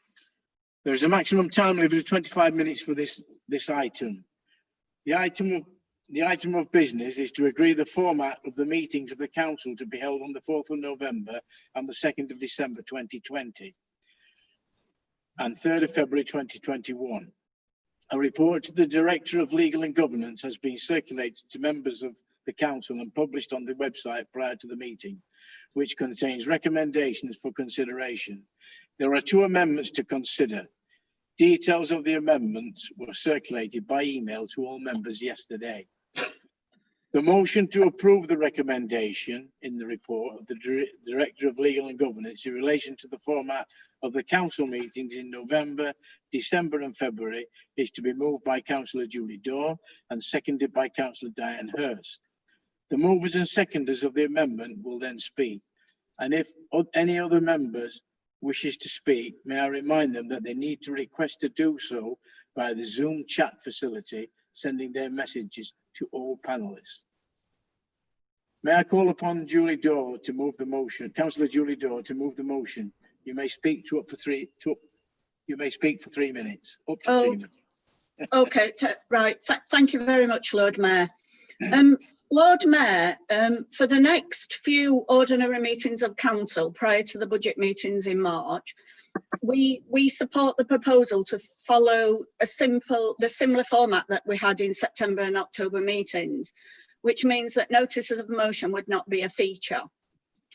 There is a maximum time limit of 25 minutes for this item. The item of business is to agree the format of the meetings of the council to be held on the 4th of November and the 2nd of December 2020. And 3rd of February 2021. A report to the Director of Legal and Governance has been circulated to members of the Council and published on the website prior to the meeting, which contains recommendations for consideration. There are 2 amendments to consider. Details of the amendments were circulated by email to all members yesterday. The motion to approve the recommendation in the report of the Director of Legal and Governance in relation to the format of the council meetings in November, December and February is to be moved by Councillor Julie Daw and seconded by Councillor Diane Hurst. The movers and seconders of the amendment will then speak. And if any other members wishes to speak, may I remind them that they need to request to do so via the Zoom chat facility, sending their messages to all panelists. May I call upon Julie Daw to move the motion, Councillor Julie Daw to move the motion. You may speak for 3 minutes, up to 3 minutes. Okay, right. Thank you very much, Lord Mayor. Lord Mayor, for the next few ordinary meetings of council prior to the budget meetings in March, we support the proposal to follow the similar format that we had in September and October meetings, which means that notices of motion would not be a feature,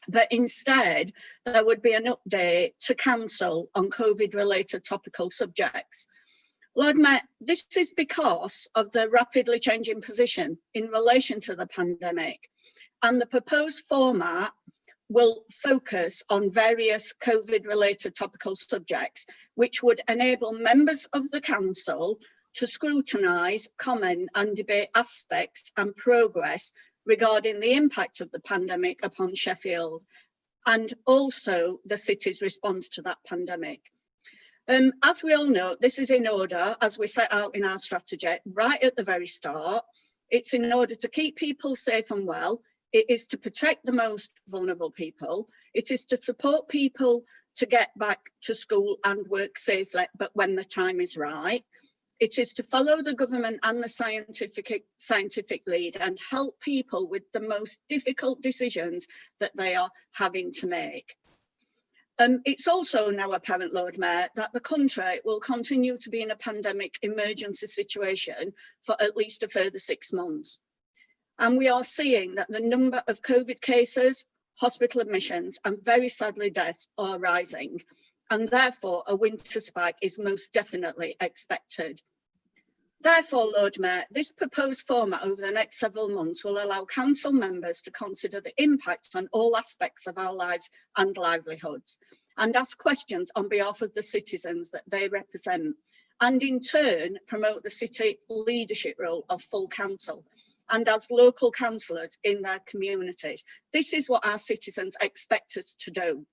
but instead there would be an update to council on COVID-related topical subjects. Lord Mayor, this is because of the rapidly changing position in relation to the pandemic, and the proposed format will focus on various COVID-related topical subjects, which would enable members of the council to scrutinise, comment and debate aspects and progress regarding the impact of the pandemic upon Sheffield and also the city's response to that pandemic. As we all know, this is in order, as we set out in our strategy, right at the very start. It's in order to keep people safe and well. It is to protect the most vulnerable people. It is to support people to get back to school and work safely, but when the time is right. It is to follow the government and the scientific lead and help people with the most difficult decisions that they are having to make. It's also now apparent, Lord Mayor, that the country will continue to be in a pandemic emergency situation for at least a further 6 months. And we are seeing that the number of COVID cases, hospital admissions, and very sadly deaths are rising. And therefore, a winter spike is most definitely expected. Therefore, Lord Mayor, this proposed format over the next several months will allow council members to consider the impacts on all aspects of our lives and livelihoods, and ask questions on behalf of the citizens that they represent, and in turn promote the city leadership role of full council and as local councillors in their communities. This is what our citizens expect us to do.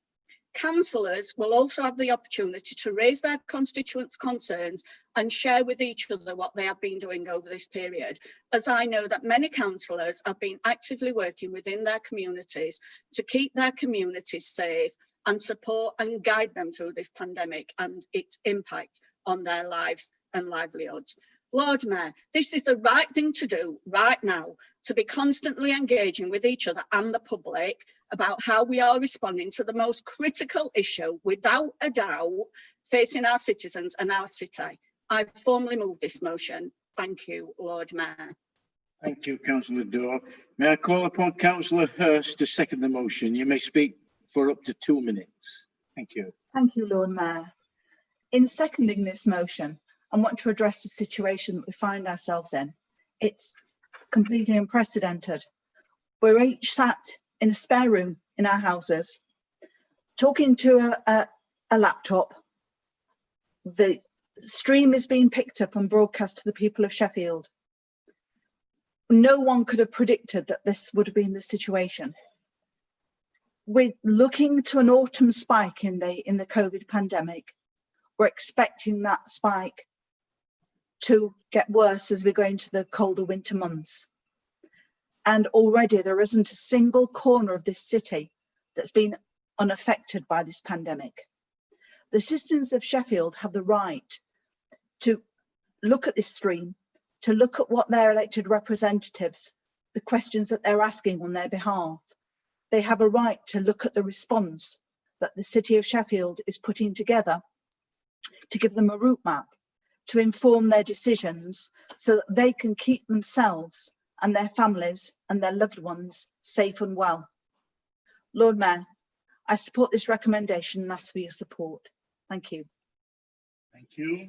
Councillors will also have the opportunity to raise their constituents' concerns and share with each other what they have been doing over this period, as I know that many councillors have been actively working within their communities to keep their communities safe and support and guide them through this pandemic and its impact on their lives and livelihoods. Lord Mayor, this is the right thing to do right now, to be constantly engaging with each other and the public about how we are responding to the most critical issue, without a doubt, facing our citizens and our city. I formally move this motion. Thank you, Lord Mayor. Thank you, Councillor Daw. May I call upon Councillor Hurst to second the motion? You may speak for up to 2 minutes. Thank you. Thank you, Lord Mayor. In seconding this motion, I want to address the situation that we find ourselves in. It's completely unprecedented. We're each sat in a spare room in our houses, talking to a laptop. The stream is being picked up and broadcast to the people of Sheffield. No one could have predicted that this would have been the situation. We're looking to an autumn spike in the COVID pandemic. We're expecting that spike to get worse as we go into the colder winter months. And already there isn't a single corner of this city that's been unaffected by this pandemic. The citizens of Sheffield have the right to look at this stream, to look at what their elected representatives, the questions that they're asking on their behalf. They have a right to look at the response that the city of Sheffield is putting together to give them a route map, to inform their decisions so that they can keep themselves and their families and their loved ones safe and well. Lord Mayor, I support this recommendation and ask for your support. Thank you. Thank you.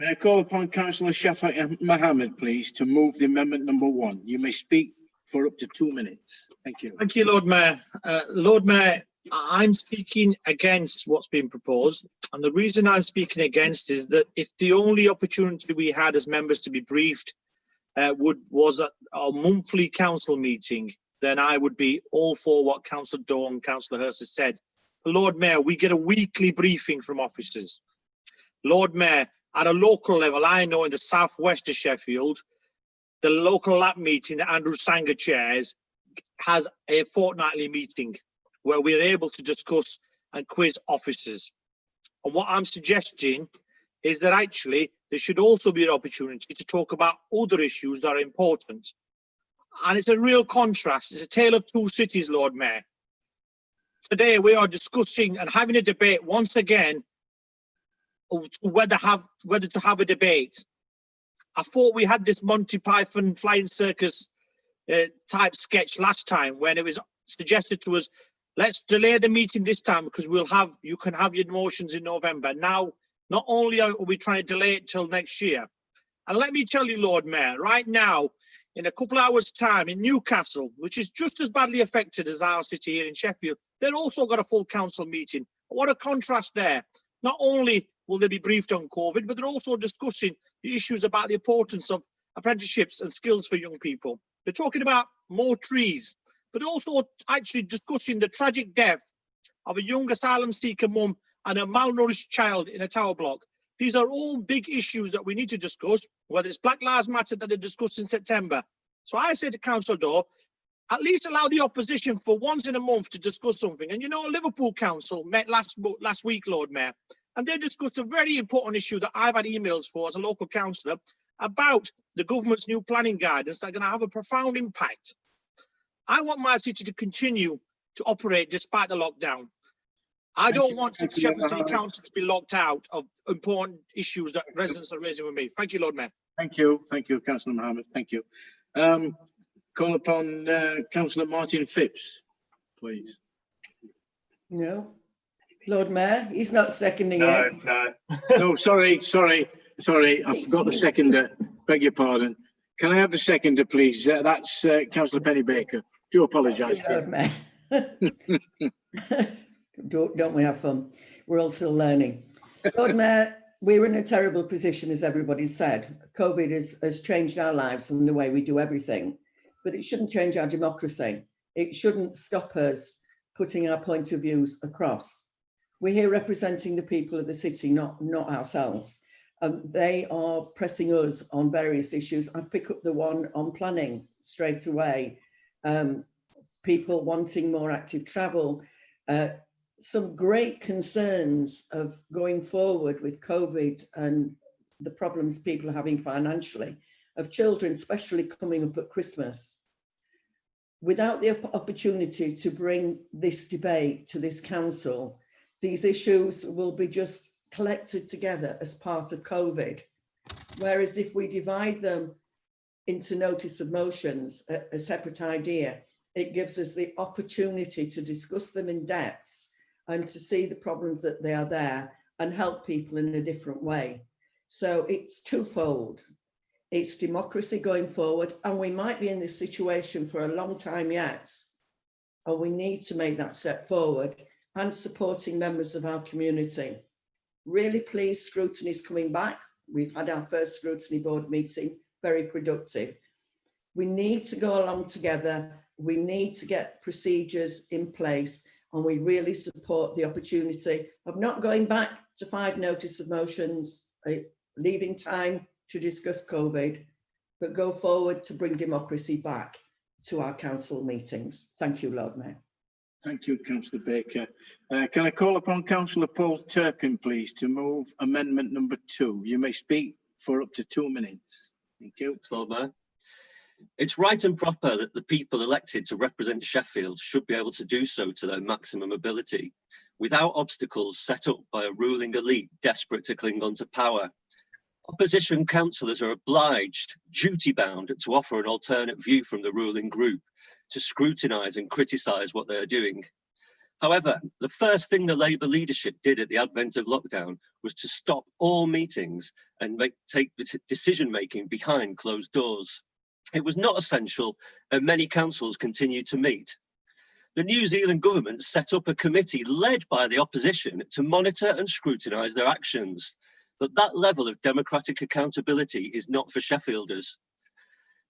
May I call upon Councillor Shafat Mohammed, please, to move the amendment number 1. You may speak for up to 2 minutes. Thank you. Thank you, Lord Mayor. Lord Mayor, I'm speaking against what's been proposed. And the reason I'm speaking against is that if the only opportunity we had as members to be briefed was at our monthly council meeting, then I would be all for what Councillor Dawn and Councillor Hurst has said. But Lord Mayor, we get a weekly briefing from officers. Lord Mayor, at a local level, I know in the southwest of Sheffield, the local lab meeting that Andrew Sanger chairs has a fortnightly meeting where we're able to discuss and quiz officers. And what I'm suggesting is that actually there should also be an opportunity to talk about other issues that are important. And it's a real contrast. It's a tale of two cities, Lord Mayor. Today we are discussing and having a debate once again whether to have a debate. I thought we had this Monty Python flying circus type sketch last time when it was suggested to us, let's delay the meeting this time because you can have your motions in November. Now, not only are we trying to delay it till next year, and let me tell you, Lord Mayor, right now, in a couple of hours' time in Newcastle, which is just as badly affected as our city here in Sheffield, they've also got a full council meeting. What a contrast there. Not only will they be briefed on COVID, but they're also discussing the issues about the importance of apprenticeships and skills for young people. They're talking about more trees, but also actually discussing the tragic death of a young asylum seeker mum and a malnourished child in a tower block. These are all big issues that we need to discuss, whether it's Black Lives Matter that they discussed in September. So I say to Council Door, at least allow the opposition for once in a month to discuss something. And you know, Liverpool Council met last week, Lord Mayor, and they discussed a very important issue that I've had emails for as a local councillor about the government's new planning guidance that are going to have a profound impact. I want my city to continue to operate despite the lockdown. I don't want Sheffield City Council to be locked out of important issues that residents are raising with me. Thank you, Lord Mayor. Thank you, Councillor Mohammed. Thank you. Call upon Councillor Martin Phipps, please. No, Lord Mayor, he's not seconding it. No, sorry. I forgot the seconder. Beg your pardon. Can I have the seconder, please? That's Councillor Penny Baker. Do apologise. Lord Mayor. Don't we have fun? We're all still learning. Lord Mayor, we're in a terrible position, as everybody said. COVID has changed our lives and the way we do everything, but it shouldn't change our democracy. It shouldn't stop us putting our point of views across. We're here representing the people of the city, not ourselves. They are pressing us on various issues. I pick up the one on planning straight away. People wanting more active travel, some great concerns of going forward with COVID and the problems people are having financially, of children especially coming up at Christmas. Without the opportunity to bring this debate to this council, these issues will be just collected together as part of COVID. Whereas if we divide them into notice of motions, a separate idea, it gives us the opportunity to discuss them in depth and to see the problems that they are there and help people in a different way. So it's twofold. It's democracy going forward, and we might be in this situation for a long time yet, and we need to make that step forward, and supporting members of our community. Really pleased scrutiny is coming back. We've had our first scrutiny board meeting, very productive. We need to go along together. We need to get procedures in place, and we really support the opportunity of not going back to 5 notice of motions, leaving time to discuss COVID, but go forward to bring democracy back to our council meetings. Thank you, Lord Mayor. Thank you, Councillor Baker. Can I call upon Councillor Paul Turpin, please, to move amendment number 2? You may speak for up to 2 minutes. Thank you. Lord Mayor. It's right and proper that the people elected to represent Sheffield should be able to do so to their maximum ability, without obstacles set up by a ruling elite desperate to cling on to power. Opposition councillors are obliged, duty-bound, to offer an alternate view from the ruling group, to scrutinise and criticise what they are doing. However, the first thing the Labour leadership did at the advent of lockdown was to stop all meetings and take decision-making behind closed doors. It was not essential, and many councils continued to meet. The New Zealand government set up a committee led by the opposition to monitor and scrutinise their actions. But that level of democratic accountability is not for Sheffielders.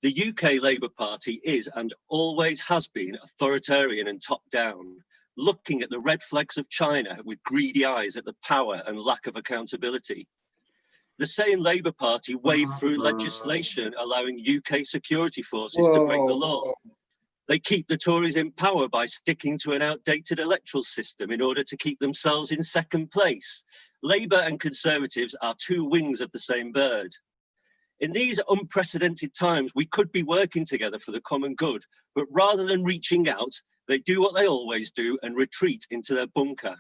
The UK Labour Party is and always has been authoritarian and top-down, looking at the red flags of China with greedy eyes at the power and lack of accountability. The same Labour Party waved through legislation allowing UK security forces to break the law. They keep the Tories in power by sticking to an outdated electoral system in order to keep themselves in second place. Labour and Conservatives are two wings of the same bird. In these unprecedented times, we could be working together for the common good, but rather than reaching out, they do what they always do and retreat into their bunker.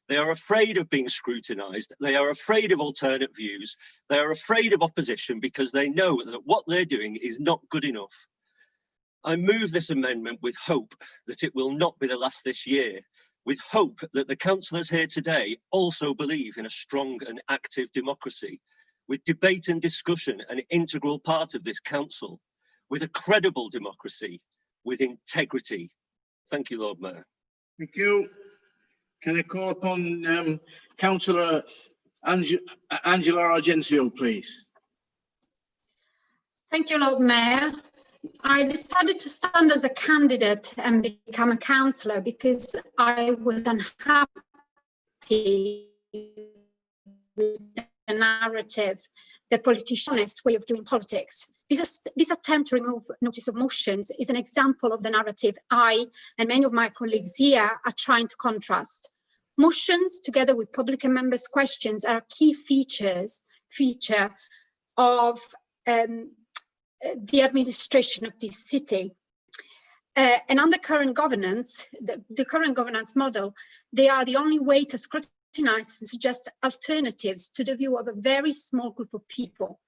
They are afraid of being scrutinised. They are afraid of alternate views. They are afraid of opposition because they know that what they're doing is not good enough. I move this amendment with hope that it will not be the last this year, with hope that the councillors here today also believe in a strong and active democracy, with debate and discussion an integral part of this council, with a credible democracy, with integrity. Thank you, Lord Mayor. Thank you. Can I call upon Councillor Angela Argencio, please? Thank you, Lord Mayor. I decided to stand as a candidate and become a councillor because I was unhappy with the narrative, the politicianist way of doing politics. This attempt to remove notice of motions is an example of the narrative I and many of my colleagues here are trying to contrast. Motions, together with public and members' questions, are a key feature of the administration of this city. And under current governance, the current governance model, they are the only way to scrutinize and suggest alternatives to the view of a very small group of people.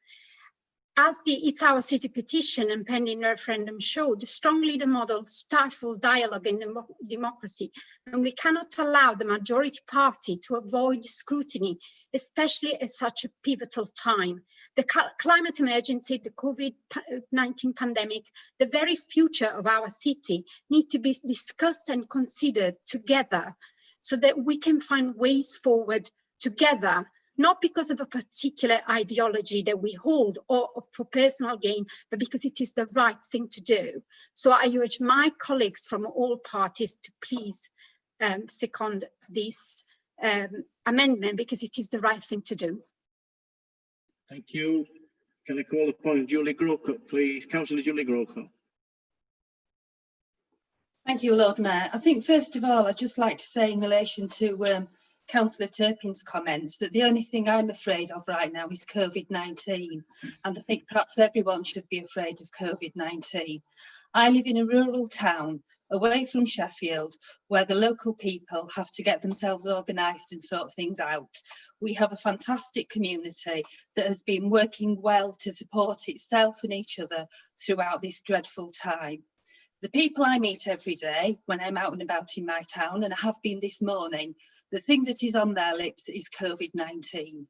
As the It's Our City petition and pending referendum showed, strongly the model stifles dialogue in democracy, and we cannot allow the majority party to avoid scrutiny, especially at such a pivotal time. The climate emergency, the COVID-19 pandemic, the very future of our city need to be discussed and considered together so that we can find ways forward together, not because of a particular ideology that we hold or for personal gain, but because it is the right thing to do. So I urge my colleagues from all parties to please second this amendment because it is the right thing to do. Thank you. Can I call upon Julie Grocott, please? Councillor Julie Grocott. Thank you, Lord Mayor. I think first of all, I'd just like to say in relation to Councillor Turpin's comments that the only thing I'm afraid of right now is COVID-19. And I think perhaps everyone should be afraid of COVID-19. I live in a rural town away from Sheffield where the local people have to get themselves organised and sort things out. We have a fantastic community that has been working well to support itself and each other throughout this dreadful time. The people I meet every day when I'm out and about in my town, and I have been this morning, the thing that is on their lips is COVID-19.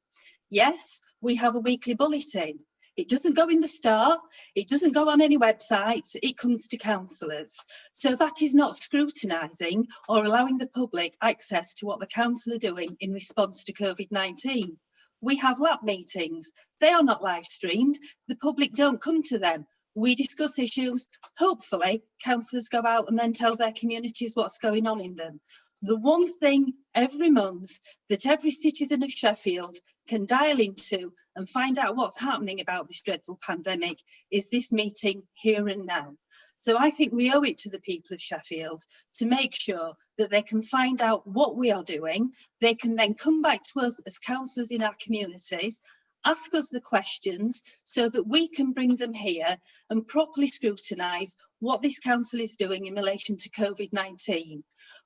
Yes, we have a weekly bulletin. It doesn't go in the Star, it doesn't go on any websites, it comes to councillors. So that is not scrutinising or allowing the public access to what the council are doing in response to COVID-19. We have lab meetings, they are not live streamed, the public don't come to them. We discuss issues, hopefully councillors go out and then tell their communities what's going on in them. The one thing every month that every citizen of Sheffield can dial into and find out what's happening about this dreadful pandemic is this meeting here and now. So I think we owe it to the people of Sheffield to make sure that they can find out what we are doing. They can then come back to us as councillors in our communities, ask us the questions so that we can bring them here and properly scrutinise what this council is doing in relation to COVID-19.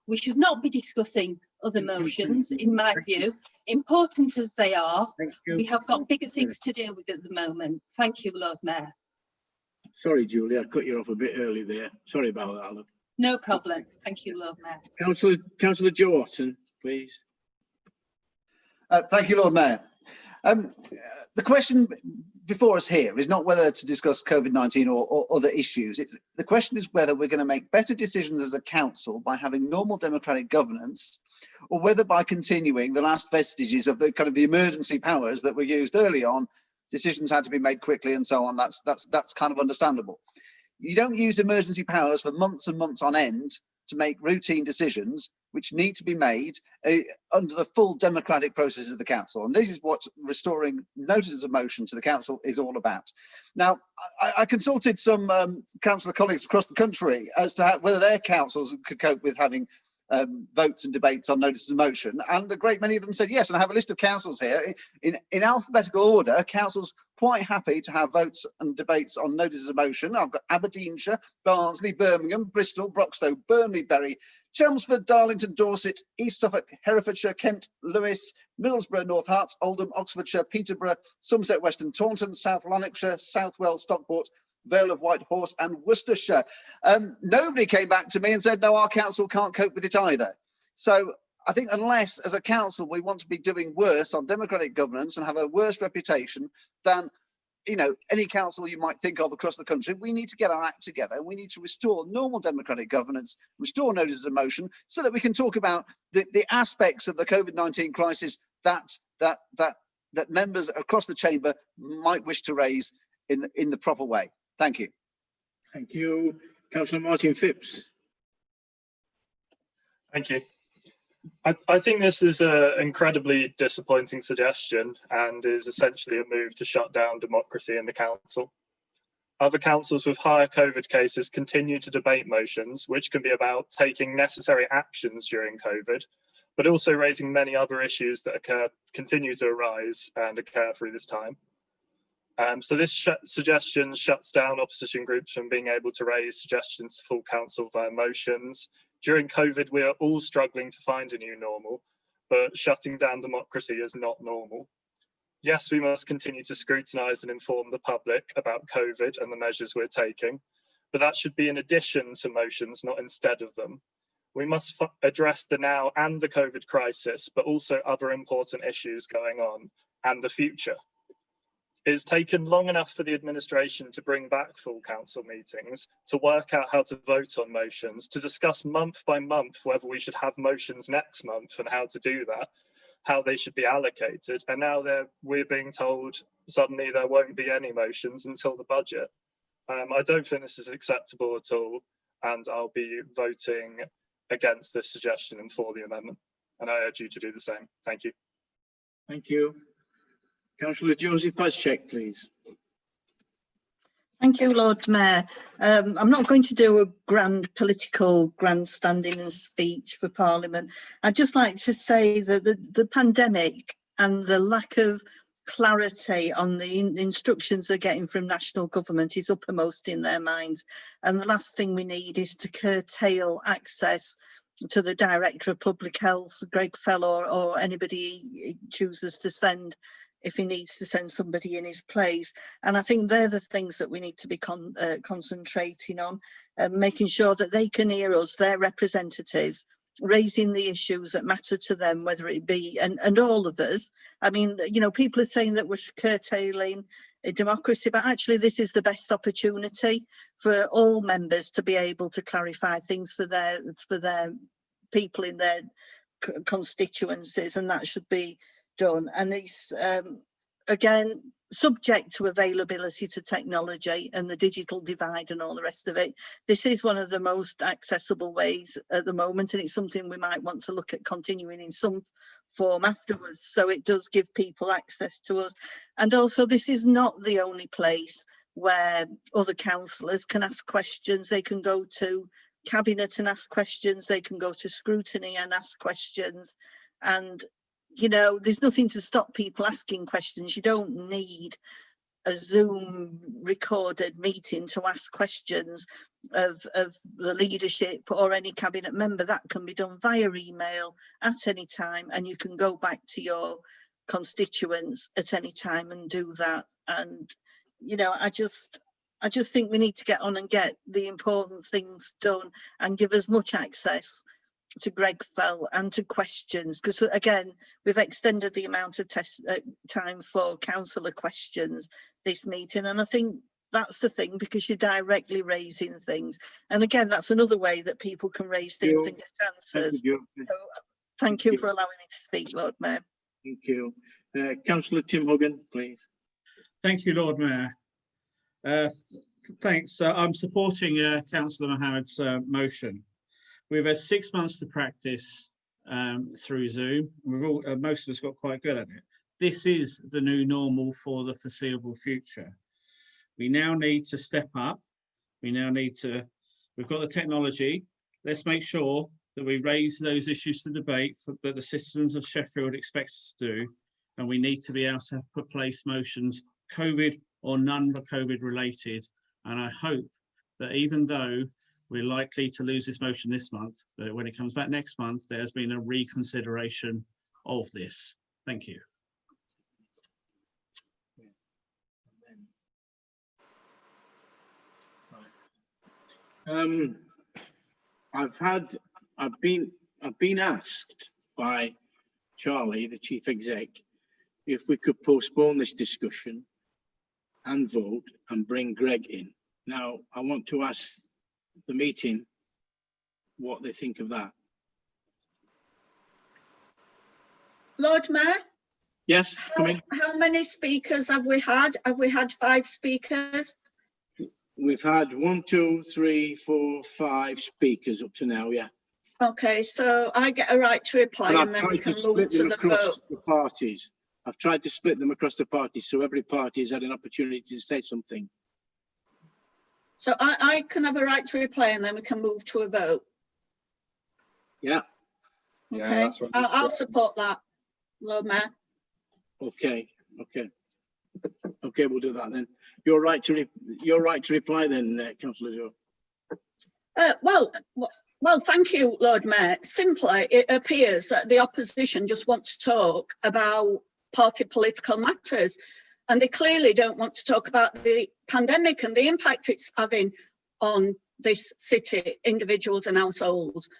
We should not be discussing other motions, in my view, important as they are. We have got bigger things to deal with at the moment. Thank you, Lord Mayor. Sorry, Julie, I cut you off a bit early there. Sorry about that, Alan. No problem. Thank you, Lord Mayor. Councillor Joe Otton, please. Thank you, Lord Mayor. The question before us here is not whether to discuss COVID-19 or other issues. The question is whether we're going to make better decisions as a council by having normal democratic governance, or whether by continuing the last vestiges of the kind of the emergency powers that were used early on. Decisions had to be made quickly and so on. That's kind of understandable. You don't use emergency powers for months and months on end to make routine decisions which need to be made under the full democratic process of the council. And this is what restoring notices of motion to the council is all about. Now, I consulted some councillor colleagues across the country as to whether their councils could cope with having votes and debates on notices of motion, and a great many of them said yes. And I have a list of councils here in alphabetical order. Councils quite happy to have votes and debates on notices of motion. I've got Aberdeenshire, Barnsley, Birmingham, Bristol, Broxtowe, Burnley, Bury, Chelmsford, Darlington, Dorset, East Suffolk, Herefordshire, Kent, Lewis, Middlesbrough, North Herts, Oldham, Oxfordshire, Peterborough, Somerset, Western Taunton, South Lanarkshire, Southwell, Stockport, Vale of Whitehorse and Worcestershire. Nobody came back to me and said, no, our council can't cope with it either. So I think unless as a council we want to be doing worse on democratic governance and have a worse reputation than any council you might think of across the country, we need to get our act together. We need to restore normal democratic governance, restore notices of motion, so that we can talk about the aspects of the COVID-19 crisis that members across the chamber might wish to raise in the proper way. Thank you. Thank you. Councillor Martin Phipps. Thank you. I think this is an incredibly disappointing suggestion and is essentially a move to shut down democracy in the council. Other councils with higher COVID cases continue to debate motions, which can be about taking necessary actions during COVID, but also raising many other issues that continue to arise and occur through this time. So this suggestion shuts down opposition groups from being able to raise suggestions to full council via motions. During COVID, we are all struggling to find a new normal, but shutting down democracy is not normal. Yes, we must continue to scrutinise and inform the public about COVID and the measures we're taking, but that should be in addition to motions, not instead of them. We must address the now and the COVID crisis, but also other important issues going on and the future. It has taken long enough for the administration to bring back full council meetings, to work out how to vote on motions, to discuss month by month whether we should have motions next month and how to do that, how they should be allocated. And now we're being told suddenly there won't be any motions until the budget. I don't think this is acceptable at all, and I'll be voting against this suggestion and for the amendment. And I urge you to do the same. Thank you. Thank you. Councillor Joseph Pacek, please. Thank you, Lord Mayor. I'm not going to do a grand political grandstanding and speech for Parliament. I'd just like to say that the pandemic and the lack of clarity on the instructions they're getting from national government is uppermost in their minds. And the last thing we need is to curtail access to the Director of Public Health, Greg Fell, or anybody he chooses to send, if he needs to send somebody in his place. And I think they're the things that we need to be concentrating on, making sure that they can hear us, their representatives, raising the issues that matter to them, whether it be, and all of us. I mean, people are saying that we're curtailing democracy, but actually this is the best opportunity for all members to be able to clarify things for their people in their constituencies, and that should be done. And it's again subject to availability to technology and the digital divide and all the rest of it. This is one of the most accessible ways at the moment, and it's something we might want to look at continuing in some form afterwards, so it does give people access to us. And also, this is not the only place where other councillors can ask questions. They can go to Cabinet and ask questions, they can go to scrutiny and ask questions, and there's nothing to stop people asking questions. You don't need a Zoom recorded meeting to ask questions of the leadership or any cabinet member. That can be done via email at any time, and you can go back to your constituents at any time and do that. And I just think we need to get on and get the important things done and give as much access to Greg Fell and to questions, because again, we've extended the amount of time for councillor questions this meeting, and I think that's the thing, because you're directly raising things, and again, that's another way that people can raise things and get answers. So, thank you for allowing me to speak, Lord Mayor. Thank you. Councillor Tim Huggan, please. Thank you, Lord Mayor. Thanks. I'm supporting Councillor Mohammed's motion. We've had 6 months to practice through Zoom. We've all, most of us got quite good at it. This is the new normal for the foreseeable future. We now need to step up. We've got the technology. Let's make sure that we raise those issues to debate that the citizens of Sheffield expect us to do. And we need to be able to put place motions, COVID or non-COVID related. And I hope that even though we're likely to lose this motion this month, that when it comes back next month, there has been a reconsideration of this. Thank you. I've been asked by Charlie, the chief exec, if we could postpone this discussion and vote and bring Greg in. Now, I want to ask the meeting what they think of that. Lord Mayor? Yes, come in. How many speakers have we had? Have we had 5 speakers? We've had 1, 2, 3, 4, 5 speakers up to now, yeah. Okay, so I get a right to reply and then we can move to the vote. The parties. I've tried to split them across the parties, so every party has had an opportunity to say something. So I can have a right to reply and then we can move to a vote. Yeah. Okay, I'll support that, Lord Mayor. Okay, we'll do that then. You're right to reply then, Councillor Joe. Well, thank you, Lord Mayor. Simply, it appears that the opposition just want to talk about party political matters, and they clearly don't want to talk about the pandemic and the impact it's having on this city, individuals and households.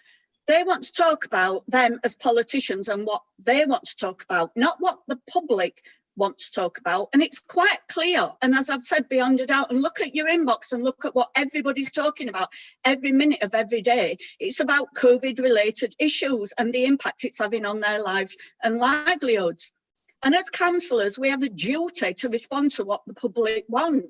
They want to talk about them as politicians and what they want to talk about, not what the public want to talk about. And it's quite clear. And as I've said, beyond a doubt, and look at your inbox and look at what everybody's talking about every minute of every day. It's about COVID related issues and the impact it's having on their lives and livelihoods. And as councillors, we have a duty to respond to what the public want.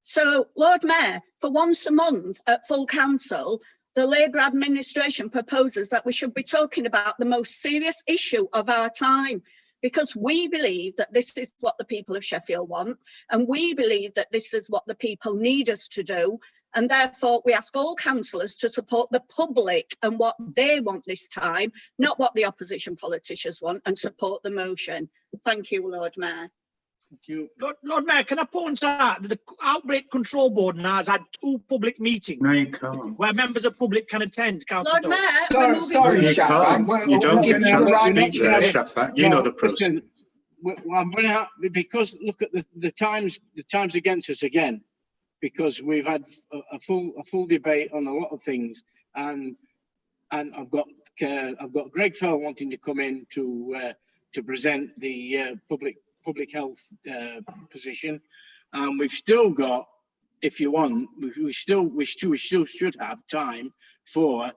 So, Lord Mayor, for once a month at full council, the Labour administration proposes that we should be talking about the most serious issue of our time, because we believe that this is what the people of Sheffield want, and we believe that this is what the people need us to do. And therefore, we ask all councillors to support the public and what they want this time, not what the opposition politicians want, and support the motion. Thank you, Lord Mayor. Thank you. Lord Mayor, can I point out that the Outbreak Control Board now has had 2 public meetings where members of public can attend. Lord Mayor, sorry, Shafak. You don't get a chance to speak there, Shafak. You know the process. I'm going to have, because look at the times against us again, because we've had a full debate on a lot of things, and I've got Greg Fell wanting to come in to present the public health position, and we've still got, if you want, we still should have time for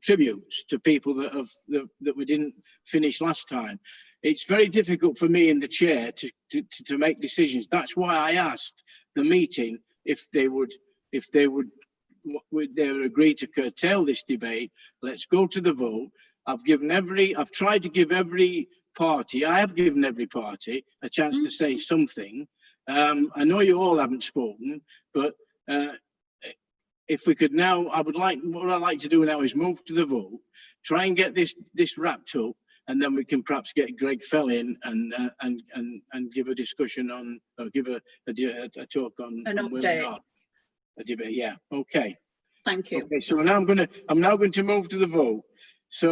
tributes to people that we didn't finish last time. It's very difficult for me in the chair to make decisions. That's why I asked the meeting if they would agree to curtail this debate. Let's go to the vote. I've tried to give every party a chance to say something. I know you all haven't spoken, but if we could now, what I'd like to do now is move to the vote, try and get this wrapped up, and then we can perhaps get Greg Fell in and give a discussion on, or give a talk on an update. Where we are. A debate, yeah. Okay. Thank you. Okay, so now I'm now going to move to the vote. So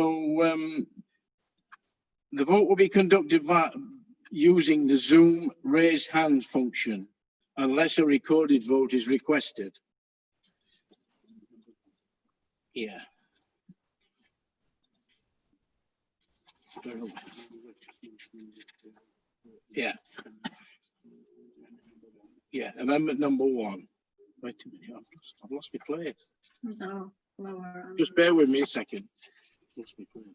the vote will be conducted using the Zoom raise hand function. unless a recorded vote is requested. Yeah. Yeah. Yeah, amendment number 1. Wait a minute, I've lost my place. No, lower. Just bear with me a second. Lost my place.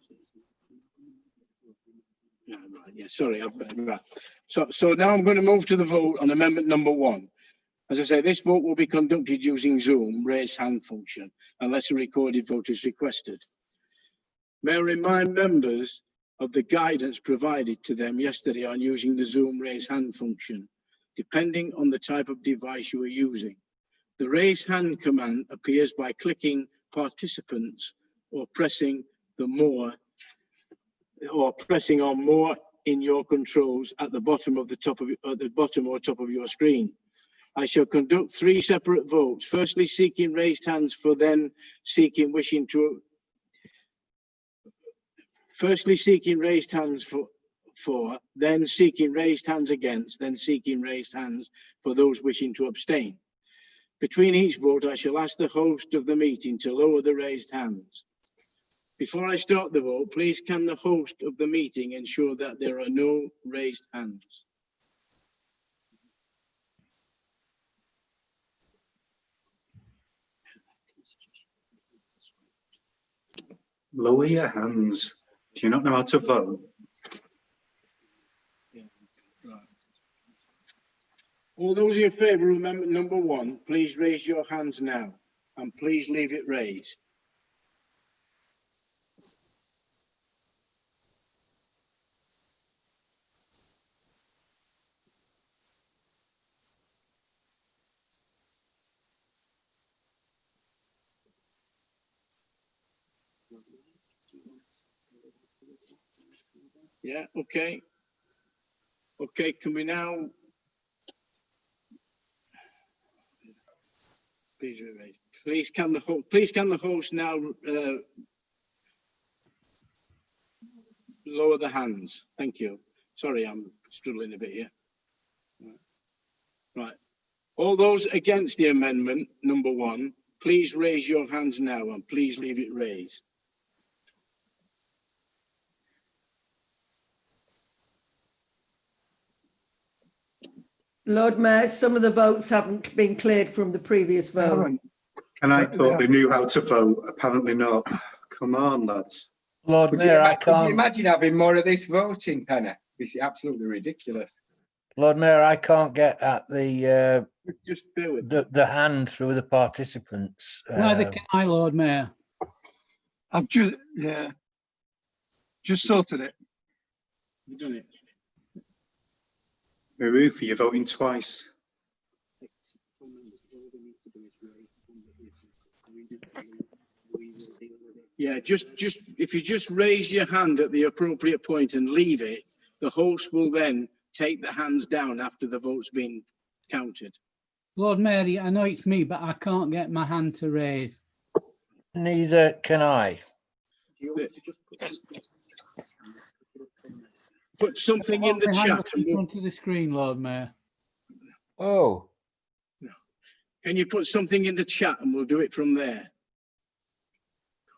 Yeah, right, yeah, sorry. Right. So now I'm going to move to the vote on amendment number 1. As I say, this vote will be conducted using Zoom raise hand function, unless a recorded vote is requested. May I remind members of the guidance provided to them yesterday on using the Zoom raise hand function, depending on the type of device you are using. The raise hand command appears by clicking participants or pressing the more or pressing on more in your controls at the bottom of the top of at the bottom or top of your screen. I shall conduct 3 separate votes. Firstly, seeking raised hands for then seeking wishing to. Firstly, seeking raised hands for, then seeking raised hands against, then seeking raised hands for those wishing to abstain. Between each vote, I shall ask the host of the meeting to lower the raised hands. Before I start the vote, please can the host of the meeting ensure that there are no raised hands. Lower your hands. Do you not know how to vote? All those in favour of amendment number 1, please raise your hands now and please leave it raised. Yeah, okay. Okay, can we now please can the host now lower the hands? Thank you. Sorry, I'm struggling a bit here. Right. All those against the amendment number 1, please raise your hands now and please leave it raised. Lord Mayor, some of the votes haven't been cleared from the previous vote. And I thought they knew how to vote. Apparently not. Come on, lads. Lord Mayor, I Could you can't. imagine having more of this voting, Penny? It's absolutely ridiculous. Lord Mayor, I can't get at the just bear with the hand through the participants. Neither can I, Lord Mayor. I've just sorted it. You've done it. Marufi, you're voting twice. Yeah, just if you just raise your hand at the appropriate point and leave it, the host will then take the hands down after the vote's been counted. Lord Mary, I know it's me, but I can't get my hand to raise. Neither can I. Put something in the chat. In front of the screen, Lord Mayor. Oh. Can you put something in the chat and we'll do it from there?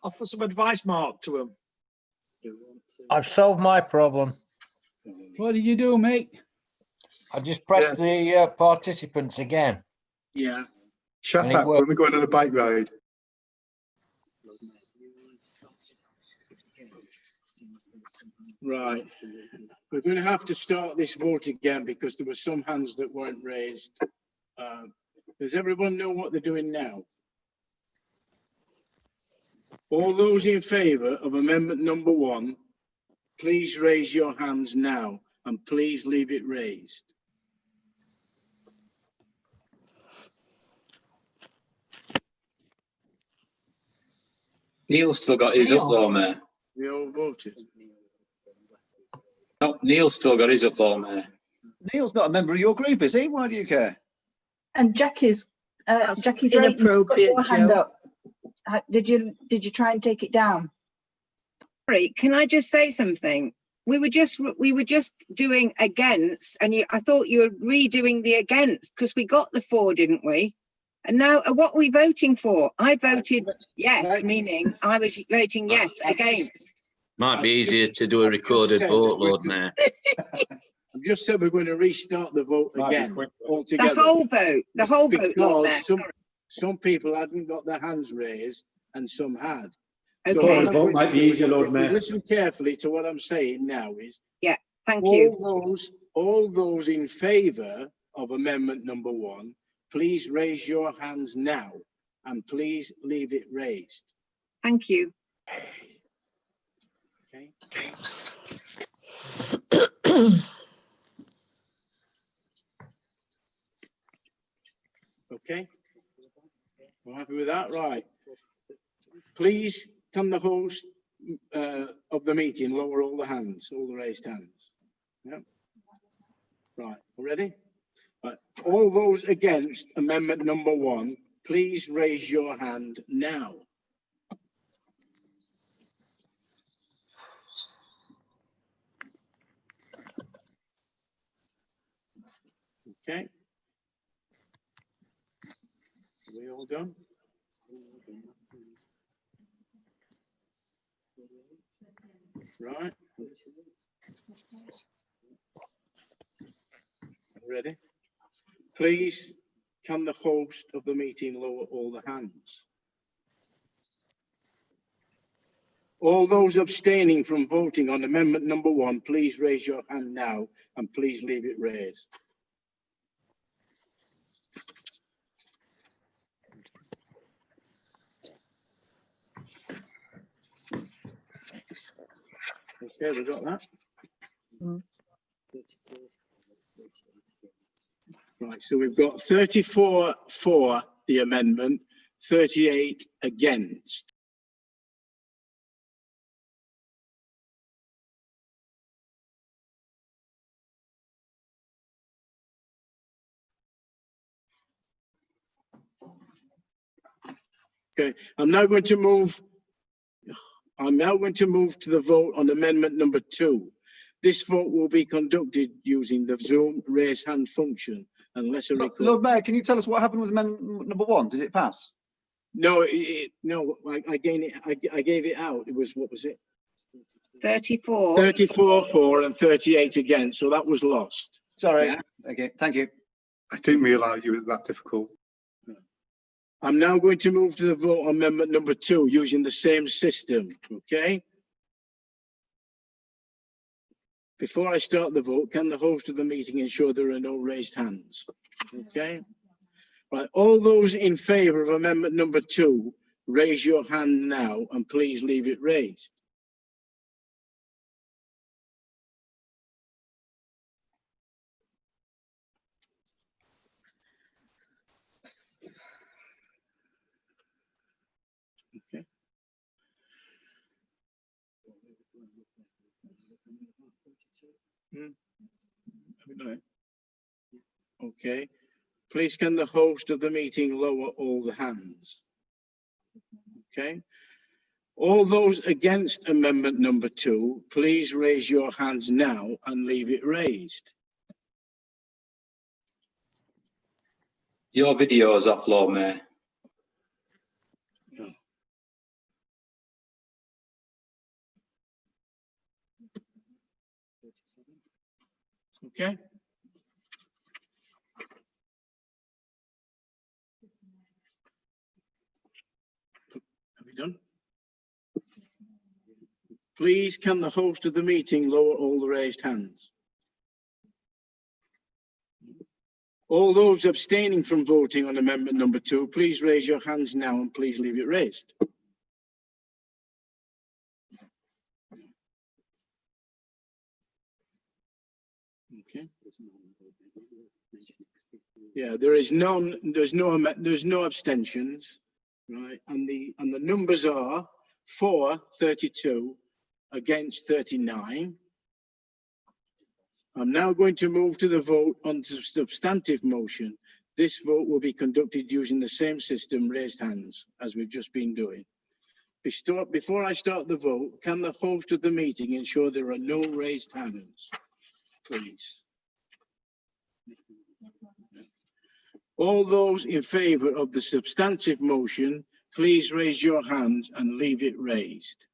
Offer some advice, Mark, to him. I've solved my problem. What did you do, mate? I just pressed the participants again. Yeah. Sheffield, when we go on a bike ride. Right. We're going to have to start this vote again because there were some hands that weren't raised. Does everyone know what they're doing now? All those in favour of amendment number 1, please raise your hands now and please leave it raised. Neil's still got his up though, Mayor. We all voted. No, Neil's still got his up though, Mayor. Neil's not a member of your group, is he? Why do you care? And Jackie's inappropriate, your hand Joe. up. Did you try and take it down? Sorry, can I just say something? we were just doing against, and I thought you were redoing the against because we got the 4, didn't we? And now what are we voting for? I voted yes, meaning I was voting yes against. Might be easier to do a recorded vote, Lord Mayor. I've just said we're going to restart the vote again altogether. The whole vote, Lord Mayor. Some people hadn't got their hands raised and some had. Okay. So The vote might be easier, Lord Mayor. Listen carefully to what I'm saying now is. Yeah, thank you. All those in favour of amendment number 1, please raise your hands now and please leave it raised. Thank you. Okay. Okay. We're happy with that, right? Please, can the host of the meeting lower all the hands, all the raised hands? Yeah. Right, ready? Right. All those against amendment number 1, please raise your hand now. Okay. Are we all done? Right. Ready? Please, can the host of the meeting lower all the hands? All those abstaining from voting on amendment number 1, please raise your hand now and please leave it raised. Okay, we got that. Right, so we've got 34 for the amendment, 38 against. Okay, I'm now going to move to the vote on amendment number 2. This vote will be conducted using the Zoom raise hand function unless a record. Lord Mayor, can you tell us what happened with amendment number 1? Did it pass? No, no, I gave it out. It was, what was it? 34. 34 for and 38 against, so that was lost. Sorry. Yeah. Okay, thank you. I didn't realise you were that difficult. I'm now going to move to the vote on amendment number 2 using the same system, okay? Before I start the vote, can the host of the meeting ensure there are no raised hands? Okay. Right, all those in favour of amendment number 2, raise your hand now and please leave it raised. Okay. Have we done it? Okay. Please can the host of the meeting lower all the hands? Okay. All those against amendment number 2, please raise your hands now and leave it raised. Your video is off, Lord Mayor. Okay. Have we done? Please, can the host of the meeting lower all the raised hands? All those abstaining from voting on amendment number 2, please raise your hands now and please leave it raised. Okay. Yeah, there's no abstentions, right? And the numbers are for 32, against 39. I'm now going to move to the vote on the substantive motion. This vote will be conducted using the same system, raised hands, as we've just been doing. Before I start the vote, can the host of the meeting ensure there are no raised hands, please? All those in favour of the substantive motion, please raise your hands and leave it raised.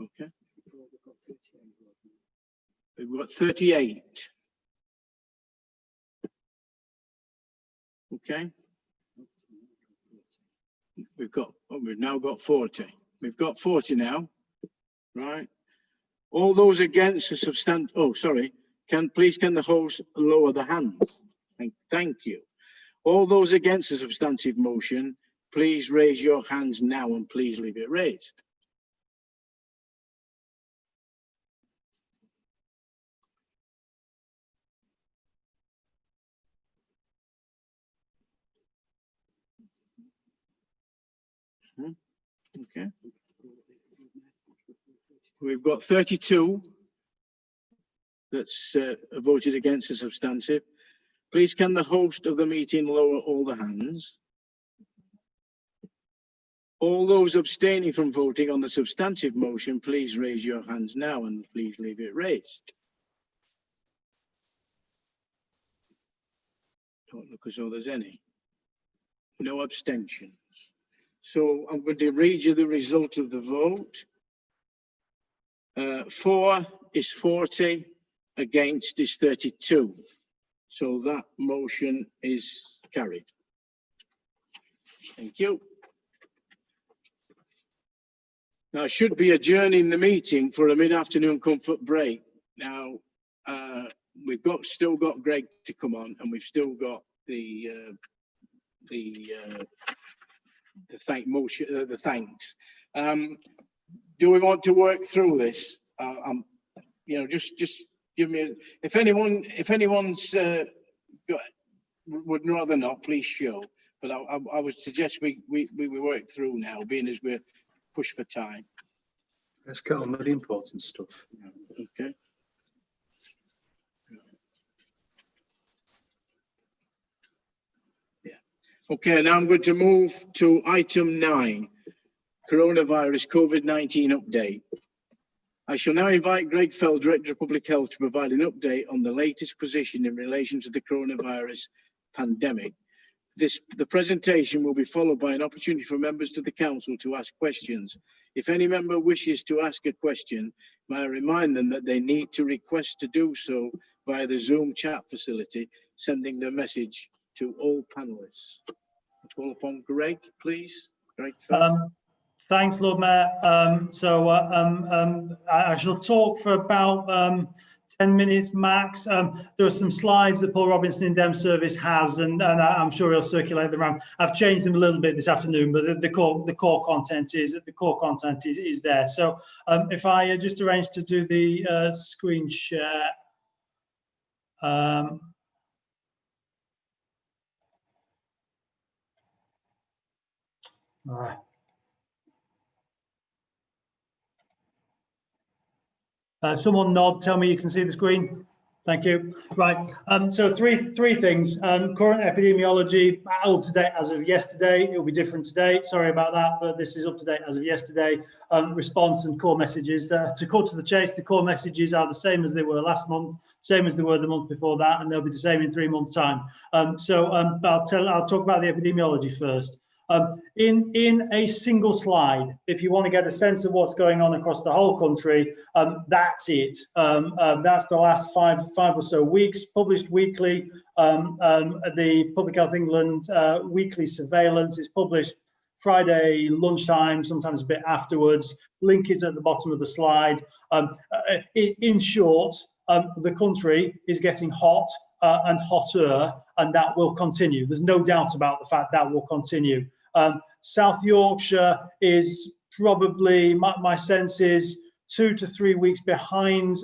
Okay. We've got 38. Okay. We've now got 40. We've got 40 now, right? All those against the substantive, oh, sorry. Can the host lower the hands? Thank you. All those against the substantive motion, please raise your hands now and please leave it raised. Okay. We've got 32 that's voted against the substantive. Please can the host of the meeting lower all the hands? All those abstaining from voting on the substantive motion, please raise your hands now and please leave it raised. Don't look as though there's any. No abstentions. So I'm going to read you the result of the vote. For is 40, against is 32. So that motion is carried. Thank you. Now I should be adjourning the meeting for a mid-afternoon comfort break. Now we've still got Greg to come on, and we've still got the thanks. Do we want to work through this? You know, just give me if anyone's would rather not, please show. But I would suggest we work through now, being as we're pushed for time. Let's get on with the important stuff. Okay. Yeah. Okay, now I'm going to move to item 9, coronavirus COVID-19 update. I shall now invite Greg Fell, Director of Public Health, to provide an update on the latest position in relation to the coronavirus pandemic. The presentation will be followed by an opportunity for members to the council to ask questions. If any member wishes to ask a question, may I remind them that they need to request to do so via the Zoom chat facility, sending the message to all panelists. I call upon Greg, please. Greg Fell. Thanks, Lord Mayor. I shall talk for about 10 minutes max. There are some slides that Paul Robinson Indem Service has, and I'm sure he'll circulate them around. I've changed them a little bit this afternoon, but the core content is there. So if I just arrange to do the screen share. All right. Someone nod, tell me you can see the screen. Thank you. Right, so three things. Current epidemiology, up to date as of yesterday. It will be different today. Sorry about that, but this is up to date as of yesterday. Response and core messages. To cut to the chase, the core messages are the same as they were last month, same as they were the month before that, and they'll be the same in 3 months' time. I'll talk about the epidemiology first. In a single slide, if you want to get a sense of what's going on across the whole country, that's it. That's the last five or so weeks, published weekly. The Public Health England weekly surveillance is published Friday lunchtime, sometimes a bit afterwards. Link is at the bottom of the slide. In short, the country is getting hot and hotter, and that will continue. There's no doubt about the fact that will continue. South Yorkshire is probably, my sense is, 2 to 3 weeks behind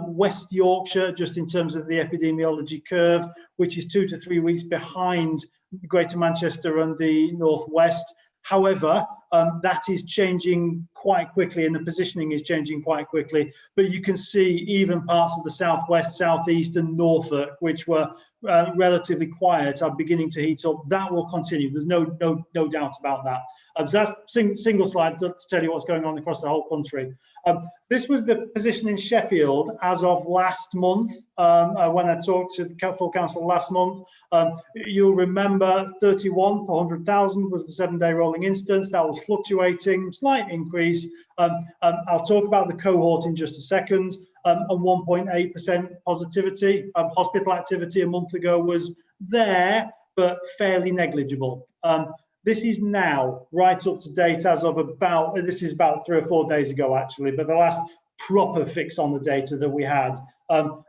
West Yorkshire, just in terms of the epidemiology curve, which is 2 to 3 weeks behind Greater Manchester and the Northwest. However, that is changing quite quickly and the positioning is changing quite quickly. But you can see even parts of the southwest, southeast and Norfolk, which were relatively quiet, are beginning to heat up. That will continue. There's no doubt about that. So that's single slide to tell you what's going on across the whole country. This was the position in Sheffield as of last month, when I talked to the full council last month. You'll remember 31 per 100,000 was the 7-day rolling instance. That was fluctuating, slight increase. I'll talk about the cohort in just a second. And 1.8% positivity. Hospital activity a month ago was there, but fairly negligible. This is now right up to date as of about, this is about 3 or 4 days ago actually, but the last proper fix on the data that we had.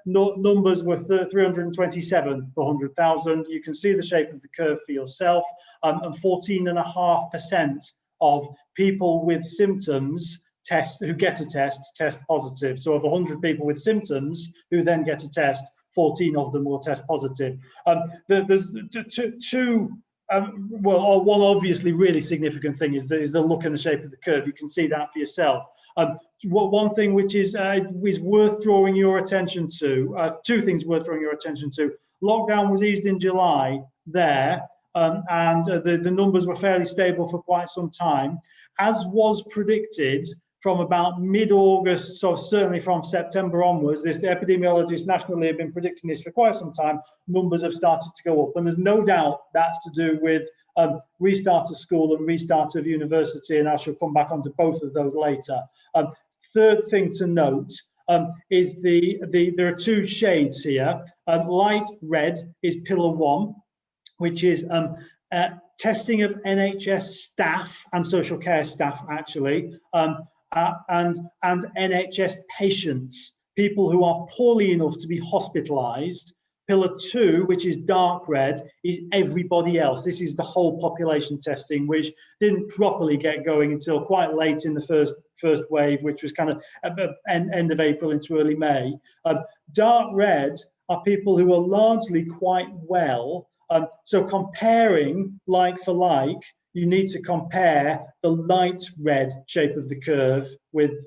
Numbers were 327 per 100,000. You can see the shape of the curve for yourself, and 14.5% of people with symptoms who get a test positive. So of 100 people with symptoms who then get a test, 14 of them will test positive. There's two. One obviously really significant thing is the look and the shape of the curve. You can see that for yourself. One thing which is worth drawing your attention to, two things worth drawing your attention to. Lockdown was eased in July there, and the numbers were fairly stable for quite some time, as was predicted from about mid-August, so certainly from September onwards. The epidemiologists nationally have been predicting this for quite some time. Numbers have started to go up, and there's no doubt that's to do with restart of school and restart of university, and I shall come back onto both of those later. Third thing to note is there are two shades here. Light red is pillar 1, which is testing of NHS staff and social care staff actually, and NHS patients, people who are poorly enough to be hospitalised. Pillar 2, which is dark red, is everybody else. This is the whole population testing, which didn't properly get going until quite late in the first wave, which was kind of end of April into early May. Dark red are people who are largely quite well. So comparing like for like, you need to compare the light red shape of the curve with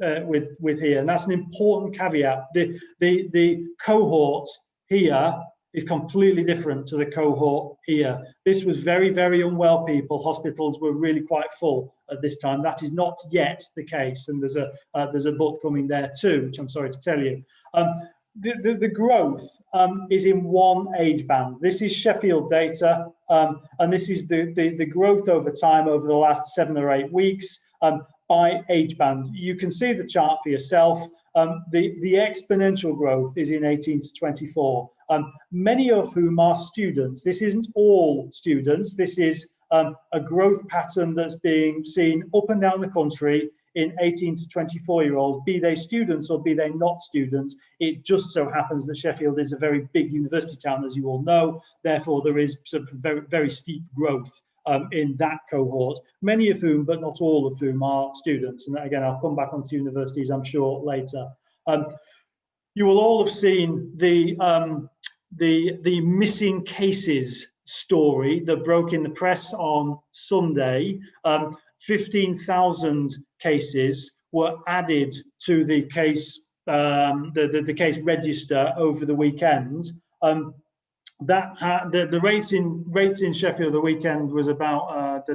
here, and that's an important caveat. The cohort here is completely different to the cohort here. This was very, very unwell people. Hospitals were really quite full at this time. That is not yet the case, and there's a but coming there too, which I'm sorry to tell you. The growth is in one age band. This is Sheffield data, and this is the growth over time over the last 7 or 8 weeks by age band. You can see the chart for yourself. The exponential growth is in 18 to 24, many of whom are students. This isn't all students. This is a growth pattern that's being seen up and down the country in 18 to 24-year-olds, be they students or be they not students. It just so happens that Sheffield is a very big university town, as you all know. Therefore, there is some very, very steep growth in that cohort, many of whom, but not all of whom, are students. And again, I'll come back onto universities, I'm sure, later. You will all have seen the missing cases story that broke in the press on Sunday. 15,000 cases were added to the case the case register over the weekend. The rates in Sheffield the weekend was about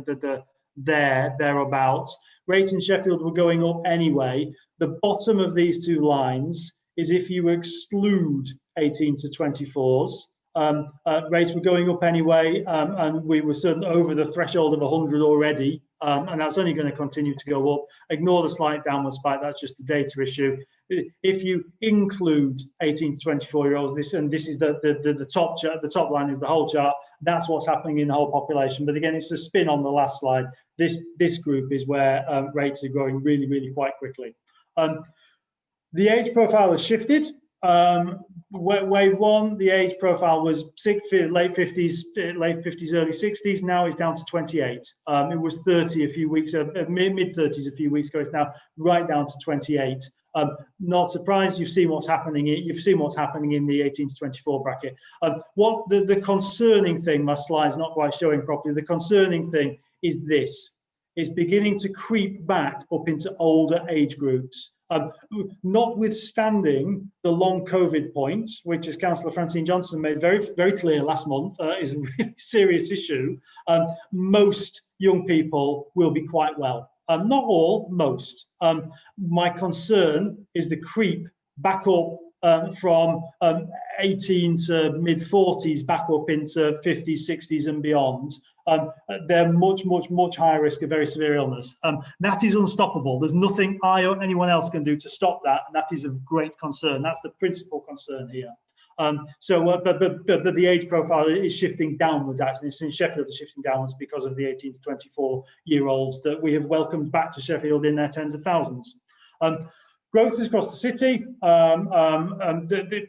thereabouts. Rates in Sheffield were going up anyway. The bottom of these two lines is if you exclude 18 to 24s. Rates were going up anyway, and we were certainly over the threshold of 100 already, and that's only going to continue to go up. Ignore the slight downward spike, that's just a data issue. If you include 18 to 24-year-olds, this is the top chart, the top line is the whole chart. That's what's happening in the whole population. But again, it's a spin on the last slide. This group is where rates are growing really, really quite quickly. The age profile has shifted. Wave 1, the age profile was late 50s, early 60s. Now it's down to 28. It was 30 a few weeks, mid 30s a few weeks ago. It's now right down to 28. Not surprised. You've seen what's happening. You've seen what's happening in the 18 to 24 bracket. What the concerning thing, my slide's not quite showing properly. The concerning thing is this: is beginning to creep back up into older age groups. Notwithstanding the long COVID point, which, as Councillor Francine Johnson made very, very clear last month, is a really serious issue, most young people will be quite well. Not all, most. My concern is the creep back up from 18 to mid 40s back up into 50s, 60s and beyond. They're much higher risk of very severe illness. That is unstoppable. There's nothing I or anyone else can do to stop that. And that is of great concern. That's the principal concern here. But the age profile is shifting downwards, actually. It's in Sheffield, it's shifting downwards because of the 18 to 24-year-olds that we have welcomed back to Sheffield in their tens of thousands. Growth is across the city.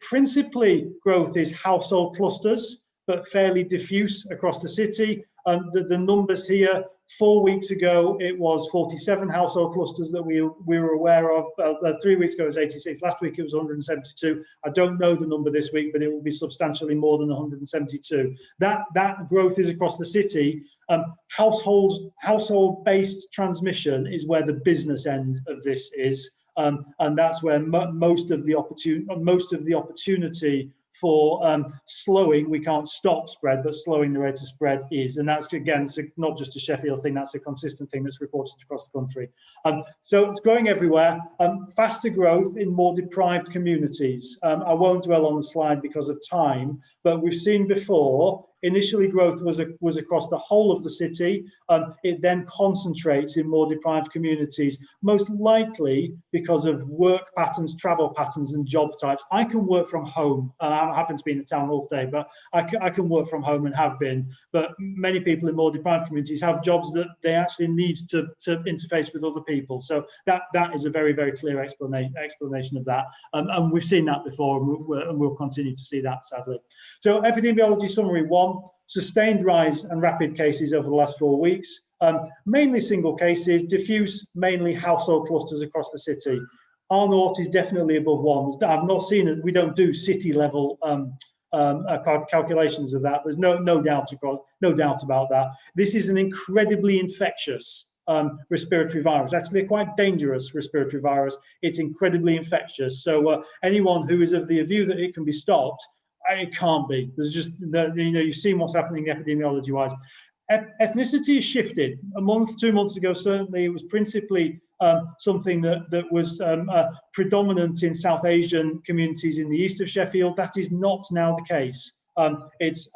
Principally, growth is household clusters, but fairly diffuse across the city. The numbers here, 4 weeks ago, it was 47 household clusters that we were aware of. 3 weeks ago, it was 86. Last week, it was 172. I don't know the number this week, but it will be substantially more than 172. That growth is across the city. Household-based transmission is where the business end of this is. And that's where most of the opportunity for slowing, we can't stop spread, but slowing the rate of spread is. And that's, again, not just a Sheffield thing, that's a consistent thing that's reported across the country. So it's growing everywhere. Faster growth in more deprived communities. I won't dwell on the slide because of time, but we've seen before, initially growth was across the whole of the city. It then concentrates in more deprived communities, most likely because of work patterns, travel patterns and job types. I can work from home. I happen to be in the town hall today, but I can work from home and have been. But many people in more deprived communities have jobs that they actually need to interface with other people. So that is a very, very clear explanation of that. And we've seen that before, and we'll continue to see that, sadly. So epidemiology summary 1, sustained rise and rapid cases over the last 4 weeks, mainly single cases, diffuse, mainly household clusters across the city. R0 is definitely above 1. I've not seen it. We don't do city level calculations of that. There's no doubt about that. This is an incredibly infectious respiratory virus, actually a quite dangerous respiratory virus. It's incredibly infectious. So anyone who is of the view that it can be stopped, it can't be. There's just, you've seen what's happening epidemiology-wise. Ethnicity has shifted. A month, 2 months ago, certainly, it was principally something that was predominant in South Asian communities in the east of Sheffield. That is not now the case. It's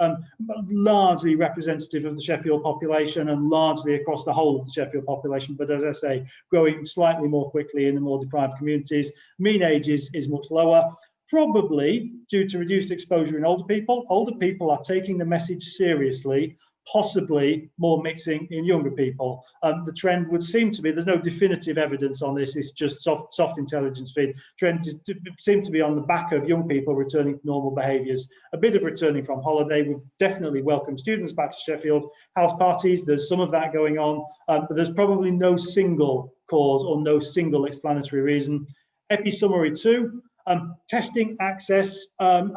largely representative of the Sheffield population and largely across the whole of the Sheffield population, but as I say, growing slightly more quickly in the more deprived communities. Mean age is much lower. Probably due to reduced exposure in older people. Older people are taking the message seriously, possibly more mixing in younger people. The trend would seem to be, there's no definitive evidence on this, it's just soft intelligence feed. Trend seems to be on the back of young people returning to normal behaviours. A bit of returning from holiday. We've definitely welcomed students back to Sheffield. House parties, there's some of that going on, but there's probably no single cause or no single explanatory reason. Epi summary 2. Testing access and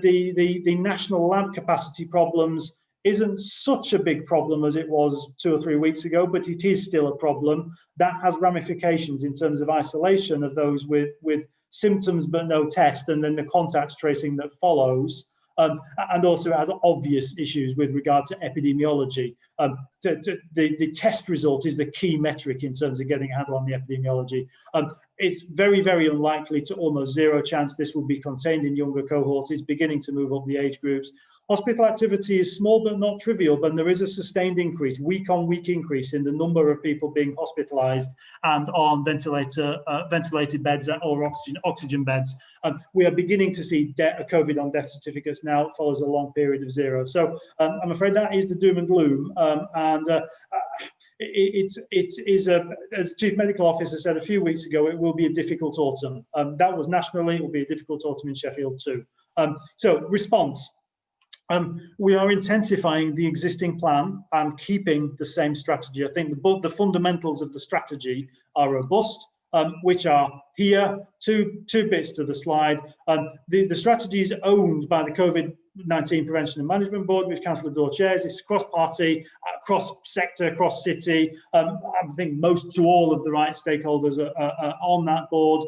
the national lab capacity problems isn't such a big problem as it was 2 or 3 weeks ago, but it is still a problem. That has ramifications in terms of isolation of those with symptoms but no test, and then the contact tracing that follows. And also it has obvious issues with regard to epidemiology. The test result is the key metric in terms of getting a handle on the epidemiology. It's very, very unlikely, to almost zero chance, this will be contained in younger cohorts. It's beginning to move up the age groups. Hospital activity is small but not trivial, but there is a sustained increase, week-on-week increase in the number of people being hospitalised and on ventilated beds or oxygen beds. We are beginning to see COVID on death certificates now. It follows a long period of zero. So I'm afraid that is the doom and gloom. It is, as Chief Medical Officer said a few weeks ago, it will be a difficult autumn. That was nationally, it will be a difficult autumn in Sheffield too. So response. We are intensifying the existing plan and keeping the same strategy. I think the fundamentals of the strategy are robust, which are here. Two bits to the slide. The strategy is owned by the COVID-19 Prevention and Management Board, which Councillor Daw chairs. It's cross-party, cross-sector, cross-city. I think most to all of the right stakeholders are on that board.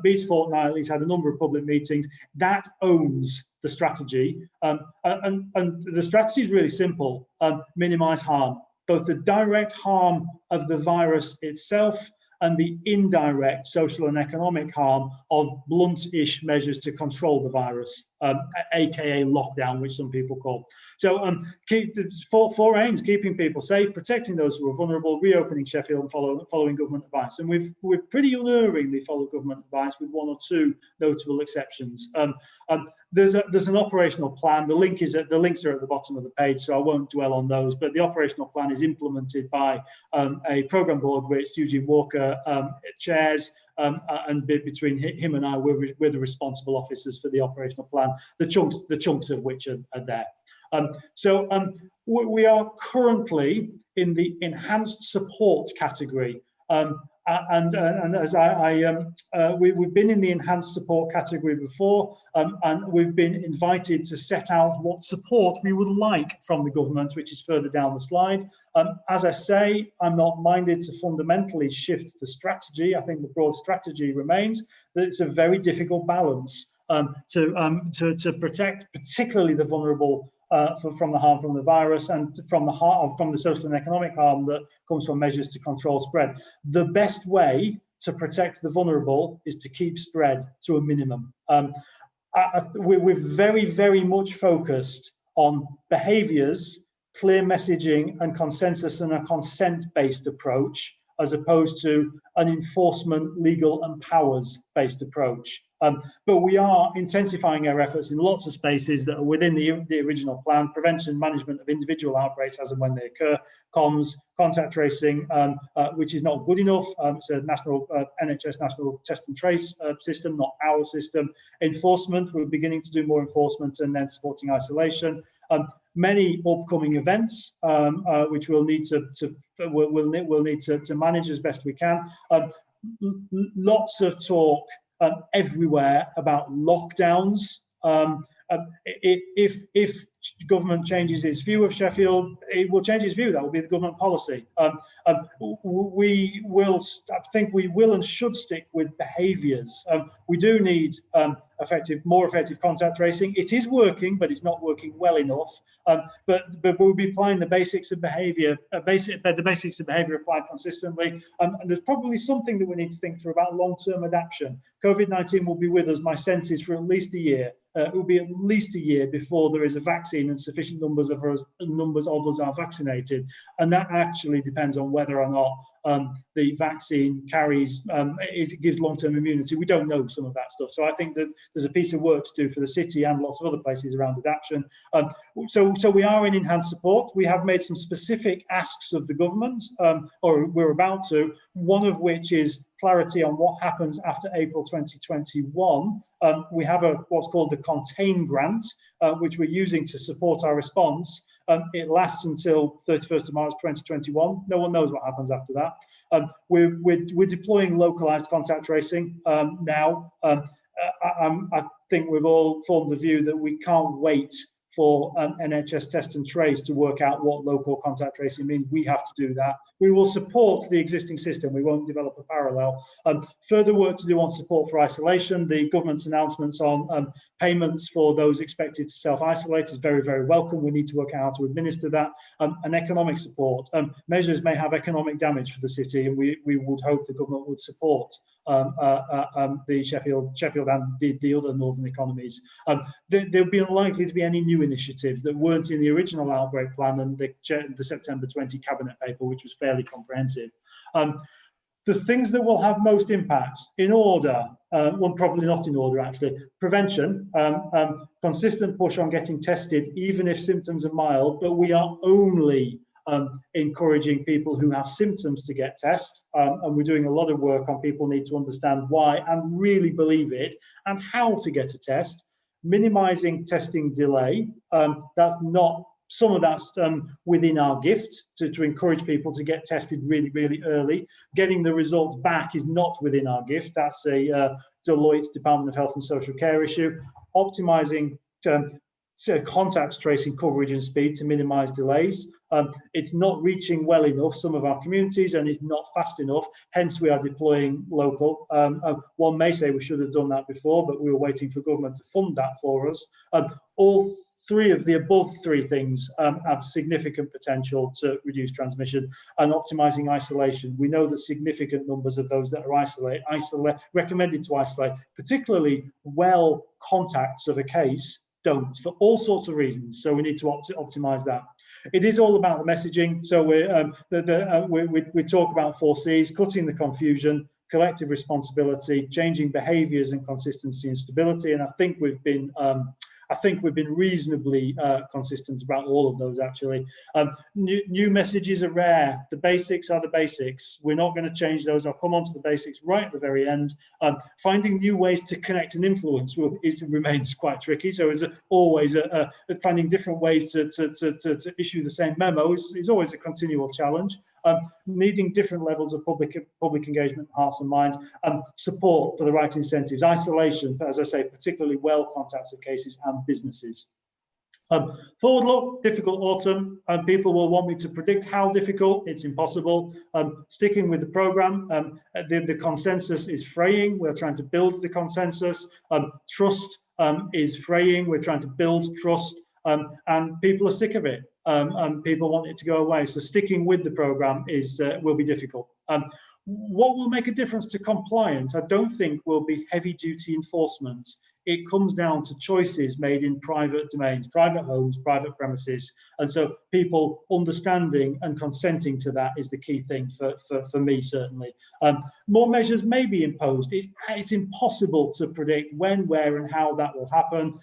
Beats Fortnightly has had a number of public meetings. That owns the strategy. And the strategy is really simple: minimise harm, both the direct harm of the virus itself and the indirect social and economic harm of blunt-ish measures to control the virus, aka lockdown, which some people call. So keep four aims: keeping people safe, protecting those who are vulnerable, reopening Sheffield, and following government advice. And we've pretty unerringly followed government advice, with one or two notable exceptions. There's an operational plan. The links are at the bottom of the page, so I won't dwell on those. But the operational plan is implemented by a programme board which Eugene Walker chairs, and between him and I, we're the responsible officers for the operational plan. The chunks of which are there. We are currently in the enhanced support category. And as we've been in the enhanced support category before, and we've been invited to set out what support we would like from the government, which is further down the slide. As I say, I'm not minded to fundamentally shift the strategy. I think the broad strategy remains that it's a very difficult balance to protect particularly the vulnerable from the harm from the virus, and from the social and economic harm that comes from measures to control spread. The best way to protect the vulnerable is to keep spread to a minimum. We're very, very much focused on behaviours, clear messaging and consensus, and a consent-based approach, as opposed to an enforcement, legal and powers-based approach. But we are intensifying our efforts in lots of spaces that are within the original plan: prevention, management of individual outbreaks as and when they occur, comms, contact tracing, which is not good enough. It's a national NHS national test and trace system, not our system. Enforcement, we're beginning to do more enforcement, and then supporting isolation. Many upcoming events, which we'll need to manage as best we can. Lots of talk everywhere about lockdowns. If government changes its view of Sheffield, it will change its view. That will be the government policy. We will, I think we will and should stick with behaviours. We do need more effective contact tracing. It is working, but it's not working well enough. But we'll be applying the basics of behaviour, the basics of behaviour applied consistently. And there's probably something that we need to think through about long-term adaptation. COVID-19 will be with us, my sense is, for at least a year. It will be at least a year before there is a vaccine and sufficient numbers of us are vaccinated. And that actually depends on whether or not the vaccine carries, it gives long-term immunity. We don't know some of that stuff. So I think that there's a piece of work to do for the city and lots of other places around adaptation. So we are in enhanced support. We have made some specific asks of the government, or we're about to, one of which is clarity on what happens after April 2021. We have what's called the Contain grant, which we're using to support our response. It lasts until 31st of March 2021. No one knows what happens after that. We're deploying localized contact tracing now. I think we've all formed the view that we can't wait for NHS test and trace to work out what local contact tracing means. We have to do that. We will support the existing system. We won't develop a parallel. Further work to do on support for isolation. The government's announcements on payments for those expected to self-isolate is very, very welcome. We need to work out how to administer that. And economic support. Measures may have economic damage for the city, and we would hope the government would support the Sheffield and the other northern economies. There'll be unlikely to be any new initiatives that weren't in the original outbreak plan and the September 20 cabinet paper, which was fairly comprehensive. The things that will have most impact, in order, well, probably not in order actually: prevention, consistent push on getting tested even if symptoms are mild, but we are only encouraging people who have symptoms to get tested, and we're doing a lot of work on people need to understand why and really believe it and how to get a test. Minimising testing delay, that's not, some of that's within our gift to encourage people to get tested really, really early. Getting the results back is not within our gift. That's a Deloitte's Department of Health and Social Care issue. Optimising contact tracing coverage and speed to minimise delays. It's not reaching well enough some of our communities, and it's not fast enough. Hence, we are deploying local. One may say we should have done that before, but we were waiting for government to fund that for us. All three of the above three things have significant potential to reduce transmission. And optimising isolation. We know that significant numbers of those that are recommended to isolate, particularly well contacts of a case, don't, for all sorts of reasons. So we need to optimise that. It is all about the messaging. So we talk about 4 C's: cutting the confusion, collective responsibility, changing behaviours, and consistency and stability. And I think we've been reasonably consistent about all of those, actually. New messages are rare. The basics are the basics. We're not going to change those. I'll come on to the basics right at the very end. Finding new ways to connect and influence remains quite tricky. So as always, finding different ways to issue the same memo is always a continual challenge. Needing different levels of public engagement, hearts and minds, support for the right incentives, isolation, as I say, particularly well contacted cases and businesses. Forward look, difficult autumn, and people will want me to predict how difficult. It's impossible. Sticking with the programme, the consensus is fraying. We're trying to build the consensus. Trust is fraying. We're trying to build trust, and people are sick of it. And people want it to go away. So sticking with the programme will be difficult. What will make a difference to compliance, I don't think, will be heavy duty enforcement. It comes down to choices made in private domains, private homes, private premises. And so people understanding and consenting to that is the key thing for me, certainly. More measures may be imposed. It's impossible to predict when, where, and how that will happen.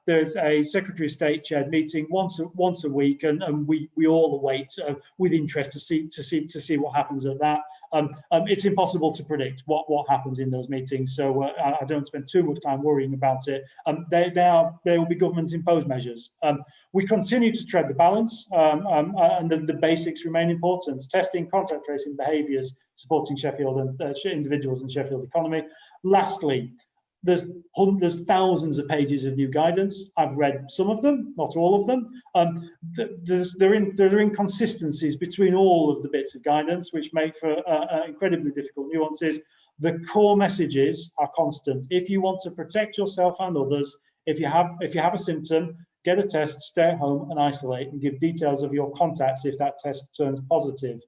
There's a Secretary of State chaired meeting once a week, and we all await with interest to see what happens at that. It's impossible to predict what happens in those meetings, so I don't spend too much time worrying about it. There will be government-imposed measures. We continue to tread the balance, and the basics remain important. Testing, contact tracing, behaviours, supporting Sheffield and individuals in Sheffield economy. Lastly, there's thousands of pages of new guidance. I've read some of them, not all of them. There are inconsistencies between all of the bits of guidance, which make for incredibly difficult nuances. The core messages are constant. If you want to protect yourself and others, if you have a symptom, get a test, stay at home and isolate, and give details of your contacts if that test turns positive.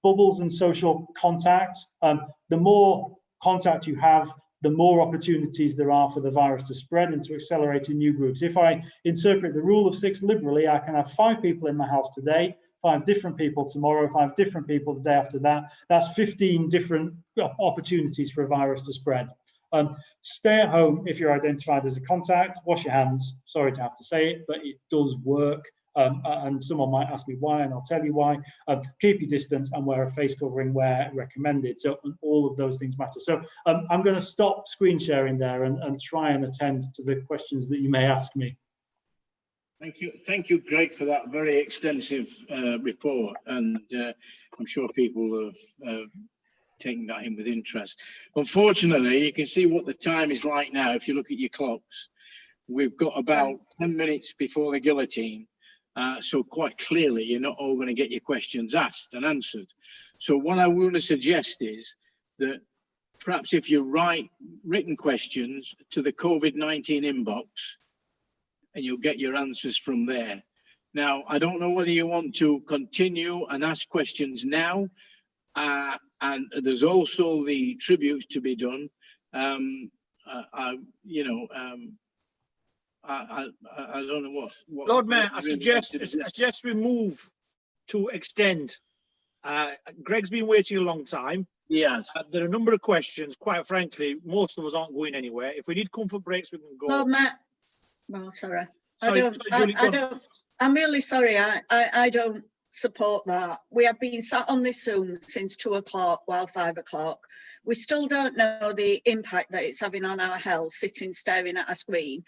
Bubbles and social contact. The more contact you have, the more opportunities there are for the virus to spread and to accelerate in new groups. If I interpret the rule of 6 liberally, I can have 5 people in my house today, 5 different people tomorrow, 5 different people the day after that. That's 15 different opportunities for a virus to spread. Stay at home if you're identified as a contact. Wash your hands. Sorry to have to say it, but it does work. And someone might ask me why, and I'll tell you why. Keep your distance and wear a face covering where recommended. So all of those things matter. So I'm going to stop screen sharing there and try and attend to the questions that you may ask me. Thank you, Greg, for that very extensive report, and I'm sure people have taken that in with interest. Unfortunately, you can see what the time is like now if you look at your clocks. We've got about 10 minutes before the guillotine. So quite clearly, you're not all going to get your questions asked and answered. So what I want to suggest is that perhaps if you write written questions to the COVID-19 inbox, and you'll get your answers from there. Now, I don't know whether you want to continue and ask questions now, and there's also the tributes to be done. I don't know what Lord Mayor, I suggest we move to extend. Greg's been waiting a long time. Yes. There are a number of questions. Quite frankly, most of us aren't going anywhere. If we need comfort breaks, we can go. Lord Mayor, no, sorry. Sorry, I'm really sorry. I don't support that. We have been sat on this Zoom since 2 o'clock, while 5 o'clock. We still don't know the impact that it's having on our health, sitting staring at a screen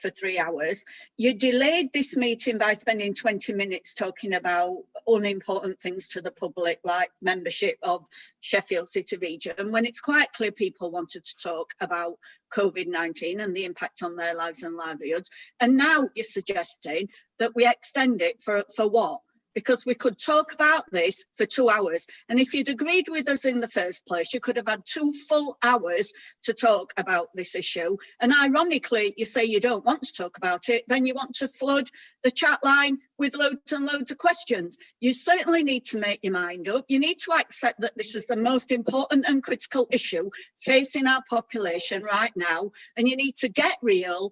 for 3 hours. You delayed this meeting by spending 20 minutes talking about unimportant things to the public, like membership of Sheffield City Region, when it's quite clear people wanted to talk about COVID-19 and the impact on their lives and livelihoods. And now you're suggesting that we extend it for what? Because we could talk about this for 2 hours. And if you'd agreed with us in the first place, you could have had 2 full hours to talk about this issue. And ironically, you say you don't want to talk about it, then you want to flood the chat line with loads and loads of questions. You certainly need to make your mind up. You need to accept that this is the most important and critical issue facing our population right now. And you need to get real,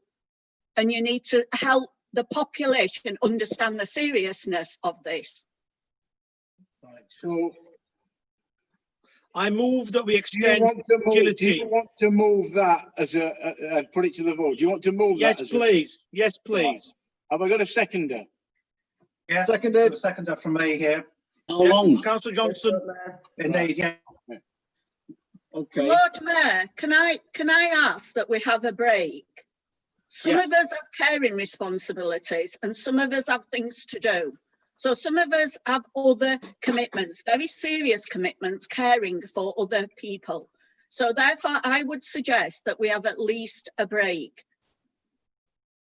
and you need to help the population understand the seriousness of this. Right, so I move that we extend do you want to move that as put it to the vote? Do you want to move yes, that? Please. Yes, please. Have I got a seconder? Yes, seconder from me here. How long? Councillor Johnson. Indeed, yeah. Okay. Lord Mayor, can I ask that we have a break? Some of us have caring responsibilities and some of us have things to do. So some of us have other commitments, very serious commitments, caring for other people. So therefore, I would suggest that we have at least a break.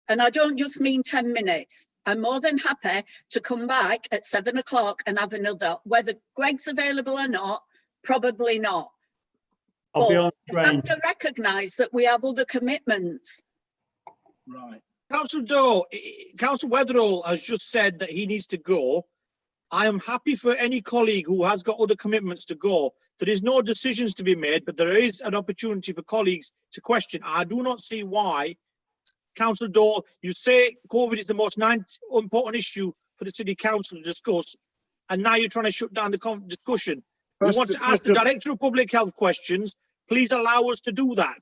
And I don't just mean 10 minutes. I'm more than happy to come back at 7 o'clock and have another, whether Greg's available or not, probably not. I'll be on the train. We have to recognise that we have other commitments. Right. Councillor Doe, Councillor Weatherall has just said that he needs to go. I am happy for any colleague who has got other commitments to go. There is no decisions to be made, but there is an opportunity for colleagues to question. I do not see why. Councillor Doe, you say COVID is the most important issue for the City Council to discuss, and now you're trying to shut down the discussion. We want to ask the Director of Public Health questions. Please allow us to do that.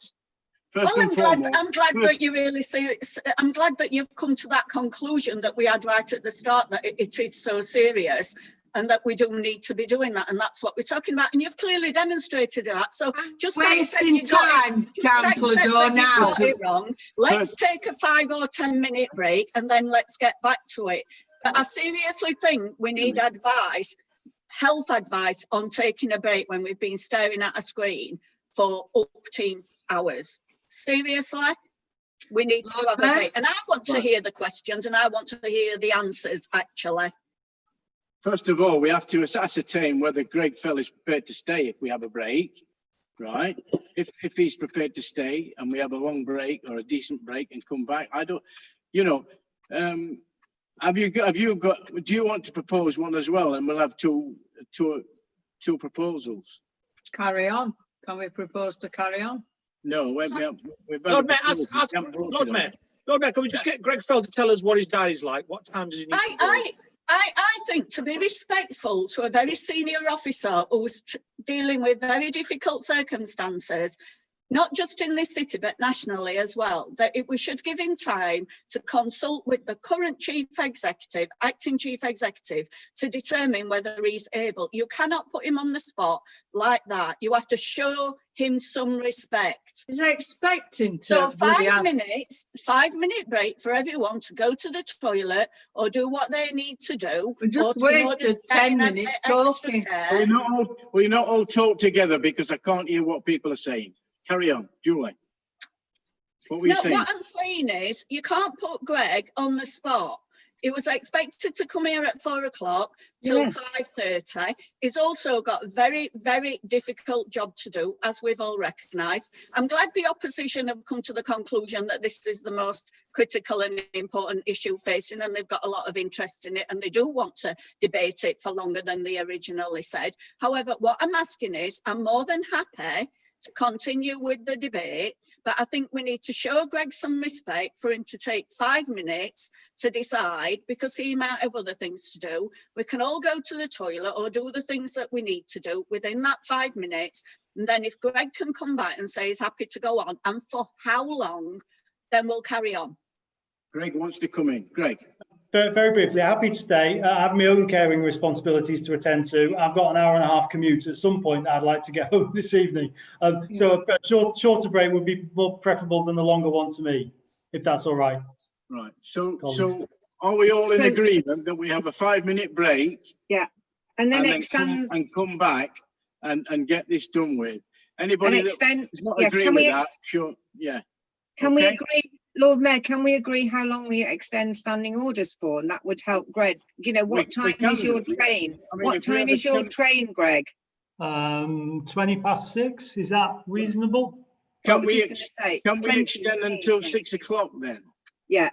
Well, I'm glad that you really serious. I'm glad that you've come to that conclusion that we had right at the start, that it is so serious and that we do need to be doing that. And that's what we're talking about. And you've clearly demonstrated that. So just wasting time, Councillor Doe, now. Wrong. Let's take a 5 or 10 minute break and then let's get back to it. But I seriously think we need advice, health advice on taking a break when we've been staring at a screen for up to hours. Seriously, we need to have a break. And I want to hear the questions and I want to hear the answers, actually. First of all, we have to ascertain whether Greg Fell is prepared to stay if we have a break, right? If he's prepared to stay and we have a long break or a decent break and come back, I don't, you know, have you got, do you want to propose one as well? And we'll have two proposals. Carry on. Can we propose to carry on? No, we're Lord Mayor, Lord Mayor, can we just get Greg Fell to tell us what his diary's like? What time does he need to go? I think, to be respectful to a very senior officer who's dealing with very difficult circumstances, not just in this city, but nationally as well, that we should give him time to consult with the current chief executive, acting chief executive, to determine whether he's able. You cannot put him on the spot like that. You have to show him some respect. He's expecting to. So 5 minutes, 5 minute break for everyone to go to the toilet or do what they need to do. We just wasted 10 minutes talking. We not all talk together because I can't hear what people are saying. Carry on, Julie. What were you saying? What I'm saying is you can't put Greg on the spot. He was expected to come here at 4 o'clock till 5:30. He's also got a very, very difficult job to do, as we've all recognised. I'm glad the opposition have come to the conclusion that this is the most critical and important issue facing, and they've got a lot of interest in it, and they do want to debate it for longer than they originally said. However, what I'm asking is, I'm more than happy to continue with the debate, but I think we need to show Greg some respect for him to take 5 minutes to decide, because he might have other things to do. We can all go to the toilet or do the things that we need to do within that 5 minutes. And then if Greg can come back and say he's happy to go on, and for how long, then we'll carry on. Greg wants to come in. Greg. Very briefly, happy to stay. I have my own caring responsibilities to attend to. I've got an hour and a half commute at some point that I'd like to get home this evening. So a shorter break would be more preferable than the longer one to me, if that's all right. Right. So are we all in agreement that we have a 5-minute break? Yeah. And then extend and come back and get this done with. Anybody and extend, that does not yes, agree can with we that, sure, yeah. Can we agree, Lord Mayor, can we agree how long we extend standing orders for? And that would help Greg. You know, what time is your train? I mean, What time is your train, Greg? 6:20. Is that reasonable? Can we extend until 6 o'clock then? Yeah.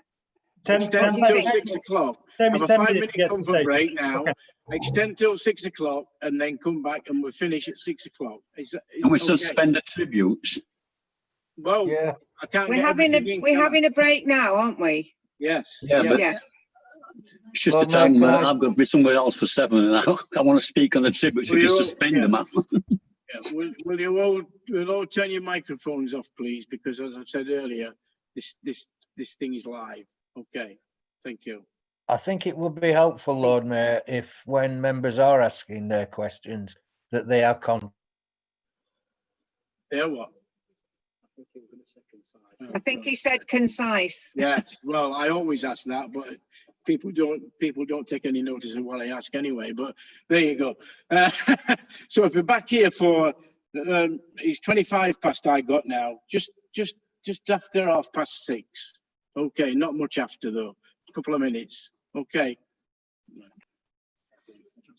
Extend until 6 o'clock. Have a 5-minute comfort break now. Okay. Extend till 6 o'clock and then come back and we'll finish at 6 o'clock. Can we suspend the tributes? Well, yeah. I can't. We're having a break now, aren't we? Yes. Yeah, but it's just a time I'm going to be somewhere else for 7 and I want to speak on the tributes. You can suspend them. Yeah. We'll all turn your microphones off, please, because as I said earlier, this thing is live. Okay. Thank you. I think it would be helpful, Lord Mayor, if when members are asking their questions, that they are They're what? I think he said concise. Yes. Well, I always ask that, but people don't take any notice of what I ask anyway. But there you go. So if we're back here for it's 25 past. I got now. Just after 6:30. Okay, not much after though. A couple of minutes. Okay.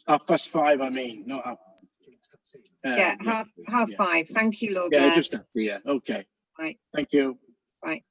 5:30. I mean, not half. Yeah, half 5. Thank you, Lord Yeah, Mayor. just after. Yeah. Okay. Right. Thank you. Right.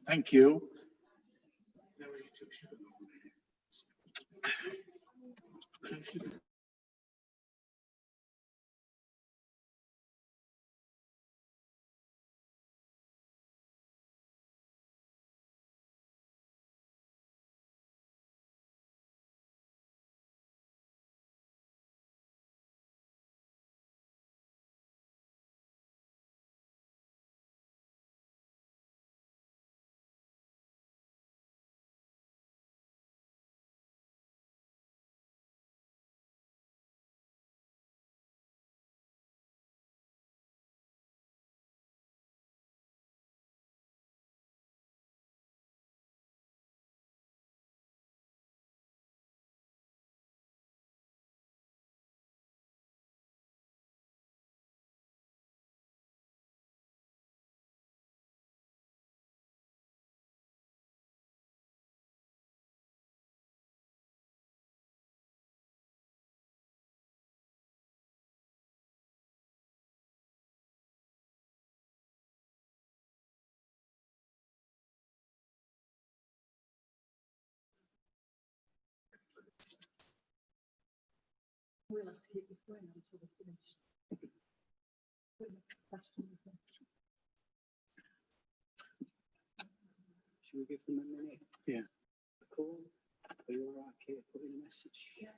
Thank you. We'll have to keep this going until we finish. Should we give them a minute? Yeah. A call? Are you all right, Kate? Put in a message. Yeah.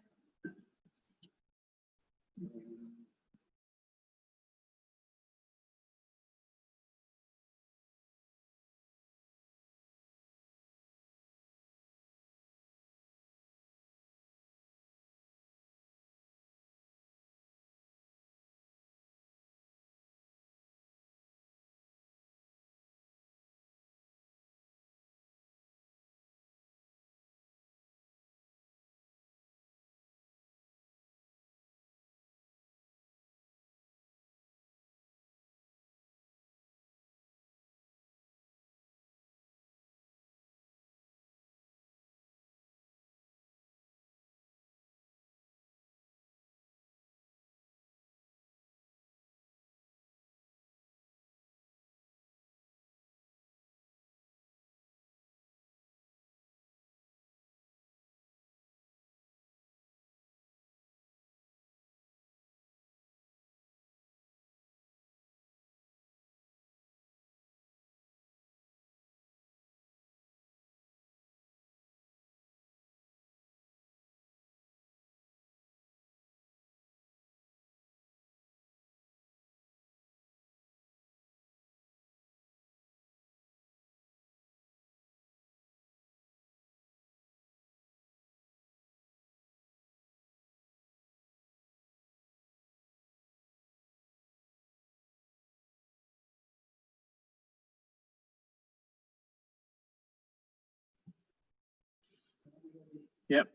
Yep.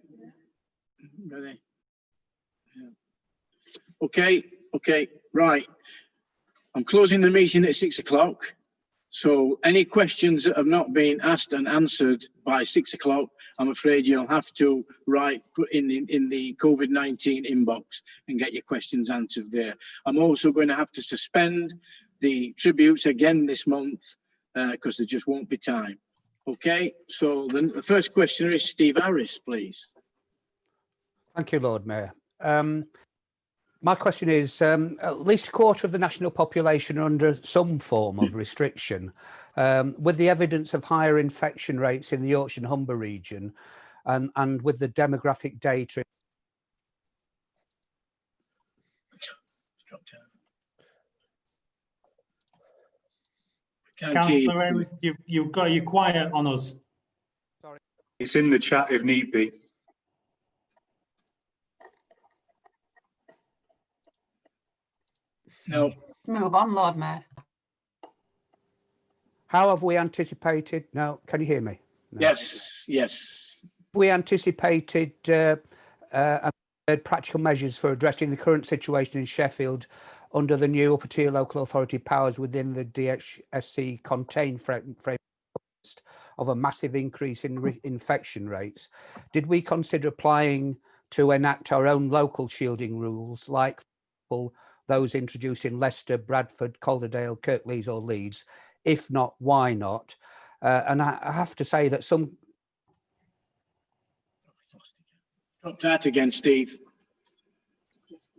Ready. Yeah. Okay, right. I'm closing the meeting at 6 o'clock. So any questions that have not been asked and answered by 6 o'clock, I'm afraid you'll have to put in the COVID-19 inbox and get your questions answered there. I'm also going to have to suspend the tributes again this month because there just won't be time. Okay, so the first questioner is Steve Harris, please. Thank you, Lord Mayor. My question is, at least a quarter of the national population are under some form of restriction. With the evidence of higher infection rates in the Yorkshire and Humber region and with the demographic data. Councillor, you're quiet on us. Sorry. It's in the chat if need be. No. Move on, Lord Mayor. How have we anticipated? No, can you hear me? No. Yes. We anticipated practical measures for addressing the current situation in Sheffield under the new upper tier local authority powers within the DHSC contained frame of a massive increase in infection rates. Did we consider applying to enact our own local shielding rules, like those introduced in Leicester, Bradford, Calderdale, Kirklees or Leeds? If not, why not? And I have to say that some Dropped out again, Steve.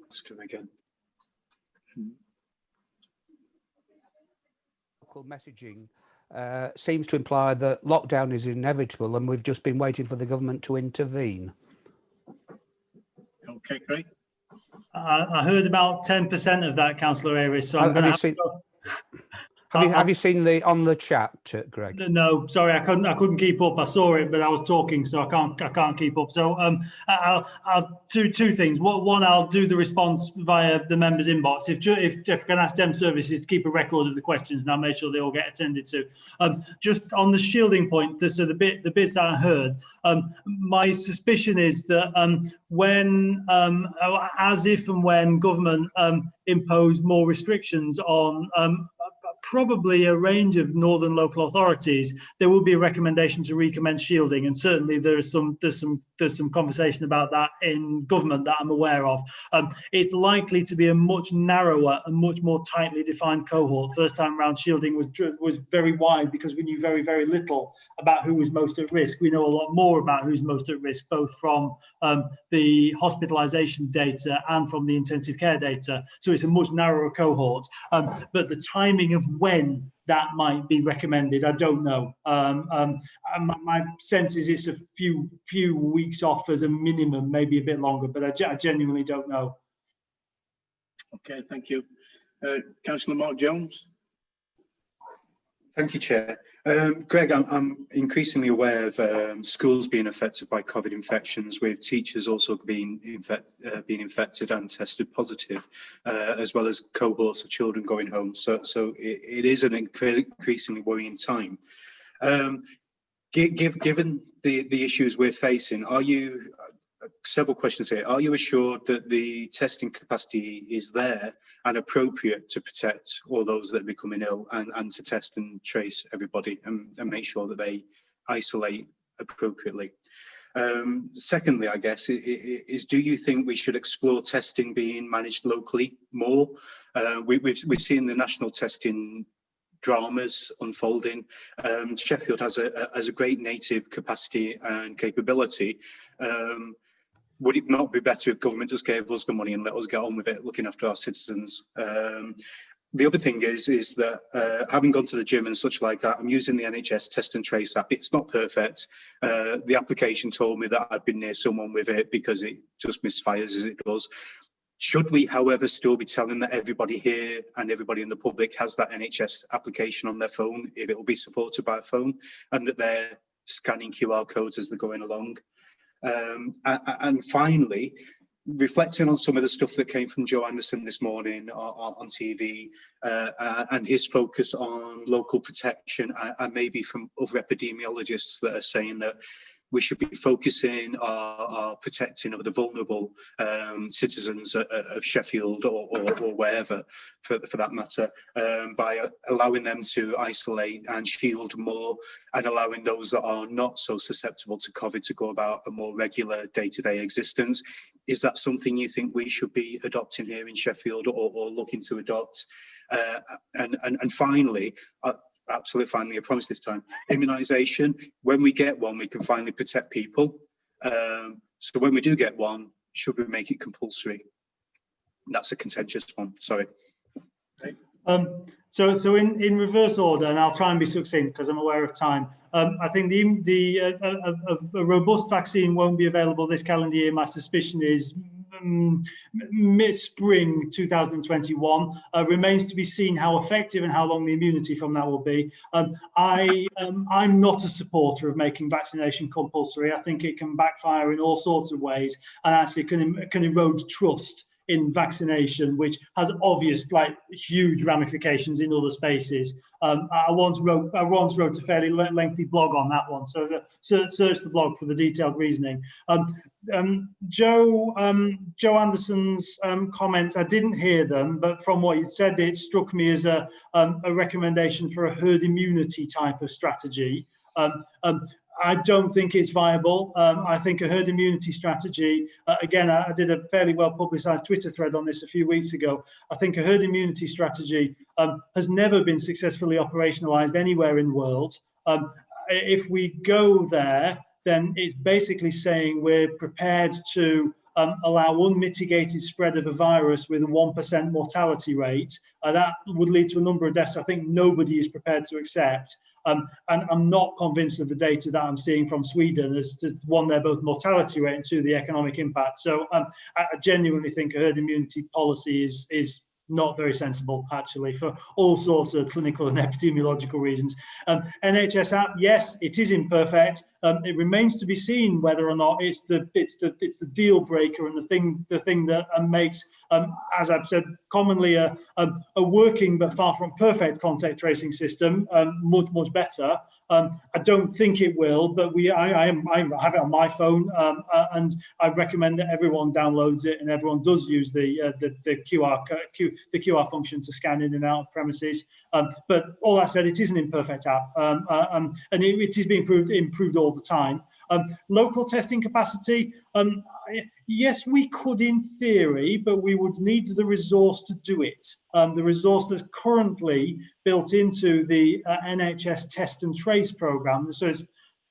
Ask him again. local messaging seems to imply that lockdown is inevitable and we've just been waiting for the government to intervene. Okay, great. I heard about 10% of that, Councillor Aries, so I'm going to have to go. Have you seen the on the chat, Greg? No, sorry, I couldn't keep up. I saw it, but I was talking, so I can't keep up. So I'll do two things. One, I'll do the response via the members' inbox. If Jeff can ask Dem Services to keep a record of the questions, and I'll make sure they all get attended to. Just on the shielding point, so the bits that I heard, my suspicion is that when, as if and when government impose more restrictions on probably a range of northern local authorities, there will be a recommendation to recommence shielding, and certainly there's some conversation about that in government that I'm aware of. It's likely to be a much narrower and much more tightly defined cohort. First time round, shielding was very wide because we knew very, very little about who was most at risk. We know a lot more about who's most at risk, both from the hospitalisation data and from the intensive care data. So it's a much narrower cohort. But the timing of when that might be recommended, I don't know. My sense is it's a few weeks off as a minimum, maybe a bit longer, but I genuinely don't know. Okay, thank you. Councillor Mark Jones. Thank you, Chair. Greg, I'm increasingly aware of schools being affected by COVID infections, with teachers also being infected and tested positive, as well as cohorts of children going home. So it is an increasingly worrying time. Given the issues we're facing, are you, several questions here, are you assured that the testing capacity is there and appropriate to protect all those that are becoming ill, and to test and trace everybody and make sure that they isolate appropriately? Secondly, I guess, is do you think we should explore testing being managed locally more? We've seen the national testing dramas unfolding. Sheffield has a great native capacity and capability. Would it not be better if government just gave us the money and let us get on with it, looking after our citizens? The other thing is that having gone to the gym and such like that, I'm using the NHS Test and Trace app. It's not perfect. The application told me that I'd been near someone with it because it just misfires as it does. Should we, however, still be telling that everybody here and everybody in the public has that NHS application on their phone, if it will be supported by a phone, and that they're scanning QR codes as they're going along? And finally, reflecting on some of the stuff that came from Joe Anderson this morning on TV, and his focus on local protection, and maybe from other epidemiologists that are saying that we should be focusing our protecting of the vulnerable citizens of Sheffield or wherever, for that matter, by allowing them to isolate and shield more, and allowing those that are not so susceptible to COVID to go about a more regular day-to-day existence. Is that something you think we should be adopting here in Sheffield, or looking to adopt? And finally, absolutely finally, I promise this time, immunisation. When we get one, we can finally protect people. So when we do get one, should we make it compulsory? That's a contentious one, sorry. So in reverse order, and I'll try and be succinct because I'm aware of time. I think a robust vaccine won't be available this calendar year. My suspicion is mid-spring 2021. Remains to be seen how effective and how long the immunity from that will be. I'm not a supporter of making vaccination compulsory. I think it can backfire in all sorts of ways, and actually can erode trust in vaccination, which has obvious, huge ramifications in other spaces. I once wrote a fairly lengthy blog on that one, so search the blog for the detailed reasoning. Joe Anderson's comments, I didn't hear them, but from what you said, it struck me as a recommendation for a herd immunity type of strategy. I don't think it's viable. I think a herd immunity strategy, again, I did a fairly well publicised Twitter thread on this a few weeks ago. I think a herd immunity strategy has never been successfully operationalised anywhere in the world. If we go there, then it's basically saying we're prepared to allow unmitigated spread of a virus with a 1% mortality rate. That would lead to a number of deaths I think nobody is prepared to accept. And I'm not convinced of the data that I'm seeing from Sweden as to, one, their both mortality rate, and two, the economic impact. So I genuinely think a herd immunity policy is not very sensible, actually, for all sorts of clinical and epidemiological reasons. NHS app, yes, it is imperfect. It remains to be seen whether or not it's the deal breaker and the thing that makes, as I've said, commonly a working but far from perfect contact tracing system much better. I don't think it will, but I have it on my phone, and I recommend that everyone downloads it and everyone does use the QR function to scan in and out of premises. But all that said, it is an imperfect app, and it is being improved all the time. Local testing capacity, yes, we could in theory, but we would need the resource to do it. The resource that's currently built into the NHS Test and Trace programme, so it's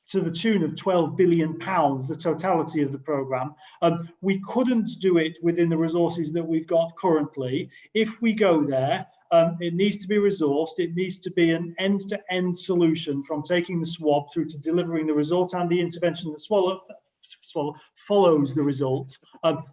to the tune of £12 billion, the totality of the programme. We couldn't do it within the resources that we've got currently. If we go there, it needs to be resourced. It needs to be an end-to-end solution, from taking the swab through to delivering the result and the intervention that follows the result,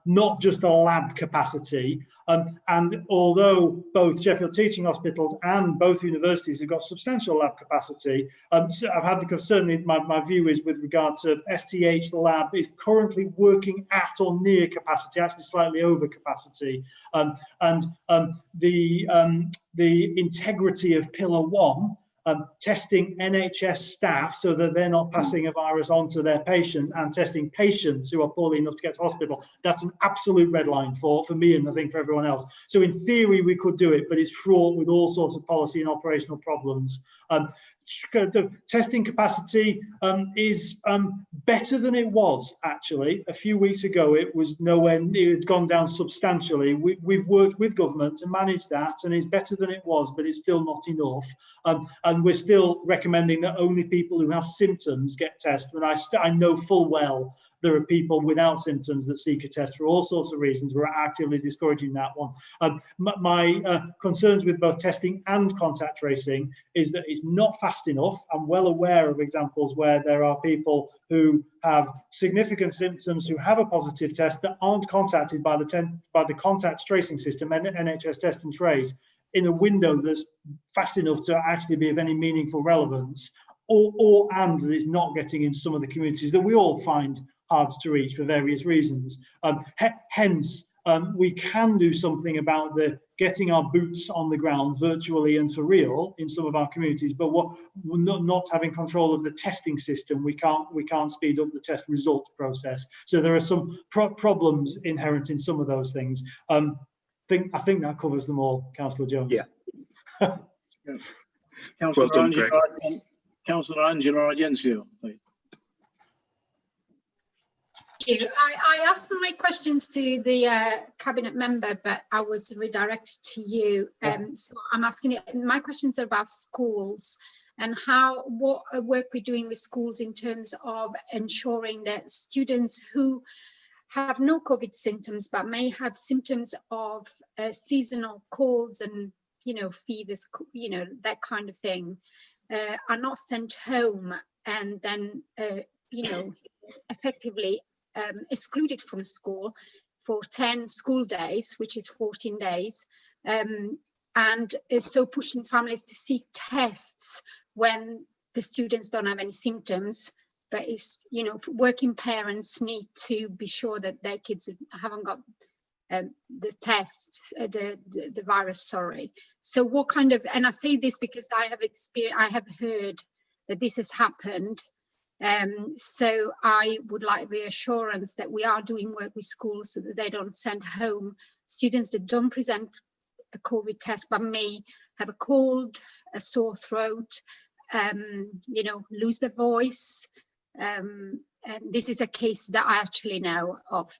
not just a lab capacity. And although both Sheffield teaching hospitals and both universities have got substantial lab capacity, so I've had certainly my view is with regard to STH, the lab is currently working at or near capacity, actually slightly over capacity. The integrity of Pillar 1, testing NHS staff so that they're not passing a virus on to their patients, and testing patients who are poorly enough to get to hospital, that's an absolute red line for me and I think for everyone else. So in theory we could do it, but it's fraught with all sorts of policy and operational problems. The testing capacity is better than it was, actually. A few weeks ago it was nowhere near, it had gone down substantially. We've worked with government to manage that, and it's better than it was, but it's still not enough. And we're still recommending that only people who have symptoms get tested. And I know full well there are people without symptoms that seek a test for all sorts of reasons. We're actively discouraging that one. My concerns with both testing and contact tracing is that it's not fast enough. I'm well aware of examples where there are people who have significant symptoms who have a positive test that aren't contacted by the contact tracing system, NHS Test and Trace, in a window that's fast enough to actually be of any meaningful relevance, and that it's not getting in some of the communities that we all find hard to reach for various reasons. Hence, we can do something about the getting our boots on the ground virtually and for real in some of our communities, but we're not having control of the testing system. We can't speed up the test result process. So there are some problems inherent in some of those things. I think that covers them all, Councillor Jones. Yeah. Councillor Angela Argencio, please. Thank you. I asked my questions to the cabinet member, but I was redirected to you. So I'm asking it. My questions are about schools and what work we're doing with schools in terms of ensuring that students who have no COVID symptoms but may have symptoms of seasonal colds and fevers, that kind of thing, are not sent home and then effectively excluded from school for 10 school days, which is 14 days, and is so pushing families to seek tests when the students don't have any symptoms. But it's, working parents need to be sure that their kids haven't got the tests, the virus, sorry. So what kind of, and I say this because I have heard that this has happened. So I would like reassurance that we are doing work with schools so that they don't send home students that don't present a COVID test but may have a cold, a sore throat, lose their voice. And this is a case that I actually know of.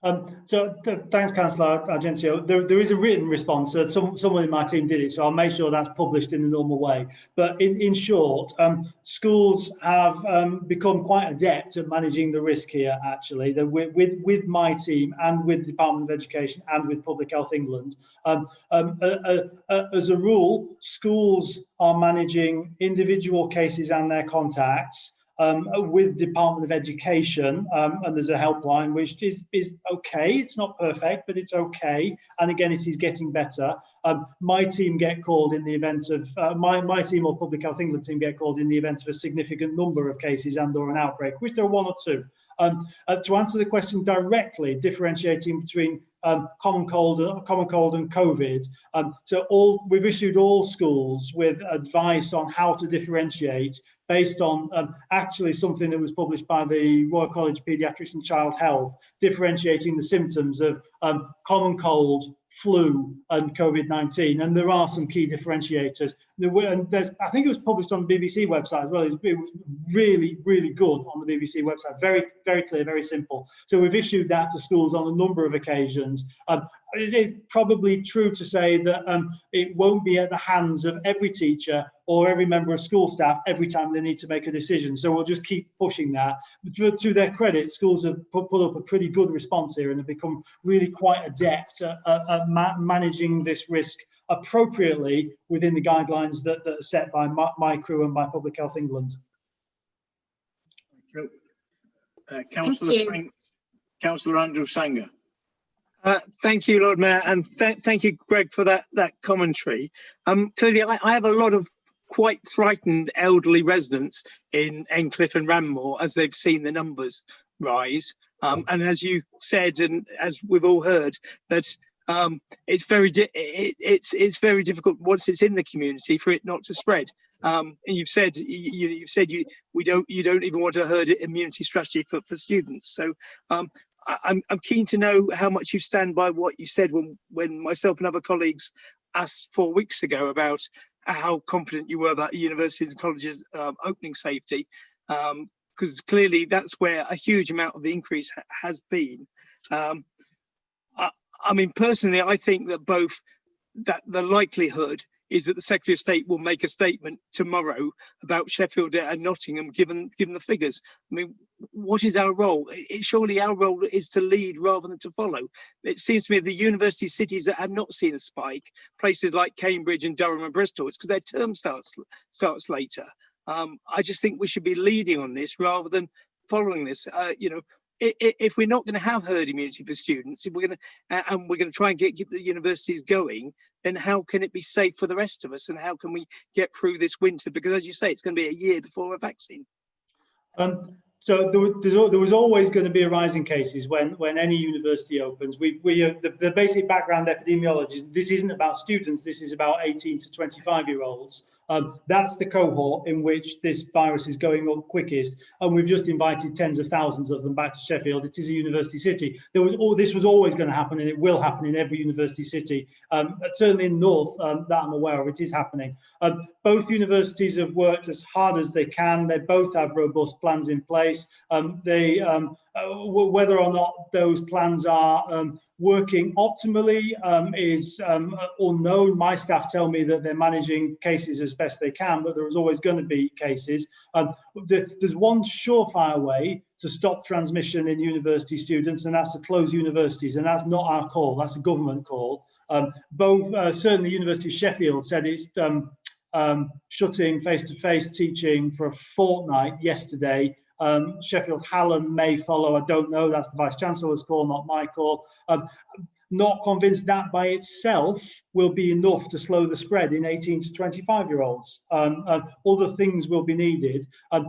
Thanks, Councillor Argentio. There is a written response. Someone in my team did it, so I'll make sure that's published in the normal way. But in short, schools have become quite adept at managing the risk here, actually. With my team and with the Department of Education and with Public Health England. As a rule, schools are managing individual cases and their contacts with Department of Education, and there's a helpline which is okay. It's not perfect, but it's okay. And again, it is getting better. My team get called in the event of my team or Public Health England team get called in the event of a significant number of cases and/or an outbreak, which there are one or two. To answer the question directly, differentiating between common cold and COVID. We've issued all schools with advice on how to differentiate based on actually something that was published by the Royal College of Paediatrics and Child Health, differentiating the symptoms of common cold, flu and COVID-19. And there are some key differentiators. I think it was published on the BBC website as well. It was really, really good on the BBC website. Very, very clear, very simple. So we've issued that to schools on a number of occasions. It is probably true to say that it won't be at the hands of every teacher or every member of school staff every time they need to make a decision. So we'll just keep pushing that. But to their credit, schools have put up a pretty good response here and have become really quite adept at managing this risk appropriately within the guidelines that are set by my crew and by Public Health England. Councillor Andrew Sanger. Thank you, Lord Mayor, and thank you, Greg, for that commentary. Clearly, I have a lot of quite frightened elderly residents in Endcliffe and Ranmore as they've seen the numbers rise. And as you said, and as we've all heard, that it's very difficult once it's in the community for it not to spread. And you've said you don't even want a herd immunity strategy for students. So I'm keen to know how much you stand by what you said when myself and other colleagues asked 4 weeks ago about how confident you were about universities and colleges opening safety, because clearly that's where a huge amount of the increase has been. I mean, personally, I think that that the likelihood is that the Secretary of State will make a statement tomorrow about Sheffield and Nottingham, given the figures. I mean, what is our role? Surely our role is to lead rather than to follow. It seems to me the university cities that have not seen a spike, places like Cambridge and Durham and Bristol, it's because their term starts later. I just think we should be leading on this rather than following this. If we're not going to have herd immunity for students, if we're going to try and get the universities going, then how can it be safe for the rest of us? And how can we get through this winter? Because as you say, it's going to be a year before a vaccine. So there was always going to be a rise in cases when any university opens. The basic background epidemiology, this isn't about students, this is about 18 to 25-year-olds. That's the cohort in which this virus is going up quickest, and we've just invited tens of thousands of them back to Sheffield. It is a university city. This was always going to happen, and it will happen in every university city. Certainly in North, that I'm aware of, it is happening. Both universities have worked as hard as they can. They both have robust plans in place. Whether or not those plans are working optimally is unknown. My staff tell me that they're managing cases as best they can, but there is always going to be cases. There's one surefire way to stop transmission in university students, and that's to close universities, and that's not our call, that's a government call. Certainly University of Sheffield said it's shutting face-to-face teaching for a fortnight yesterday. Sheffield Hallam may follow, I don't know, that's the Vice-Chancellor's call, not my call. Not convinced that by itself will be enough to slow the spread in 18 to 25-year-olds. Other things will be needed. I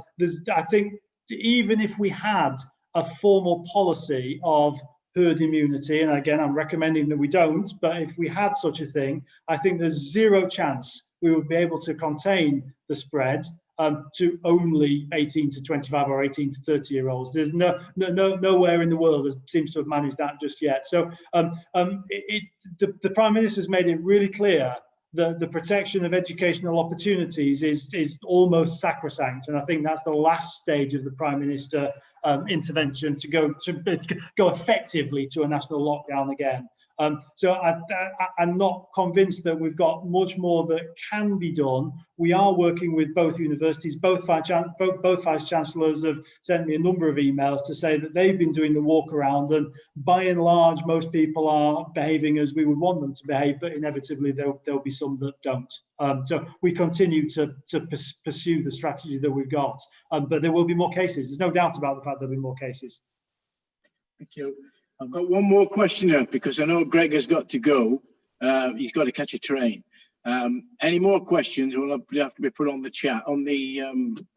think even if we had a formal policy of herd immunity, and again, I'm recommending that we don't, but if we had such a thing, I think there's zero chance we would be able to contain the spread to only 18 to 25 or 18 to 30-year-olds. There's nowhere in the world that seems to have managed that just yet. So the Prime Minister's made it really clear the protection of educational opportunities is almost sacrosanct, and I think that's the last stage of the Prime Minister intervention to go effectively to a national lockdown again. So I'm not convinced that we've got much more that can be done. We are working with both universities. Both vice chancellors have sent me a number of emails to say that they've been doing the walk around, and by and large, most people are behaving as we would want them to behave, but inevitably there'll be some that don't. So we continue to pursue the strategy that we've got, but there will be more cases. There's no doubt about the fact there'll be more cases. Thank you. I've got one more question here because I know Greg has got to go. He's got to catch a train. Any more questions will have to be put on the chat on the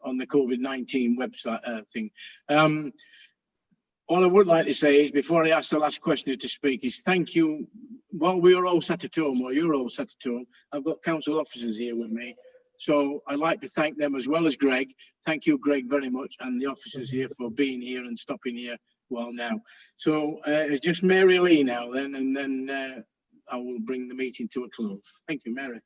COVID-19 website thing. All I would like to say is, before I ask the last questioner to speak, is thank you. While we are all sat at home, or you're all sat at home, I've got council officers here with me. So I'd like to thank them as well as Greg. Thank you, Greg, very much, and the officers here for being here and stopping here well now. So it's just Mary Lee now then, and then I will bring the meeting to a close. Thank you, Mary.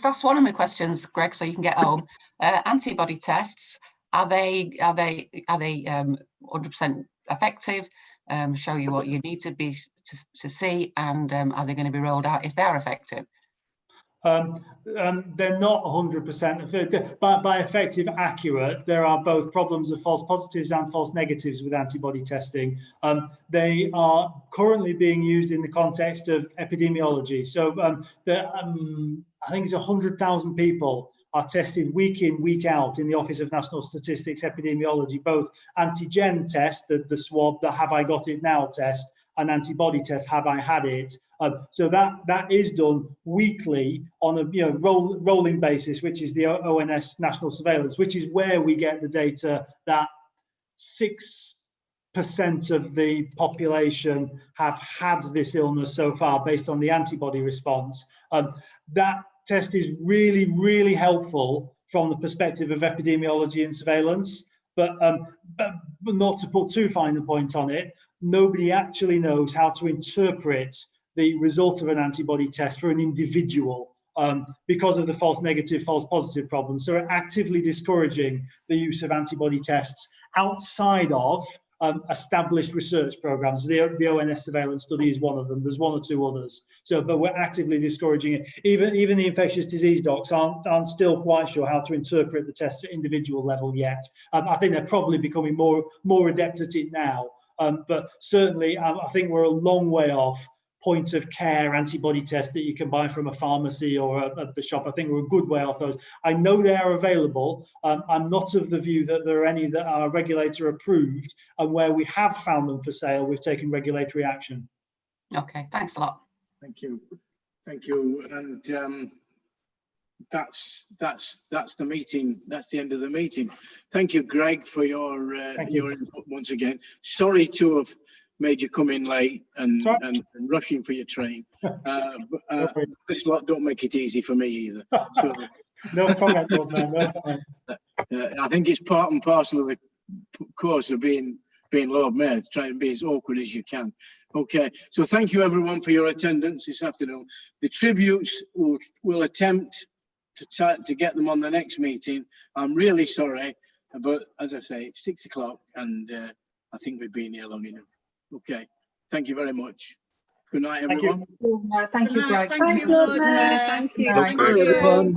That's one of my questions, Greg, so you can get home. Antibody tests, are they 100% effective? Show you what you need to be to see, and are they going to be rolled out if they're effective? They're not 100%, but by effective, accurate. There are both problems of false positives and false negatives with antibody testing. They are currently being used in the context of epidemiology. So I think it's 100,000 people are tested week in, week out in the Office of National Statistics Epidemiology, both antigen test, the swab, the have I got it now test, an antibody test, have I had it? So that is done weekly on a rolling basis, which is the ONS national surveillance, which is where we get the data that 6% of the population have had this illness so far based on the antibody response. That test is really, really helpful from the perspective of epidemiology and surveillance, but not to put too fine a point on it, nobody actually knows how to interpret the result of an antibody test for an individual because of the false negative, false positive problem. So we're actively discouraging the use of antibody tests outside of established research programs. The ONS surveillance study is one of them. There's one or two others. So, but we're actively discouraging it. Even the infectious disease docs aren't still quite sure how to interpret the tests at individual level yet. I think they're probably becoming more adept at it now. But certainly, I think we're a long way off point of care antibody tests that you can buy from a pharmacy or at the shop. I think we're a good way off those. I know they are available. I'm not of the view that there are any that are regulator approved, and where we have found them for sale, we've taken regulatory action. Okay, thanks a lot. Thank you. Thank you. And that's the meeting. That's the end of the meeting. Thank you, Greg, for your input once again. Sorry to have made you come in late and rushing for your train. This lot don't make it easy for me either. So, no comment, Lord Mayor, no comment. I think it's part and parcel of the course of being Lord Mayor, to try and be as awkward as you can. Okay, so thank you everyone for your attendance this afternoon. The tributes will attempt to get them on the next meeting. I'm really sorry, but as I say, it's 6 o'clock and I think we've been here long enough. Okay, thank you very much. Good night, everyone. Thank you, Greg. Thank you, Lord Mayor. Thank you. Thank you, everyone.